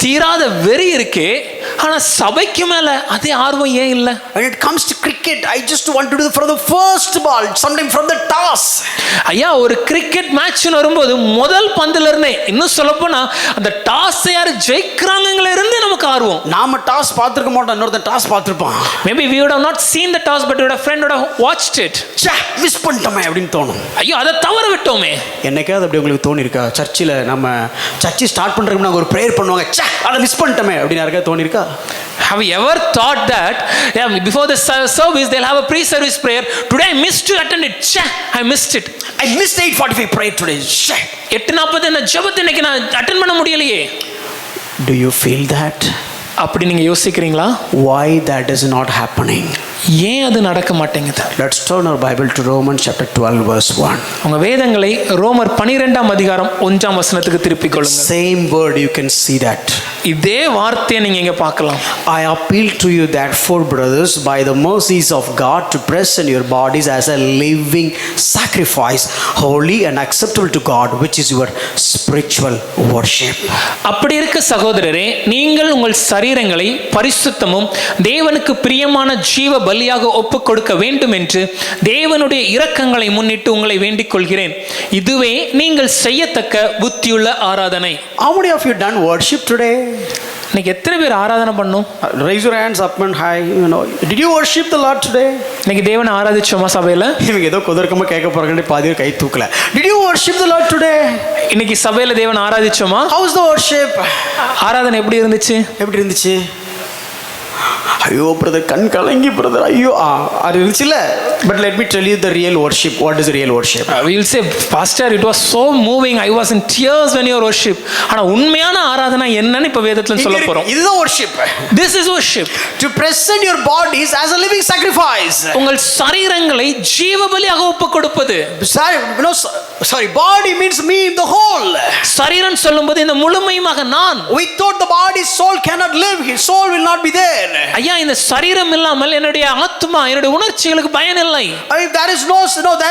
தீராத வெறி இருக்கே, ஆனா சபைக்கு மேல அதே ஆர்வம் ஏன் இல்ல? When it comes to cricket, I just want to do from the first ball, sometimes from the toss. ஐயா, ஒரு கிரிக்கெட் மேட்ச்னு வரும்போது முதல் பந்துல இருந்தே, இன்னும் சொல்லப்போனா அந்த டாஸ் யார் ஜெயிக்கிறாங்கங்கள இருந்து நமக்கு ஆர்வம். நாம டாஸ் பார்த்திருக்க மாட்டோம், இன்னொருத்தன் toss பார்த்திருப்பான். Maybe we would have not seen the toss, but your friend would have watched it. ச்சே, மிஸ் பண்ணிட்டோமே அப்படின்னு தோணும். ஐயோ, அதை தவற விட்டோமே. என்னைக்காவது அப்படி உங்களுக்கு தோணி இருக்கா? சர்ச்சில் நம்ம சர்ச்சை ஸ்டார்ட் பண்றதுக்கு முன்னாடி ஒரு ப்ரேயர் பண்ணுவாங்க, ச்சே அதை மிஸ் பண்ணிட்டோமே அப்படின்னு யாருக்காவது தோணி இருக்கா? Have you ever thought that before the service they'll have a pre-service prayer? Today I missed to attend it. ச்சே, I missed it. I missed 8:45 prayer today. ச்சே, 8:40 அந்த ஜெபத்தை இன்னைக்கு நான் அட்டெண்ட் பண்ண முடியலையே. Do you feel that? அப்படி நீங்க யோசிக்கிறீங்களா? Why that is not happening? ஏன் அது நடக்க மாட்டேங்குது? Let's turn our Bible to Romans chapter 12 verse 1. உங்க வேதங்களை ரோமர் 12ஆம் அதிகாரம் 1ஆம் வசனத்துக்கு திருப்பிக் கொள்ளுங்க. Same word, you can see that. இதே வார்த்தையை நீங்க இங்க பார்க்கலாம். I appeal to you therefore, brothers, by the mercies of God, to present your bodies as a living sacrifice, holy and acceptable to God, which is your spiritual worship. அப்படி இருக்க சகோதரரே, நீங்கள் உங்கள் சரீரங்களை பரிசுத்தமும் தேவனுக்கு பிரியமான ஜீவ பலியாக ஒப்புக் கொடுக்க வேண்டும் என்று தேவனுடைய இரக்கங்களை முன்னிட்டு உங்களை வேண்டிக் கொள்கிறேன். இதுவே நீங்கள் செய்யத்தக்க புத்தியுள்ள ஆராதனை. How many of you done worship today? இன்னைக்கு எத்தனை பேர் ஆராதனை பண்ணோம்? Raise your hands up and high. Did you worship the Lord today? இன்னைக்கு தேவனை ஆராதிச்சோமா சபையில? இவங்க ஏதோ குதர்க்கமா கேட்க போறாங்க, பாதி கை தூக்கல. Did you worship the Lord today? இன்னைக்கு சபையில தேவனை ஆராதிச்சோமா? How's the worship? ஆராதனை எப்படி இருந்துச்சு? எப்படி இருந்துச்சு? ஐயோ பிரதர், கண் கலங்கி பிரதர், ஐயோ அது இருந்துச்சுல்ல. But let me tell you the real worship. What is the real worship? We will say, Pastor, it was so moving. I was in tears when you worship. ஆனா உண்மையான ஆராதனை என்னன்னு இப்ப வேதத்துல சொல்ல போறோம். இதுதான் worship. This is worship. To present your bodies as a living sacrifice. உங்கள் சரீரங்களை ஜீவ பலியாக ஒப்புக் கொடுப்பது. Sorry, body means me in the whole. சரீரம் சொல்லும்போது இந்த முழுமையாக நான். We thought the body, soul cannot live. His soul will not be there. care. ஐயா இந்த சரீரம் இல்லாமல் என்னுடைய ஆத்மா என்னுடைய உணர்ச்சிகளுக்கு பயன் இல்லை. If there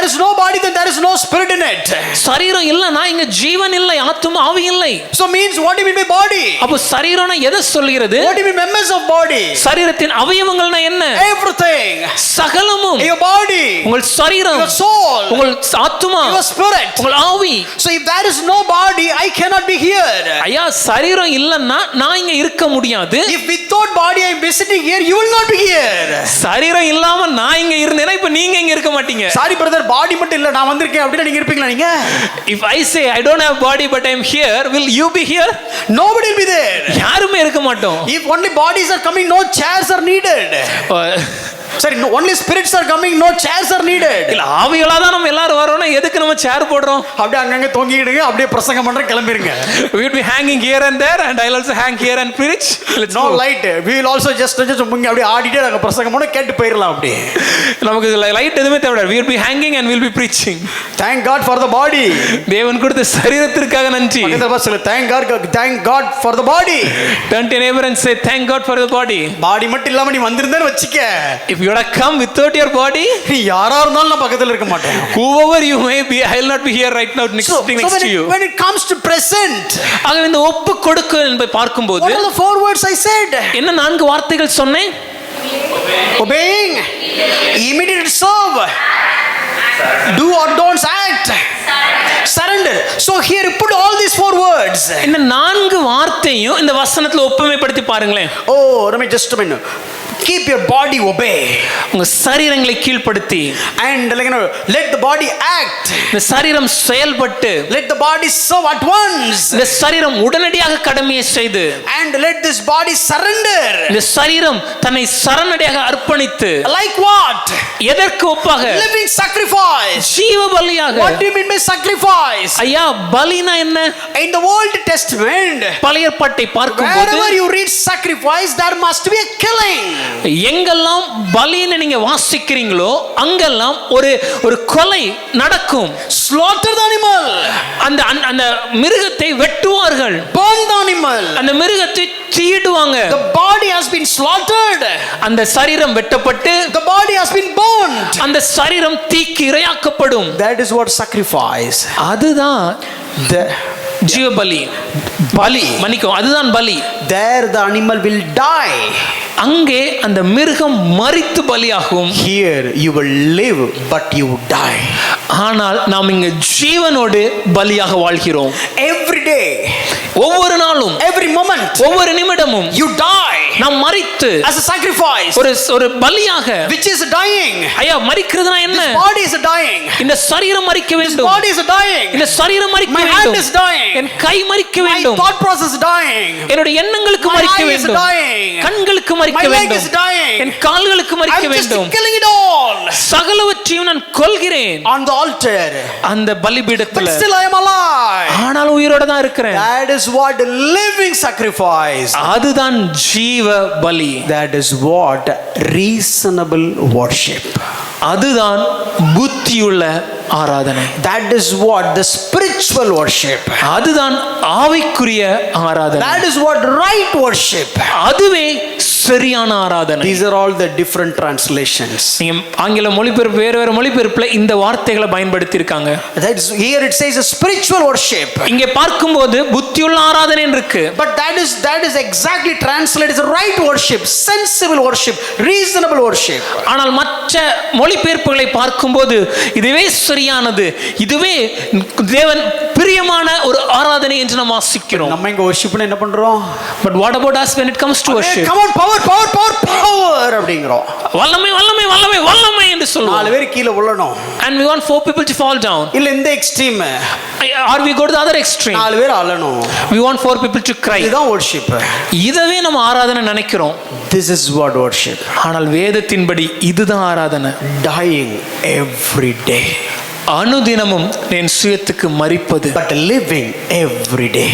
is no body, then there is no spirit in it. சரீரம் இல்லனா இங்க ஜீவன் இல்லை, ஆத்மா ஆவி இல்லை. So means what do you mean by body? அப்போ சரீரம்னா எதை சொல்கிறது? What do you mean members of body? சரீரத்தின் அவயவங்கள்னா என்ன? Everything. சகலமும். Your body, உங்கள் சரீரம், your soul, உங்கள் ஆத்மா, your spirit, உங்கள் ஆவி. So if there is no body, I cannot be here. ஐயா சரீரம் இல்லன்னா நான் இங்க இருக்க முடியாது. If without body I am visiting here, you will not be here. சரீரம் இல்லாம நான் இங்க இருந்தேனா இப்ப நீங்க இங்க இருக்க மாட்டீங்க. Sorry brother, body மட்டும் இல்ல நான் வந்திருக்கேன் அப்படினா நீங்க இருப்பீங்களா நீங்க? If I say I don't have body but I am here, will you be here? Nobody will be there. யாருமே இருக்க மாட்டோம். If only bodies are coming, no chairs are needed. Sorry, no, only spirits are coming, no chairs are needed. இல்ல ஆவிகளா தான் நம்ம எல்லாரும் வரோம்னா எதுக்கு நம்ம சேர் போடுறோம்? அப்படியே அங்கங்க தொங்கிடுங்க, அப்படியே பிரசங்கம் பண்ற கிளம்பிருங்க. We will be hanging here and there and I'll also hang here and preach. Let's no go. light. We will also just முங்க அப்படியே ஆடிட்டே நாங்க பிரசங்கம் பண்ண கேட்டு போயிரலாம் அப்படியே. நமக்கு லைட் எதுமே தேவையில்லை. We will be hanging and we will be preaching. Thank God for the body. தேவன் கொடுத்த சரீரத்திற்காக நன்றி. Thank God for the body. Turn to your neighbor and say thank God for the body. பாடி மட்டும் இல்லாம நீ வந்திருந்தேன்னு வச்சிக்க. If you had come without your body, நீ யாரா இருந்தாலும் நான் பக்கத்துல இருக்க மாட்டேன். whoever you may be, I will not be here right now next to you. When it comes to present, ஆக இந்த ஒப்பு கொடுக்க என்பதை பார்க்கும்போது what are the four words I said? என்ன நான்கு வார்த்தைகள் சொன்னேன்? Obeying, immediate serve, do or don't act, surrender. So here put all these four words. இந்த நான்கு வார்த்தையும் இந்த வசனத்துல ஒப்புமைப்படுத்தி பாருங்களேன். Oh, let me just a minute. Keep your body obey. உங்க சரீரங்களை கீழ்ப்படுத்தி and let the body act. இந்த சரீரம் செயல்பட்டு let the body serve at once. இந்த சரீரம் உடனடியாக கடமையை செய்து and let this body surrender. இந்த சரீரம் தன்னை சரணடையாக அர்ப்பணித்து like what? எதற்கு ஒப்பாக? living sacrifice. ஜீவ பலியாக. What do you mean by sacrifice? ஐயா பலினா என்ன? in the Old Testament, பழைய ஏற்பாட்டை பார்க்கும்போது wherever you read sacrifice, there must be a killing. எங்கெல்லாம் பலின்னு நீங்க வாசிக்கிறீங்களோ அங்கெல்லாம் ஒரு கொலை நடக்கும். slaughter the animal. அந்த அந்த மிருகத்தை வெட்டுவார்கள். burn the animal. அந்த மிருகத்தை தீயிடுவாங்க. the body has been slaughtered. அந்த சரீரம் வெட்டப்பட்டு the body has been burnt. அந்த சரீரம் தீக்கு இரையாக்கப்படும். that is what sacrifice. அதுதான் the ஜீவ பலி. பலி மன்னிக்கும், அதுதான் பலி. there the animal will die. அங்கே அந்த மிருகம் மரித்து பலியாகும். here you will live but you die. ஆனால் நாம் இங்க ஜீவனோடு பலியாக வாழ்கிறோம். every day, ஒவ்வொரு நாளும், every moment, ஒவ்வொரு நிமிடமும் you die. நாம் மரித்து as a sacrifice, ஒரு பலியாக. which is dying. ஐயா மரிக்கிறதுனா என்ன? this body is dying. இந்த சரீரம் மரிக்க வேண்டும். this body is dying. இந்த சரீரம் மரிக்க my வேண்டும். hand is dying. N guy மரிக்க my வேண்டும். thought process is dying. என்னுடைய எண்ணங்களுக்கு my மரிக்க eye is வேண்டும். dying. கண்களுக்கு my மரிக்க leg வேண்டும். is dying. என் கால்களுக்கு மரிக்க I'm just வேண்டும். killing it all. சகலவற்றையும் நான் கொல்கிறேன் on the altar. அந்த பலிபீடத்துல. but still I am alive. ஆனால் உயிரோட தான் இருக்கிறேன். that is what living sacrifice. அதுதான் ஜீவ பலி. that is what reasonable worship. அதுதான் புத்தியுள்ள ஆராதனை. that is what the spiritual worship. அதுதான் ஆவிக்குரிய ஆராதனை. that is what right worship. அதுவே சரியான ஆராதனை. these are all the different translations. நீங்க ஆங்கில மொழிபெயர்ப்பு வேற மொழிபெயர்ப்புல இந்த வார்த்தைகளை பயன்படுத்தி இருக்காங்க. that is here it says a spiritual worship. இங்கே பார்க்கும்போது புத்தியுள்ள ஆராதனை இருக்கு. but that is exactly translated as right worship, sensible worship, reasonable worship. ஆனால் மற்ற மொழிபெயர்ப்புகளை பார்க்கும்போது இதுவே சரியானது, இதுவே தேவன் பிரியமான ஒரு ஆராதனை என்று நாம் வாசிக்கிறோம். நம்ம இங்க worshipனா என்ன பண்றோம்? but what about us when it comes to worship? come on, power அப்படிங்கறோம். வல்லமை வல்லமை வல்லமை வல்லமை என்று சொல்லுவோம். நாலு பேர் கீழ விழணும். and we want four people to fall down. இல்ல இந்த extreme. or we go to the other extreme. நாலு பேர் அழணும். we want four people to cry. இதுதான் worship. இதுவே நம்ம ஆராதனை நினைக்கிறோம். this is what worship. ஆனால் வேதத்தின்படி இதுதான் ஆராதனை. dying every day. அனுதினமும் என் சுயத்துக்கு மரிப்பது. but living every day.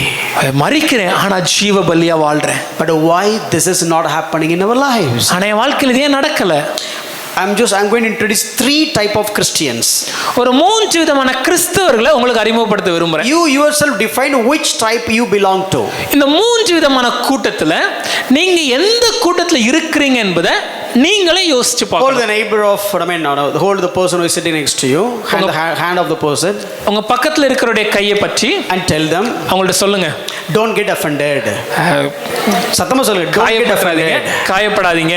மரிக்கிறேன் ஆனா ஜீவ பலியா வாழ்றேன். but why this is not happening in our lives? ஆனா என் வாழ்க்கையில இது ஏன் நடக்கல? I'm going to introduce 3 type of Christians. ஒரு 3 விதமான கிறிஸ்தவர்களை உங்களுக்கு அறிமுகப்படுத்த விரும்புறேன். You yourself define which type you belong to. இந்த 3 விதமான கூட்டத்துல நீங்க எந்த கூட்டத்துல இருக்கிறீங்க என்பதை நீங்களே யோசிச்சு Hold பார்க்கணும். the neighbor of, hold the person who is sitting next to you, hand of the person, உங்க பக்கத்துல இருக்கிறவருடைய கையை பற்றி and tell them, அவங்கள்ட்ட சொல்லுங்க. don't get offended. சத்தமா சொல்லுங்க, don't get காயப்படாதீங்க, offended. காயப்படாதீங்க.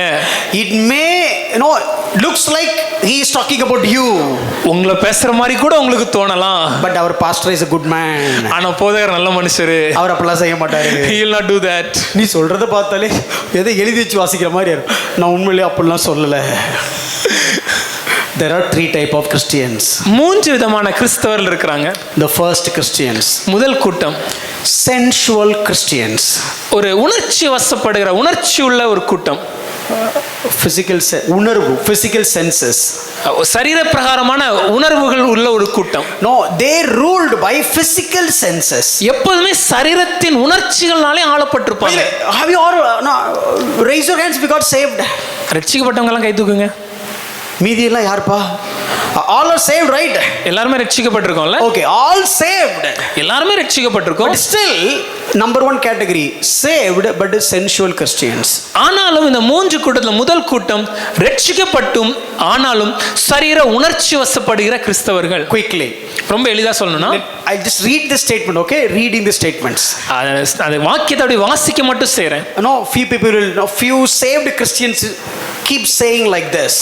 It may, looks like he is talking about you, உங்களை பேசுற மாதிரி கூட உங்களுக்கு தோணலாம். but our pastor is a good man. ஆனா போதகர் நல்ல மனுஷரு. அவர் அப்பெல்லாம் செய்ய மாட்டாரு. He will not do that. நீ சொல்றத பார்த்தாலே எதை எழுதி வச்சு வாசிக்கிற மாதிரி இருக்கும். நான் உண்மையிலேயே அப்படிலாம் சொல்லல. There are 3 type of Christians. 3 விதமான கிறிஸ்தவர்கள் இருக்கிறாங்க. The first Christians, முதல் கூட்டம் sensual Christians. ஒரு உணர்ச்சி வசப்படுகிற உணர்ச்சி உள்ள ஒரு கூட்டம். Physical senses. சரீர பிரகாரமான உணர்வுகள் உள்ள ஒரு கூட்டம். No, they ruled by physical senses. எப்போதுமே சரீரத்தின் உணர்ச்சிகள்னாலே ஆளப்பட்டிருப்பாங்க. Have you all raise your hands if you got saved? ரட்சிக்கப்பட்டவங்க எல்லாம் கை தூக்குங்க. மீதி எல்லாம் யாருப்பா? All are saved, right? எல்லாருமே ரட்சிக்கப்பட்டிருக்கோம்ல? Okay, all saved. எல்லாருமே ரட்சிக்கப்பட்டிருக்கோம். But still, number 1 category, saved but sensual Christians. ஆனாலும் இந்த 3 கூட்டத்துல முதல் கூட்டம் ரட்சிக்கப்பட்டும் ஆனாலும் சரீர உணர்ச்சி வசப்படுகிற கிறிஸ்தவர்கள். Quickly, ரொம்ப எளிதா சொல்லணும்னா I just read the statement, okay? Reading the statements. அந்த வாக்கியத்தை அப்படி வாசிக்க மட்டும் செய்றேன். Few saved Christians keep saying like this.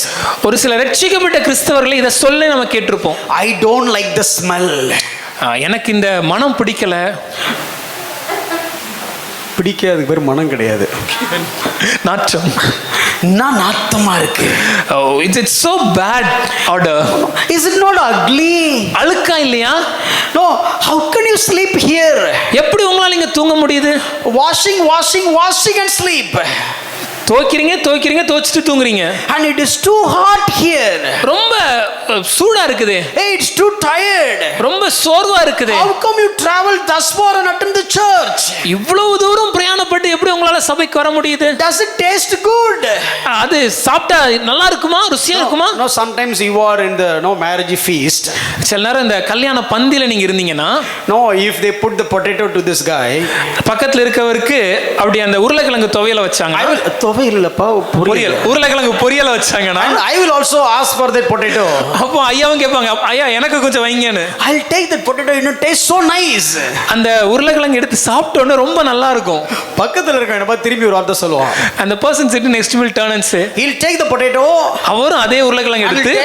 ஒரு சில ரட்சிக்கப்பட்ட கிறிஸ்தவர்களை இதை சொல்ல நம்ம கேட்டிருப்போம். I don't like the smell. எனக்கு இந்த மனம் பிடிக்கல. பிடிக்காதுக்கு பேர் மனம் கிடையாது, நாற்றம். நாத்தமா இருக்கு. It's so bad odor. Is it not ugly? அழுக்கா இல்லையா? No, how can you sleep here? எப்படி உங்களால இங்க தூங்க முடியுது? Washing and sleep. துவைக்கிறீங்க துவைச்சிட்டு தூங்குறீங்க. And it is too hot here. ரொம்ப சூடா இருக்குது. Hey, it's too tired. ரொம்ப சோர்வா இருக்குது. How come you travel thus far and attend the church? இவ்வளவு தூரம் பிரயாணப்பட்டு எப்படி உங்களால சபைக்கு வர முடியுது? Does it taste good? அது சாப்பிட்டா நல்லா இருக்குமா, ருசியா இருக்குமா? No, sometimes you are in the marriage feast. சில நேரம் இந்த கல்யாண பந்தியில நீங்க இருந்தீங்கன்னா, no, if they put the potato to this guy, பக்கத்துல இருக்கவருக்கு அப்படி அந்த உருளைக்கிழங்கு துவையல வச்சாங்க. பொரியல், உருளைக்கிழங்கு பொரியல வச்சாங்கன்னா, I will also ask for that potato. அப்போ ஐயாவும் கேட்பாங்க, ஐயா எனக்கு கொஞ்சம் வைங்கன்னு. I'll take that potato, taste so nice. அந்த உருளைக்கிழங்கு எடுத்து சாப்பிட்ட உடனே ரொம்ப நல்லா இருக்கும். பக்கத்துல இருக்கவங்க பார்த்து திரும்பி ஒரு வார்த்தை சொல்லுவான். And the person sitting next to me will turn and say, he'll take the potato, அவரும் அதே உருளைக்கிழங்கு எடுத்து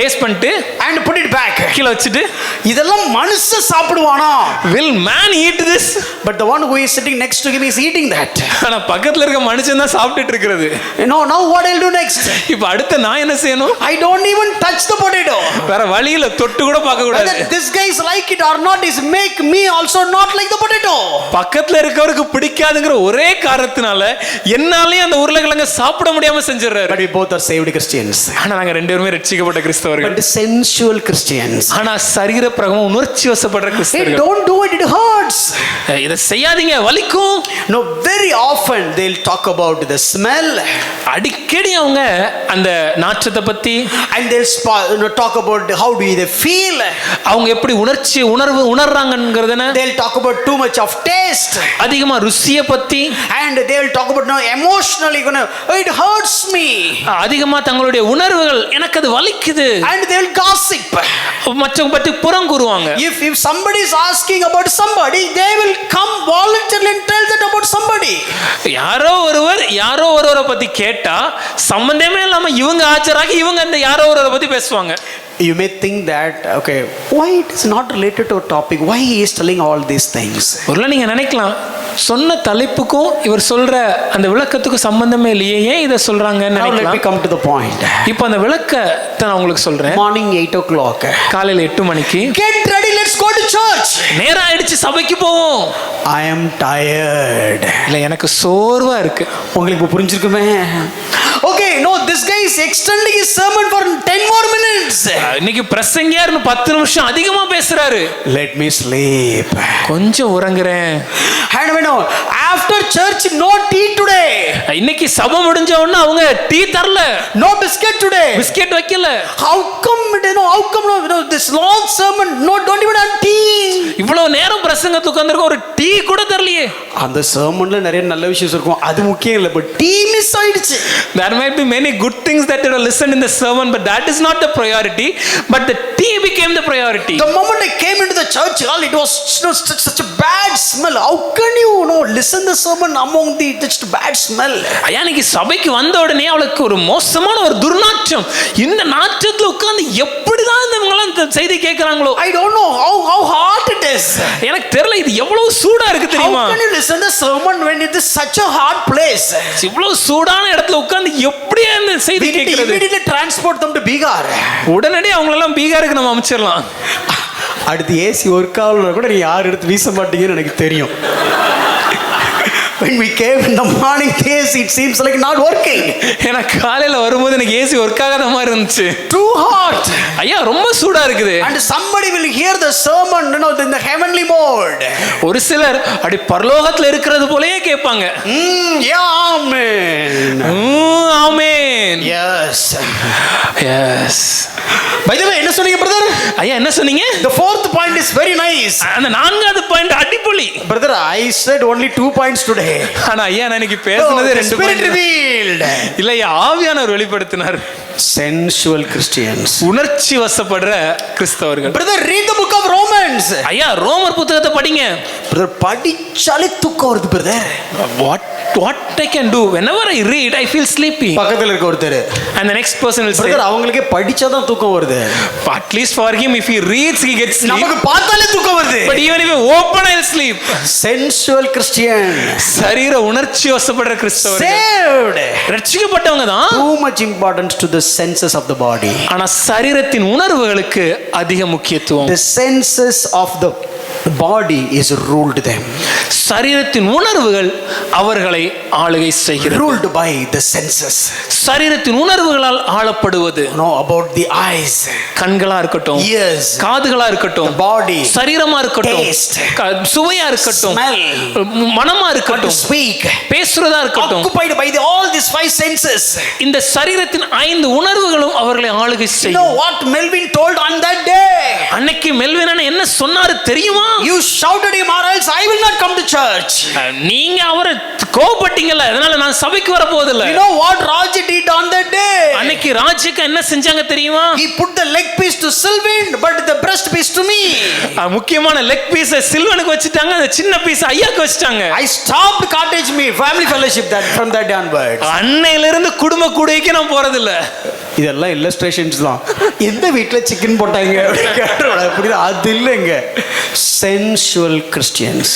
டேஸ்ட் பண்ணிட்டு and put it back, கீழ வச்சிட்டு, இதெல்லாம் மனுஷன் சாப்பிடுவானா? Will man eat this? But the one who is sitting next to him is eating that. ஆனா பக்கத்துல இருக்க மனுஷன் தான் சாப்பிட்டுட்டு இருக்கிறது. Now what I'll do next? இப்போ அடுத்து நான் என்ன செய்யணும்? I don't even touch the potato. வேற வழியில தொட்டு கூட பார்க்க கூடாது. Whether this guy is like it or not is make me also not like the potato. பக்கத்துல இருக்கவருக்கு பிடிக்காதுங்கிற ஒரே காரணத்தினால என்னாலே அந்த உருளைக்கிழங்க சாப்பிட முடியாம செஞ்சிடறாரு. But we both are saved Christians. ஆனா நாங்க ரெண்டு பேருமே ரட்சிக்கப்பட்ட கிறிஸ்தவர்கள். But sensual Christians. ஆனா சரீர பிரகாரம் உணர்ச்சி வசப்படுற கிறிஸ்தவர்கள். Don't do it, it hurts. இத செய்யாதீங்க, வலிக்கும். No, very often they'll talk about the smell. அடிக்கடி அவங்க அந்த நாற்றத்தை பத்தி, and they'll talk about how do they feel, அவங்க எப்படி உணர்றாங்கங்கறதன. they'll talk about too much of taste, அதிகமா ருசியை பத்தி. and they'll talk about emotionally it hurts me, அதிகமா தங்களுடைய உணர்வுகள் எனக்கு அது வலிக்குது. and they'll gossip, மற்றவங்க பத்தி புறம் கூறுவாங்க. if somebody is asking about somebody, they will come voluntarily and tell that about somebody. யாரோ ஒருவரை பத்தி கேட்டா சம்பந்தமே இல்லாம இவங்க ஆச்சராகி இவங்க அந்த யாரோ ஒருவரை பத்தி பேசுவாங்க. You may think that, okay, why it is not related to a topic, why he is telling all these things. ஒருவேளை நீங்க நினைக்கலாம், சொன்ன தலைப்புக்கும் இவர் சொல்ற அந்த விளக்கத்துக்கும் சம்பந்தமே இல்லையே, ஏன் இதை சொல்றாங்கன்னு நினைக்கலாம். Let me come to the point. இப்போ அந்த விளக்கத்தை நான் உங்களுக்கு சொல்றேன். Morning 8 o'clock, காலையில 8 மணிக்கு, get ready, let's go to church. நேரா ஆயிடுச்சு, சபைக்கு போவோம். I am tired. இல்ல எனக்கு சோர்வா இருக்கு. உங்களுக்கு புரிஞ்சிருக்குமே. Okay, no, this guy is extending his sermon for 10 more minutes. இன்னைக்கு பிரசங்கியார் 10 நிமிஷம் அதிகமா பேசுறாரு. Let me sleep. கொஞ்சம் உறங்குறேன். And you know, after church, no tea today. இன்னைக்கு சபை முடிஞ்ச உடனே அவங்க டீ தரல. No biscuit today. பிஸ்கெட் வைக்கல. How come, this long sermon, no, don't even have tea. இவ்வளவு நேரம் பிரசங்கத்துக்கு உட்கார்ந்திருக்க ஒரு டீ கூட தரலையே. அந்த sermonல நிறைய நல்ல விஷயம் இருக்கும், அது முக்கியம் இல்ல, but tea miss ஆயிடுச்சு. There might be many good things that you have listened in the sermon, but that is not the priority, but the tea became the priority. The moment I came into the church hall, it was such a bad smell. How can you listen the sermon among the such bad smell? ஐயா இன்னைக்கு சபைக்கு வந்த உடனே அவளுக்கு ஒரு மோசமான ஒரு துர்நாற்றம். இந்த நாற்றத்துல உட்கார்ந்து எப்படிதான் இவங்கெல்லாம் செய்தி கேட்கறாங்களோ. I don't know how hot it is. எனக்கு தெரியல இது எவ்வளவு சூடா இருக்கு தெரியுமா? How can you listen the sermon when it is such a hot place? இவ்வளவு சூடான இடத்துல உட்கார்ந்து எப்படி அந்த செய்தி கேட்கிறது? Immediately transport them to Bihar. உடனடியே அவங்கள எல்லாம் பீகாருக்கு நம்ம அனுப்பிச்சிடலாம். அடுத்து ஏசி ஒர்க் ஆகல கூட நீ யார் எடுத்து வீச மாட்டீங்கன்னு எனக்கு தெரியும். When we came in the morning, AC it seems like not working. எனக்கு காலையில வரும்போது எனக்கு ஏசி ஒர்க் ஆகாத மாதிரி இருந்துச்சு. Too hot. ஐயா ரொம்ப சூடா இருக்குது. And somebody will hear the sermon, in the heavenly mode. ஒரு சிலர் அப்படி பரலோகத்துல இருக்கிறது போலயே கேட்பாங்க. Yeah, amen. Amen. Yes. Yes. By the way, என்ன சொன்னீங்க பிரதர்? ஐயா என்ன சொன்னீங்க? The fourth point is very nice. அந்த நான்காவது point அடிப்பொலி. Brother, I said only 2 points today. ஆனா ஐயா நான் இன்னைக்கு பேசுனது 2 Spirit revealed. இல்ல ஐயா ஆவியானவர் வெளிப்படுத்தினார். Sensual Christians. உணர்ச்சி வசப்படுற கிறிஸ்தவர்கள். Brother, read the book of Romans. ஐயா ரோமர் புத்தகத்தை படிங்க. Brother, படிச்சாலே தூக்கம் வருது brother. What I can do whenever I read I feel sleepy. பக்கத்துல இருக்க ஒருத்தர் And the next person will say, brother அவங்களுக்கே படிச்சாதான் தூக்கம் வருது. at least for him if he reads he gets sleep. நமக்கு பார்த்தாலே தூக்கம் வருது. But even if you open I'll sleep. Sensual Christian. சரீர உணர்ச்சி வசப்படுற கிறிஸ்தவர்கள். Saved. ரட்சிக்கப்பட்டவங்க தான். Too much importance to the senses of the body. ஆனா சரீரத்தின் உணர்வுகளுக்கு அதிக முக்கியத்துவம். The senses of the body is ruled them. சரீரத்தின் உணர்வுகள் அவர்களை ஆளுகை செய்கிறது. Ruled by the senses. சரீரத்தின் உணர்வுகளால் ஆளப்படுவது. About the eyes. கண்களா இருக்கட்டும், ears, காதுகளா இருக்கட்டும், the body, சரீரமா இருக்கட்டும், taste, சுவையா இருக்கட்டும், smell, மனமா இருக்கட்டும், speak, பேசுறதா இருக்கட்டும், occupied by all these 5 senses. இந்த சரீரத்தின் 5 உணர்வுகளும் அவர்களை ஆளுகை செய்யும். You know what Melvin told on that day? அன்னைக்கு மெல்வின் அண்ணன் என்ன சொன்னாரு தெரியுமா? You shouted him or else I will not come to church. நீங்க அவரை கோபப்பட்டீங்கல்ல, அதனால நான் சபைக்கு வர போவதில்லை. You know what Raj did on that day? அன்னைக்கு ராஜுக்கு என்ன செஞ்சாங்க தெரியுமா? He put the leg piece to Sylvain but the breast piece to me. முக்கியமான லெக் பீஸ் சில்வனுக்கு வச்சிட்டாங்க, அந்த சின்ன பீஸ் ஐயாக்கு வச்சிட்டாங்க. I stopped cottage meal, family fellowship that from that day onwards. அன்னையில இருந்து குடும்ப கூடைக்கு நான் போறதில்ல. இதெல்லாம் இல்லஸ்ட்ரேஷன்ஸ் தான். எந்த வீட்ல சிக்கன் போட்டாங்க அப்படி அது இல்லைங்க. Sensual Christians.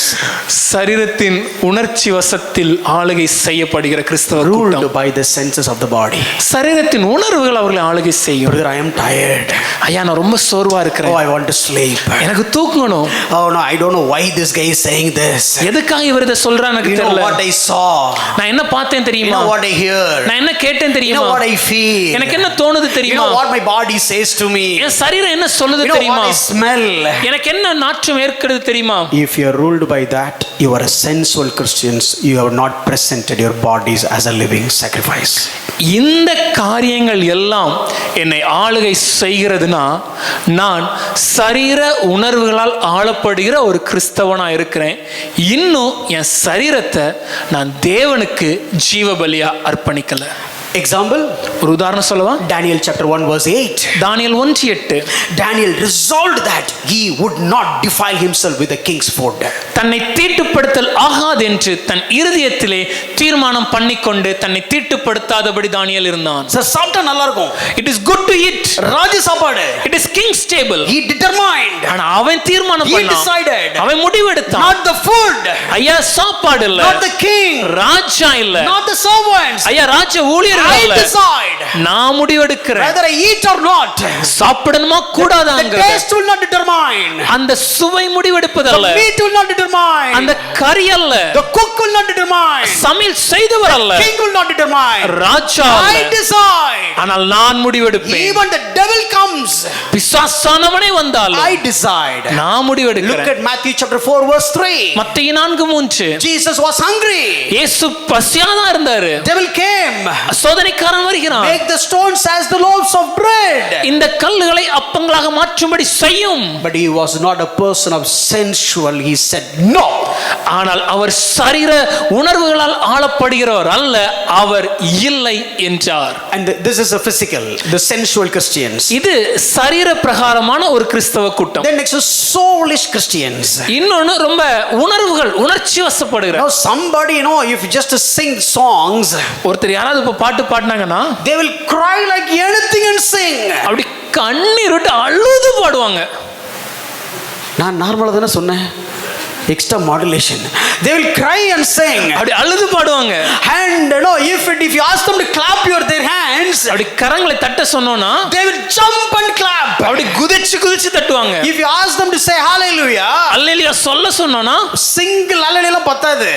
சரீரத்தின் உணர்ச்சி வசத்தில் ஆளுகை செய்யப்படுகிற கிறிஸ்தவர்கள் ruled by the senses of the body. சரீரத்தின் உணர்வுகள் அவர்களை ஆளுகை செய்யும். Brother, I am tired. ஐயா நான் ரொம்ப சோர்வா இருக்கிறேன். Oh, I want to sleep. எனக்கு தூங்கணும். Oh no, I don't know why this guy is saying this. எதுக்காக இவர் இத சொல்றான்னு எனக்கு தெரியல. You know what I saw? நான் என்ன பார்த்தேன் தெரியுமா? You know what I hear? நான் என்ன கேட்டேன் தெரியுமா? You know what I feel? எனக்கு என்ன தோணுது தெரியுமா? You know what my body says to me? என் சரீரம் என்ன சொல்லுது தெரியுமா? You know what I smell? எனக்கு என்ன நாற்றம் ஏற்கிறது தெரியுமா? If you are ruled by that, you are a sensual Christians. You have not presented your bodies as a living sacrifice. இந்த காரியங்கள் எல்லாம் என்னை ஆளுகை செய்கிறதுனா நான் சரீர உணர்வுகளால் ஆளப்படுகிற ஒரு கிறிஸ்தவனா இருக்கிறேன். இன்னும் என் சரீரத்தை நான் தேவனுக்கு ஜீவ பலியா அர்ப்பணிக்கல. Example, ஒரு உதாரணம் சொல்லவா? Daniel chapter 1 verse 8. Daniel 1:8. Daniel resolved that he would not defile himself with the king's food. தன்னை தீட்டுப்படுத்தல் ஆகாது என்று தன் இருதயத்திலே தீர்மானம் பண்ணிக்கொண்டு தன்னை தீட்டுப்படுத்தாதபடி தானியேல் இருந்தான். சாப்பிட்டா நல்லா இருக்கும். It is good to eat. ராஜ சாப்பாடு. It is king's table. He determined. ஆனா அவன் தீர்மானம் பண்ணான். He decided. அவன் முடிவெடுத்தான். Not the food. ஐயா சாப்பாடு இல்ல. Not the king. ராஜா இல்ல. Not the servants. ஐயா ராஜ ஊழியர்கள் I decide நான் முடிவெடுக்கிறேன் whether I eat or not. சாப்பிடணுமா The கூடாதாங்க taste will not determine. அந்த சுவை முடிவெடுப்பதல்ல, The meat will not determine. அந்த கறி அல்ல, The cook will not determine. சமையல் செய்தவர் அல்ல, King will not determine. Raja I அல்ல. decide. ஆனால் நான் முடிவெடுப்பேன். Even the devil comes, பிசாசானவனே வந்தாலும் I decide. நான் Look முடிவெடுக்கிறேன். at Matthew chapter 4 verse 3. மத்தேயு 4:3. Jesus was hungry. இயேசு பசியாதா இருந்தாரு. Devil came. சோதனைக்காரன் வருகிறான். Make the stones as the loaves of bread. இந்த கல்லுகளை அப்பங்களாக மாற்றும்படி செய்யும். But he was not a person of sensual. He said no. ஆனால் அவர் சரீர உணர்வுகளால் ஆளப்படுகிறவர் அல்ல, அவர் இல்லை என்றார். And this is a physical, the sensual Christians. இது சரீர பிரகாரமான ஒரு கிறிஸ்தவ கூட்டம். Then next is soulish Christians. இன்னொன்னு ரொம்ப உணர்வுகள், உணர்ச்சி வசப்படுகிற. Now somebody, if you just sing songs, ஒருத்தர் யாராவது இப்ப பாட்டு பாடினாங்கன்னா they will cry like anything and sing. அப்படி கண்ணீர் விட்டு அழுது பாடுவாங்க. நான் நார்மலா தானே சொன்னேன், extra modulation. They will cry and sing. அப்படி அழுது பாடுவாங்க. And if you ask them to clap their hands, அப்படி கரங்களை தட்ட சொன்னோம்னா they will jump and clap. அப்படி குதிச்சு தட்டுவாங்க. If you ask them to say hallelujah, அல்லேலூயா சொல்ல சொன்னோம்னா single hallelujah பத்தாது.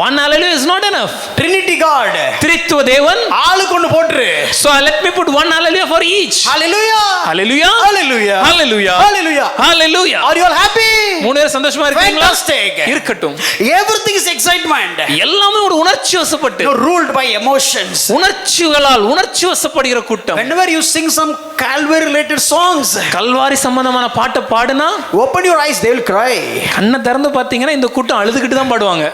one hallelujah is not enough. Trinity God, திரித்துவ தேவன் ஆளுக்கு ஒன்னு போட்டுரு. So let me put one hallelujah for each. Hallelujah, hallelujah, hallelujah, hallelujah, hallelujah, hallelujah. Are you all happy? மூணு பேர் சந்தோஷமா இருக்கீங்களா? Fantastic. இருக்கட்டும். Everything is excitement. எல்லாமே ஒரு உணர்ச்சி வசப்பட்டு, Ruled by emotions. உணர்ச்சிகளால் உணர்ச்சி வசப்படுகிற கூட்டம். Whenever you sing some Calvary related songs, Kalvari சம்பந்தமான பாட்டை பாடுனா open your eyes, they will cry. கண்ணை திறந்து பார்த்தீங்கன்னா இந்த கூட்டம் அழுதுகிட்டு தான் பாடுவாங்க.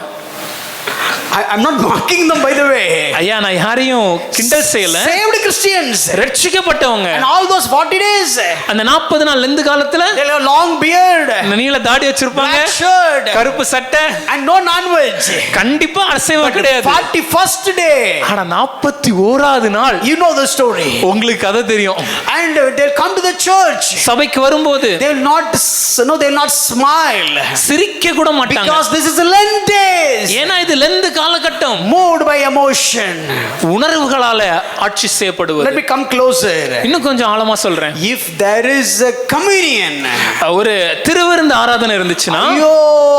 I'm not mocking them, by the way. ஐயா, நான் யாரையும் கிண்டல் செய்யல. Saved Christians, ரட்சிக்கப்பட்டவங்க and all those 40 days, அந்த 40 நாள் லெந்து காலத்துல they'll have long beard, நீல தாடி வச்சிருப்பாங்க, black shirt, கருப்பு சட்டை, and no non-veg. கண்டிப்பா அசைவம் கிடையாது. 41st day, ஆனா 41வது நாள், you know the story, உங்களுக்கு கதை தெரியும். and they'll come to the church. சபைக்கு வரும்போது They will not smile, சிரிக்க கூட மாட்டாங்க. because this is Lent days. ஏன்னா இது லெந்து காலகட்டம். Moved by emotion. உணர்வுகளால ஆட்சி செய்யப்படுவது. Let me come closer. இன்னும் கொஞ்சம் ஆழமா சொல்றேன். If there is a communion, ஒரு திருவிருந்து ஆராதனை இருந்துச்சுன்னா, ஐயோ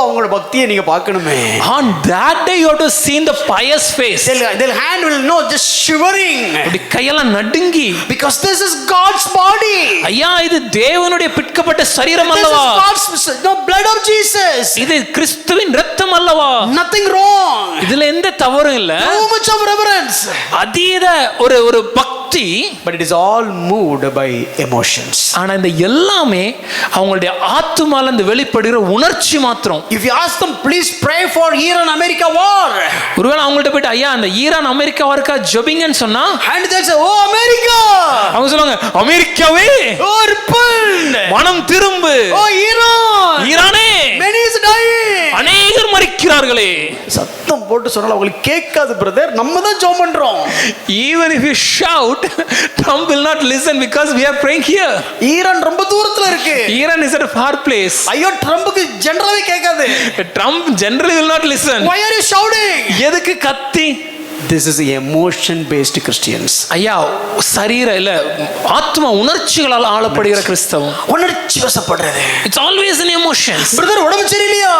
அவங்களோட பக்தியை நீங்க பார்க்கணுமே. on that day you have to see the pious face. Their hand will just shivering, அப்படி கையெல்லாம் நடுங்கி, because this is God's body. ஐயா இது தேவனுடைய பிற்கப்பட்ட சரீரம் This is அல்லவா, God's blood of Jesus. இது கிறிஸ்துவின் இரத்தம் அல்லவா, Nothing wrong. இதுல எந்த தவறும் இல்ல. Too much of reverence. அதீத ஒரு பக்தி, but it is all moved by emotions. ஆனா இந்த எல்லாமே அவங்களுடைய ஆத்துமால இருந்து வெளிப்படுகிற உணர்ச்சி மாத்திரம். If you ask them, please pray for Iran America war, ஒருவேளை அவங்கள்ட்ட போயிட்டு ஐயா அந்த ஈரான் அமெரிக்கா வார்க்கா ஜெபிங்கன்னு சொன்னா, and they'll say, oh America, அவங்க சொல்லுவாங்க அமெரிக்காவே oh repent, மனம் திரும்பு, oh Iran, ஈரானே many is dying. அநேகர் மரிக்கிறார்களே. சத்தம் போட்டு சொன்னாலும் அவங்களுக்கு கேட்காது பிரதர், நம்ம தான் ஜெபம் பண்றோம். Even if you shout, Trump will not listen because we are praying here. Iran ரொம்ப தூரத்துல இருக்கு. Iran is at a far place. ஐயோ ட்ரம்புக்கு ஜெனரலாவே கேட்காது. Trump generally will not listen. Why are you shouting? எதுக்கு கத்தி? This is emotion based Christians. ஐயா சரீர இல்ல ஆத்ம உணர்ச்சிகளால் ஆளப்படுகிற கிறிஸ்தவம். உணர்ச்சி வசப்படுறது. It's always in emotions. Brother உடம்பு சரியில்லையா?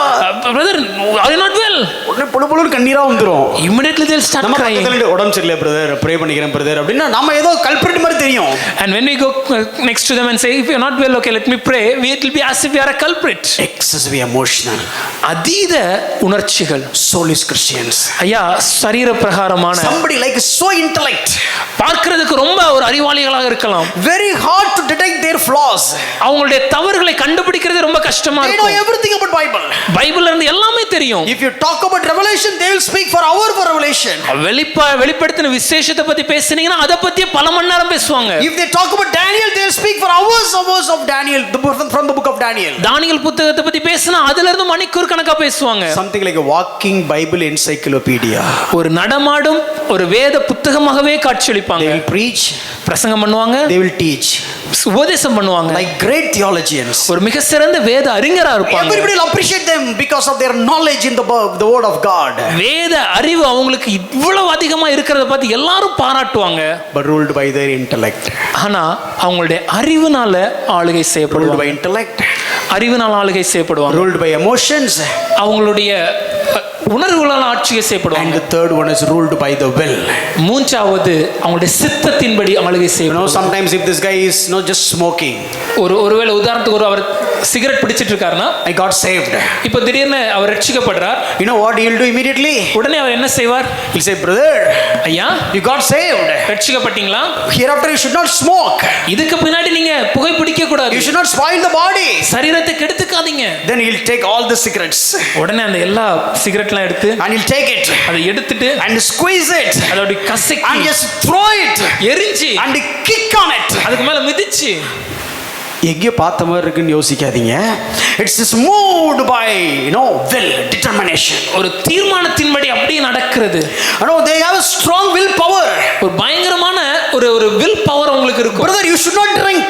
Brother, are you not well? உடனே புளு கண்ணீரா வந்துரும். Immediately they'll start நம்ம crying. பக்கத்துல உடம்பு சரியில்லை பிரதர், ப்ரே பண்ணிக்கிறேன் பிரதர் அப்படினா நாம ஏதோ கல்பிரேட் மாதிரி தெரியும். And when we go next to them and say if you're not well, okay, let me pray, it will be as if we are a culprit. Excessive emotional. அதீத உணர்ச்சிகள். Soulish Christians. ஐயா சரீர பிரகாரமான somebody like so intellect, பார்க்கிறதுக்கு ரொம்ப ஒரு அறிவாளிகளாக இருக்கலாம். very hard to detect their flaws. அவங்களுடைய தவறுகளை கண்டுபிடிக்கிறது ரொம்ப கஷ்டமா They know இருக்கும். everything about Bible. பைபிள்ல இருந்து எல்லாமே தெரியும். If you talk about revelation, they will speak for hour for revelation. வெளிப்படுத்தின விசேஷத்தை பத்தி பேசினீங்கன்னா அதை பத்தி பல மணி நேரம் பேசுவாங்க. If they talk about Daniel, they will speak for hours of Daniel, from the book of Daniel. தானியேல் புத்தகத்தை பத்தி பேசினா அதுல இருந்து மணிக்கூர் கணக்கா பேசுவாங்க. Something like a walking Bible encyclopedia. ஒரு நடமாடும் அன்றாடம் ஒரு வேத புத்தகமாகவே காட்சியளிப்பாங்க. They will preach, பிரசங்கம் பண்ணுவாங்க, they will teach. உபதேசம் பண்ணுவாங்க. Like great theologians. ஒரு மிக சிறந்த வேத அறிஞரா இருப்பாங்க. Everybody will appreciate them because of their knowledge in the word of God. வேத அறிவு அவங்களுக்கு இவ்வளவு அதிகமா இருக்கிறத பார்த்து எல்லாரும் பாராட்டுவாங்க. But ruled by their intellect. ஆனா அவங்களுடைய அறிவுனால ஆளுகை Ruled செய்யப்படுவாங்க. by intellect. அறிவுனால ஆளுகை செய்யப்படுவாங்க. Ruled by emotions. அவங்களுடைய உணர்வுகளால் ஆட்சியை And செய்யப்படுவாங்க. the third one is ruled by the will. மூன்றாவது அவங்களுடைய சித்தத்தின்படி ஆளுகை செய்யப்படுவாங்க. Sometimes if this guy is not just smoking, ஒருவேளை உதாரணத்துக்கு அவர் சிகரெட் பிடிச்சிட்டு இருக்காருன்னா, I got saved. இப்போ திடீர்னு அவர் ரட்சிக்கப்படுறார். You know what he will do immediately? உடனே அவர் என்ன செய்வார்? He'll say, brother, ஐயா you got saved. ரட்சிக்கப்பட்டீங்களா? Hereafter you should not smoke. இதுக்கு பின்னாடி நீங்க புகை பிடிக்க கூடாது. You should not spoil the body. சரீரத்தை கெடுத்துக்காதீங்க. Then he'll take all the cigarettes. உடனே அந்த எல்லா சிகரெட்லாம் எடுத்து And he'll take it. அதை எடுத்துட்டு And squeeze it. அதோட கசக்கி And just throw it. எரிஞ்சு And kick on it. அதுக்கு மேல மிதிச்சு. எங்கேயோ பார்த்த மாதிரி இருக்குன்னு யோசிக்காதீங்க. It's just moved by will, determination. ஒரு தீர்மானத்தின்படி அப்படியே நடக்கிறது. They have a strong will power. ஒரு பயங்கரமான ஒரு வில் பவர் உங்களுக்கு இருக்கும். Brother, you should not drink.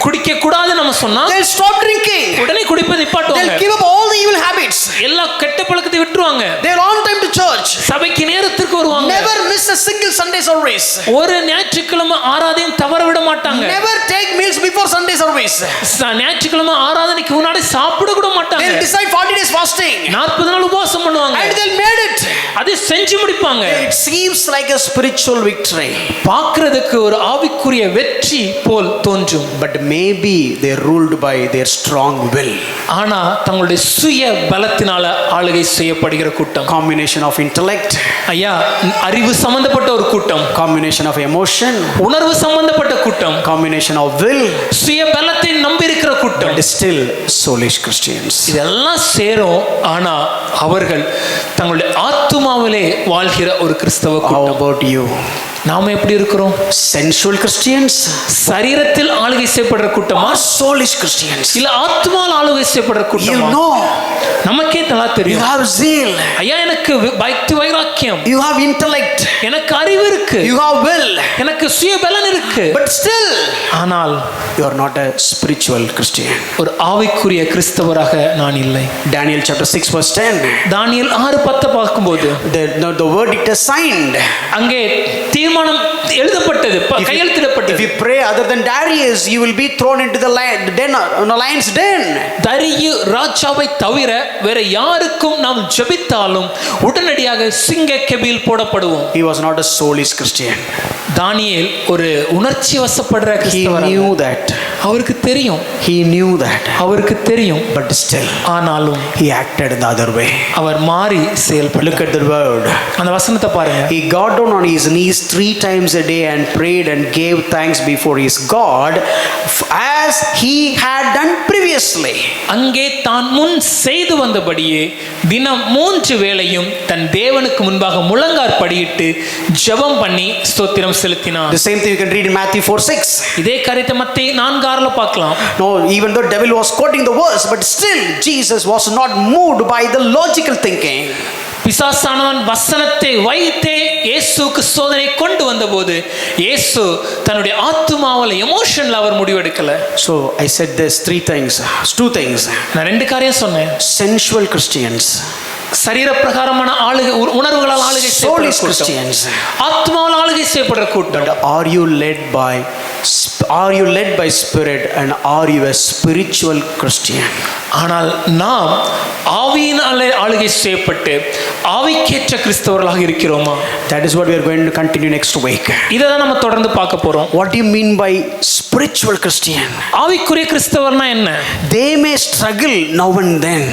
குடிக்க கூடாது நம்ம சொன்னா They'll stop drinking. உடனே குடிப்பதை நிப்பாட்டுவாங்க. They'll give up all the evil habits. எல்லா கெட்ட பழக்கத்தை விட்டுருவாங்க. They're on time to church. சபைக்கு நேரத்துக்கு வருவாங்க. Never miss a single Sunday service. ஒரு ஞாயிற்றுக்கிழமை ஆராதனையும் தவற விட மாட்டாங்க. Never take meals before Sunday service. ஞாயிற்றுக்கிழமை ஆராதனைக்கு முன்னாடி சாப்பிட கூட மாட்டாங்க. They'll decide 40 days fasting. 40 நாள் உபவாசம் பண்ணுவாங்க. And they'll made it. அதை செஞ்சு முடிப்பாங்க. It seems like a spiritual victory. பார்க்கிறதுக்கு ஒரு ஆவிக்குரிய வெற்றி போல் தோன்றும். But maybe they're ruled by their strong will. ஆனா தங்களுடைய சுய பலத்தினால ஆளுகை செய்யப்படுகிற கூட்டம். Combination of intellect. ஐயா, அறிவு சம்பந்தப்பட்ட ஒரு கூட்டம். Combination of emotion. உணர்வு சம்பந்தப்பட்ட கூட்டம். Combination of will. சுய பலத்தை நம்பி இருக்கிற கூட்டம். But still soulish Christians. இதெல்லாம் சேரும். ஆனா அவர்கள் தங்களுடைய ஆத்துமாவிலே வாழ்கிற ஒரு கிறிஸ்தவ How கூட்டம். about you? நாம எப்படி இருக்கிறோம்? Sensual Christians? சரீரத்தில் ஆளுகை செய்யப்படுற கூட்டமா? Or soulish Christians? இல்ல ஆத்துமாவில் ஆளுகை செய்யப்படுற You கூட்டமா? know. நமக்கே நல்லா You தெரியும். have zeal. ஐயா, எனக்கு பக்தி வைராக்கியம், You have intellect. எனக்கு அறிவு இருக்கு, You have will. எனக்கு சுயபலன் இருக்கு. But still, ஆனால் you are not a spiritual Christian. ஒரு ஆவிக்குரிய கிறிஸ்தவராக நான் இல்லை. Daniel chapter 6 verse 10. தானியேல் 6:10 பார்க்கும்போது The verdict is signed. அங்கே தீர்மானம் எழுதப்பட்டது, கையெழுத்திடப்பட்டது. If you pray other than Darius, you will be thrown into the lion's den. தரியு ராஜாவை தவிர வேற யாருக்கும் நாம் ஜெபித்தாலும் உடனடியாக சிங்க கெபியில் போடப்படுவோம். He was not a soulish Christian. தானியேல் ஒரு உணர்ச்சி வசப்படுற He கிறிஸ்தவர். knew that. அவருக்கு தெரியும். He knew that. அவருக்கு தெரியும். But still, ஆனாலும் he acted in the other way. அவர் மாறி செயல்பட்டார். Look at the word. அந்த வசனத்தை பாருங்க. He got down on his knees 3 times a day and prayed and gave thanks before his God as he had done previously. அங்கே தான் முன் செய்து வந்தபடியே தினம் 3 வேளையும் தன் தேவனுக்கு முன்பாக முழங்கார் படியிட்டு ஜெபம் பண்ணி ஸ்தோத்திரம் செலுத்தினார். The same thing you can read in Matthew 4:6. இதே காரியத்தை மத்தேயு 4:6 பார்க்கலாம். No, even though devil was quoting the verse, but still Jesus was not moved by the logical thinking. பிசாசானவன் வசனத்தை வைத்தே இயேசுக்கு சோதனை கொண்டு வந்தபோது இயேசு தன்னுடைய ஆத்துமாவில் எமோஷன்ல அவர் முடிவெடுக்கல. So I said this 2 things. நான் 2 காரியம் சொன்னேன். Sensual Christians, சரீர பிரகாரமான ஆளுகை, உணர்வுகளால் ஆளுகை செய்யப்படுற soulish கூட்டம். Christians. ஆத்துமாவில் ஆளுகை செய்யப்படுற கூட்டம். But are you led by spirit, and are you a spiritual Christian? ஆனால் நாம் ஆவியினாலே ஆளுகை செய்யப்பட்டு ஆவிக்கேற்ற கிறிஸ்தவர்களாக இருக்கிறோமா? That is what we are going to continue next week. இதை தான் நம்ம தொடர்ந்து பார்க்க போறோம். What do you mean by spiritual Christian? ஆவிக்குரிய கிறிஸ்தவர்னா என்ன? They may struggle now and then.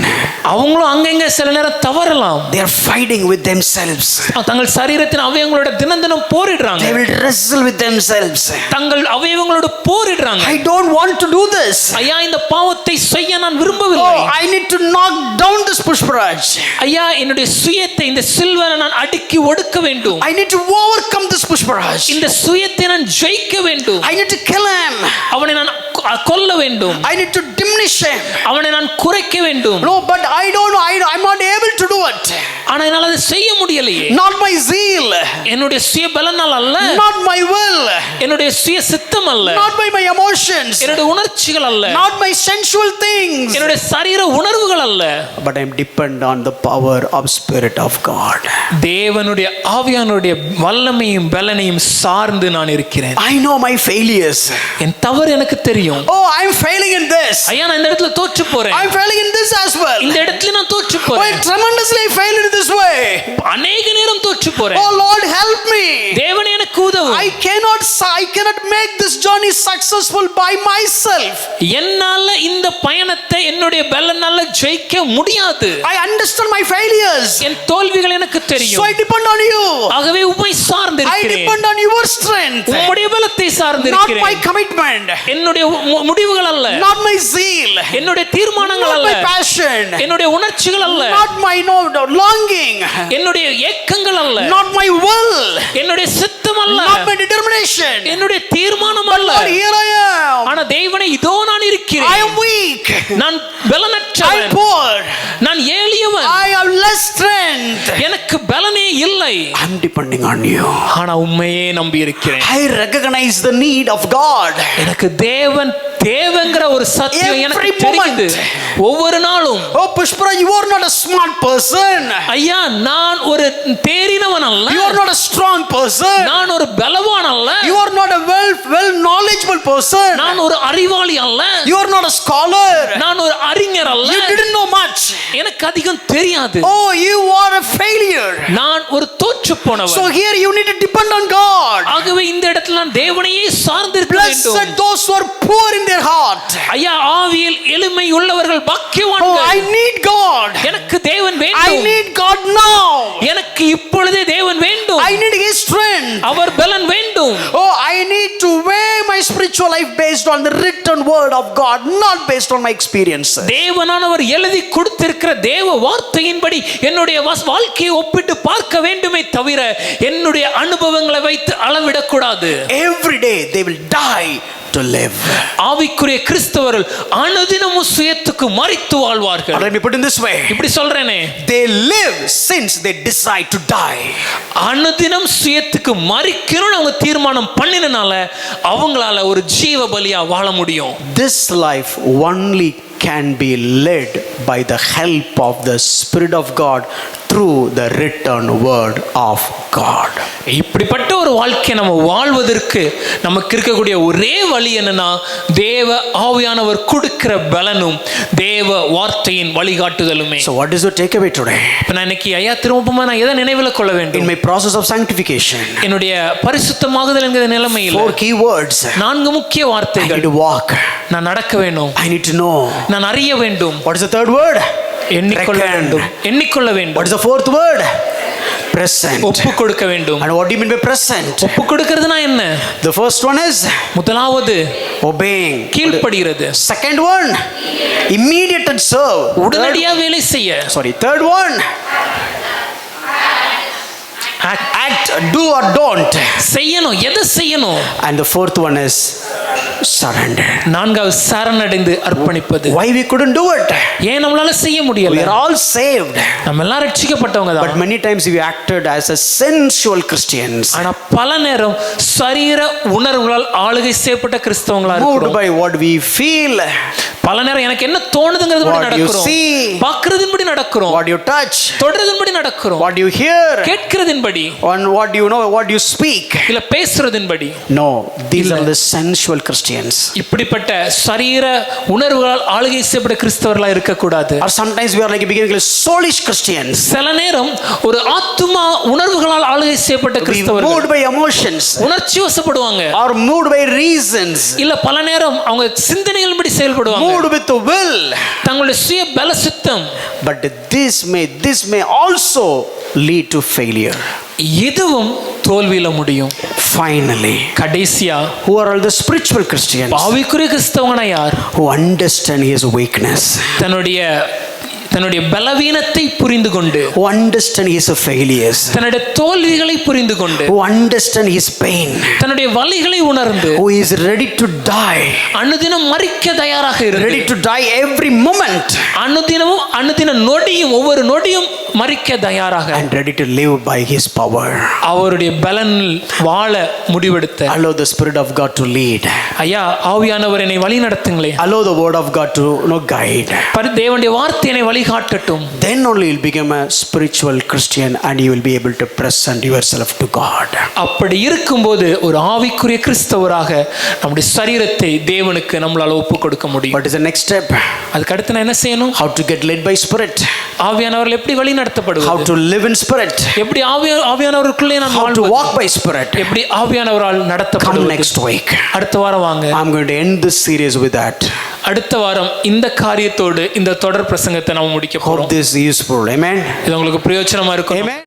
அவங்களும் அங்கங்க சில நேரம் தவறலாம். They are fighting with themselves. தங்கள் சரீரத்தின் அவயவங்களோட தினம் போரிடுறாங்க. They will wrestle with themselves. தங்கள் அவயவங்களோட போரிடுறாங்க. I don't want to do this. ஐயா, இந்த பாவத்தை செய்ய நான் விரும்பவில்லை. Oh, I need to knock down this Pushparaj. ஐயா, என்னுடைய சுயத்தை, இந்த சில்வரை நான் அடக்கி ஒடுக்க வேண்டும். I need to overcome this Pushparaj. இந்த சுயத்தை நான் ஜெயிக்க வேண்டும். I need to kill him. அவனை நான் கொல்ல வேண்டும். I need to diminish him. அவனை நான் குறைக்க வேண்டும். No, but I'm not able to do it. ஆனா என்னால அதை செய்ய முடியலையே. Not my zeal. என்னுடைய சுய பலனால் அல்ல, not my will, என்னுடைய சுய சித்தம் அல்ல, not by my emotions, என்னுடைய உணர்ச்சிகள் அல்ல, not my sensual things, என்னுடைய சரீர உணர்வுகள் அல்ல, but I am dependent on the power of Spirit of God. தேவனுடைய ஆவியானுடைய வல்லமையும் பலனையும் சார்ந்து நான் இருக்கிறேன். I know my failures. என் தவறு எனக்கு தெரியும். Oh, I am failing in this. ஐயா, நான் இந்த இடத்துல தோற்று போறேன். I am failing in this as well. இந்த இடத்துல நான் தோற்று Oh, I போறேன். tremendously failed in this way. அநேக நேரம் தோற்று போறேன். Oh Lord, help me. தேவனே எனக்கு உதவும். I cannot make this journey successful by myself. என்னால இந்த பயணத்தை என்னுடைய பலனால ஜெயிக்க முடியாது. I understand my failures. என் தோல்விகள் எனக்கு So தெரியும். I depend on you. ஆகவே உம்மை சார்ந்து I இருக்கிறேன். depend on your strength. உம்முடைய பலத்தை சார்ந்து Not இருக்கிறேன். my commitment. என்னுடைய முடிவுகள் அல்ல, Not my zeal. என்னுடைய தீர்மானங்கள் Not அல்ல, my passion. என்னுடைய உணர்ச்சிகள் அல்ல, Not my longing. என்னுடைய ஏக்கங்கள் அல்ல, Not my will. என்னுடைய சித்தம் அல்ல, Not my determination. என்னுடைய தீர்மானம் அல்ல. Lord, here I am. ஆனா தேவனே, இதோ நான் I இருக்கிறேன். am weak. நான் I பலனற்றவன், am poor. நான் எளியவன், I have less strength. எனக்கு பலனே இல்லை. I am depending on you. ஆனா உண்மையே நம்பி இருக்கிறேன். I recognize the need of God. எனக்கு தேவங்கிற ஒரு சத்தியம் எனக்கு Every தெரியுது. moment. ஒவ்வொரு நாளும், Oh Pushpara, you are not a smart person. ஐயா, நான் ஒரு தேறினவன் அல்ல, You are not a strong person. நான் ஒரு பலவான் அல்ல, You are not a well knowledgeable person. நான் ஒரு அறிவாளி அல்ல, You are not a scholar. நான் ஒரு அறிஞர் அல்ல, You didn't know much. எனக்கு அதிகம் தெரியாது. Oh, you are a failure. நான் ஒரு தோற்று So போனவன். here you need to depend on God. ஆகவே இந்த இடத்துல நான் தேவனையே சார்ந்திருக்க வேண்டும். Blessed those who are poor in their heart. ஐயா, ஆவியில் எளிமை உள்ளவர்கள் Oh, பாக்கியவான்கள். I need God. எனக்கு தேவன் I வேண்டும். need God now. எனக்கு இப்பொழுதே தேவன் வேண்டும். I need His strength. அவர் பலன் வேண்டும். Oh, I need to weigh my spiritual life based on the written word of God, not based on my experience. தேவனானவர் எழுதி கொடுத்திருக்கிற தேவ வார்த்தையின்படி என்னுடைய வாழ்க்கையை ஒப்பிட்டு பார்க்க வேண்டுமே தவிர என்னுடைய அனுபவங்களை வைத்து அளவிடக்கூடாது. Every day they will die to live. ஆவிக்குரிய கிறிஸ்தவர்கள் அனுதினமும் சுயத்துக்கு மரித்து வாழ்வார்கள். Let me put it in this way. இப்படி சொல்றேனே, They live since they decide to die. அனுதினம் சுயத்துக்கு மரிக்கணும்னு அவங்க தீர்மானம் பண்ணினால அவங்களால ஒரு ஜீவ பலியா வாழ முடியும். This life only can be led by the help of the Spirit of God through the written word of God. இப்படிப்பட்ட ஒரு வாழ்க்கை நம்ம வாழ்வதற்கு நமக்கு இருக்கக்கூடிய ஒரே வழி என்னன்னா, தேவ ஆவியானவர் கொடுக்கிற பலனும் தேவ வார்த்தையின் வழிகாட்டுதலுமே. So what is your takeaway today? இப்ப நான் இன்னைக்கு ஐயா திரும்பமா நான் எதை நினைவில் கொள்ள In வேண்டும்? my process of sanctification, என்னுடைய பரிசுத்தமாகுதல் என்கிற நிலைமையில் 4 key words. 4 முக்கிய I வார்த்தைகள். need to walk. நான் நடக்க வேண்டும், I need to know. நான் அறிய வேண்டும், What is the third word? எண்ணிக்கொள்ள Reckon. வேண்டும், எண்ணிக்கொள்ள What வேண்டும், is the fourth word? Present. ஒப்பு கொடுக்க வேண்டும். And what do you mean by present? ஒப்பு கொடுக்கிறதுனா என்ன? The first one is முதலாவது obeying. கீழ்ப்படுகிறது, Second one, immediate and serve. உடனடியா வேலை செய்ய, Third one, act, do or don't. செய்யணும், எதை செய்யணும். And the fourth one is surrender. 4வது சரணடைந்து அர்ப்பணிப்பது. Why we couldn't do it? ஏன் நம்மளால செய்ய We முடியல? are all saved, நம்ம எல்லாம் ரட்சிக்கப்பட்டவங்க but தான். many times we acted as a sensual Christians, ஆனா பல நேரம் சரீர உணர்வுகளால் ஆளுகை செய்யப்பட்ட கிறிஸ்தவங்களா moved இருக்கிறோம். by what we feel, பல நேரம் எனக்கு என்ன தோணுதுங்கிறது படி What you நடக்கிறோம், see, பார்க்கிறதின்படி நடக்கிறோம், what you touch, தொடர்றதின்படி நடக்கிறோம், what you hear, கேட்கிறதின்படி, and what you know, what you speak. இல்ல பேசுறதின்படி. No, these are the sensual Christians. இப்படிப்பட்ட சரீர உணர்வுகளால் ஆளுகை செய்யப்பட்ட கிறிஸ்தவர்களா இருக்கக்கூடாது. Or sometimes we are like becoming like soulish Christians. சில நேரம் ஒரு ஆத்துமா உணர்வுகளால் ஆளுகை செய்யப்பட்ட We கிறிஸ்தவர்கள் moved by emotions, உணர்ச்சி வசப்படுவாங்க, or moved by reasons, இல்ல பல நேரம் அவங்க சிந்தனைகளின்படி செயல்படுவாங்க, moved with the will. தங்களுடைய சுய பல சித்தம். But this may also lead to failure. இதுவும் தோல்வியில முடியும். Finally, கடைசியா who are all the spiritual Christians? ஆவிக்குரிய கிறிஸ்தவங்கனா யார்? Who understand his weakness, தன்னுடைய பலவீனத்தை புரிந்து கொண்டு, who understand his failures, தன்னுடைய தோல்விகளை புரிந்து கொண்டு, who understand his pain, தன்னுடைய வலிகளை உணர்ந்து, who is ready to die, அனுதினம் மரிக்க தயாராக இருந்து, ready to die every moment, அனுதின நொடியும் ஒவ்வொரு நொடியும் மரிக்க தயாராக and ready to live by his power. அவருடைய பலனில் வாழ முடிவெடுத்த Allow the Spirit of God to lead. ஐயா ஆவியானவர் என்னை வழி நடத்துங்களே. Allow the Word of God to guide. தேவனுடைய வார்த்தை என்னை வழிகாட்டட்டும். Then only you'll become a spiritual Christian and you will be able to present yourself to God. அப்படி இருக்கும்போது ஒரு ஆவிக்குரிய கிறிஸ்தவராக நம்முடைய சரீரத்தை தேவனுக்கு நம்மளால ஒப்பு கொடுக்க முடியும். What is the next step? அதுக்கு அடுத்து நான் என்ன செய்யணும்? How to get led by Spirit. ஆவியானவர்கள் எப்படி வழி நடத்தப்படுவது? How to live in Spirit. எப்படி ஆவியானவருக்குள்ளே நான் How to வாழ்வது? walk by Spirit. எப்படி ஆவியானவரால் Come நடத்தப்படுவது? next week. அடுத்த வாரம் வாங்க. I'm going to end this series with that. அடுத்த வாரம் இந்த காரியத்தோடு இந்த தொடர் பிரசங்கத்தை நாம முடிக்க Hope போறோம். this is useful. Amen. இது உங்களுக்கு பிரயோஜனமா இருக்கும். Amen.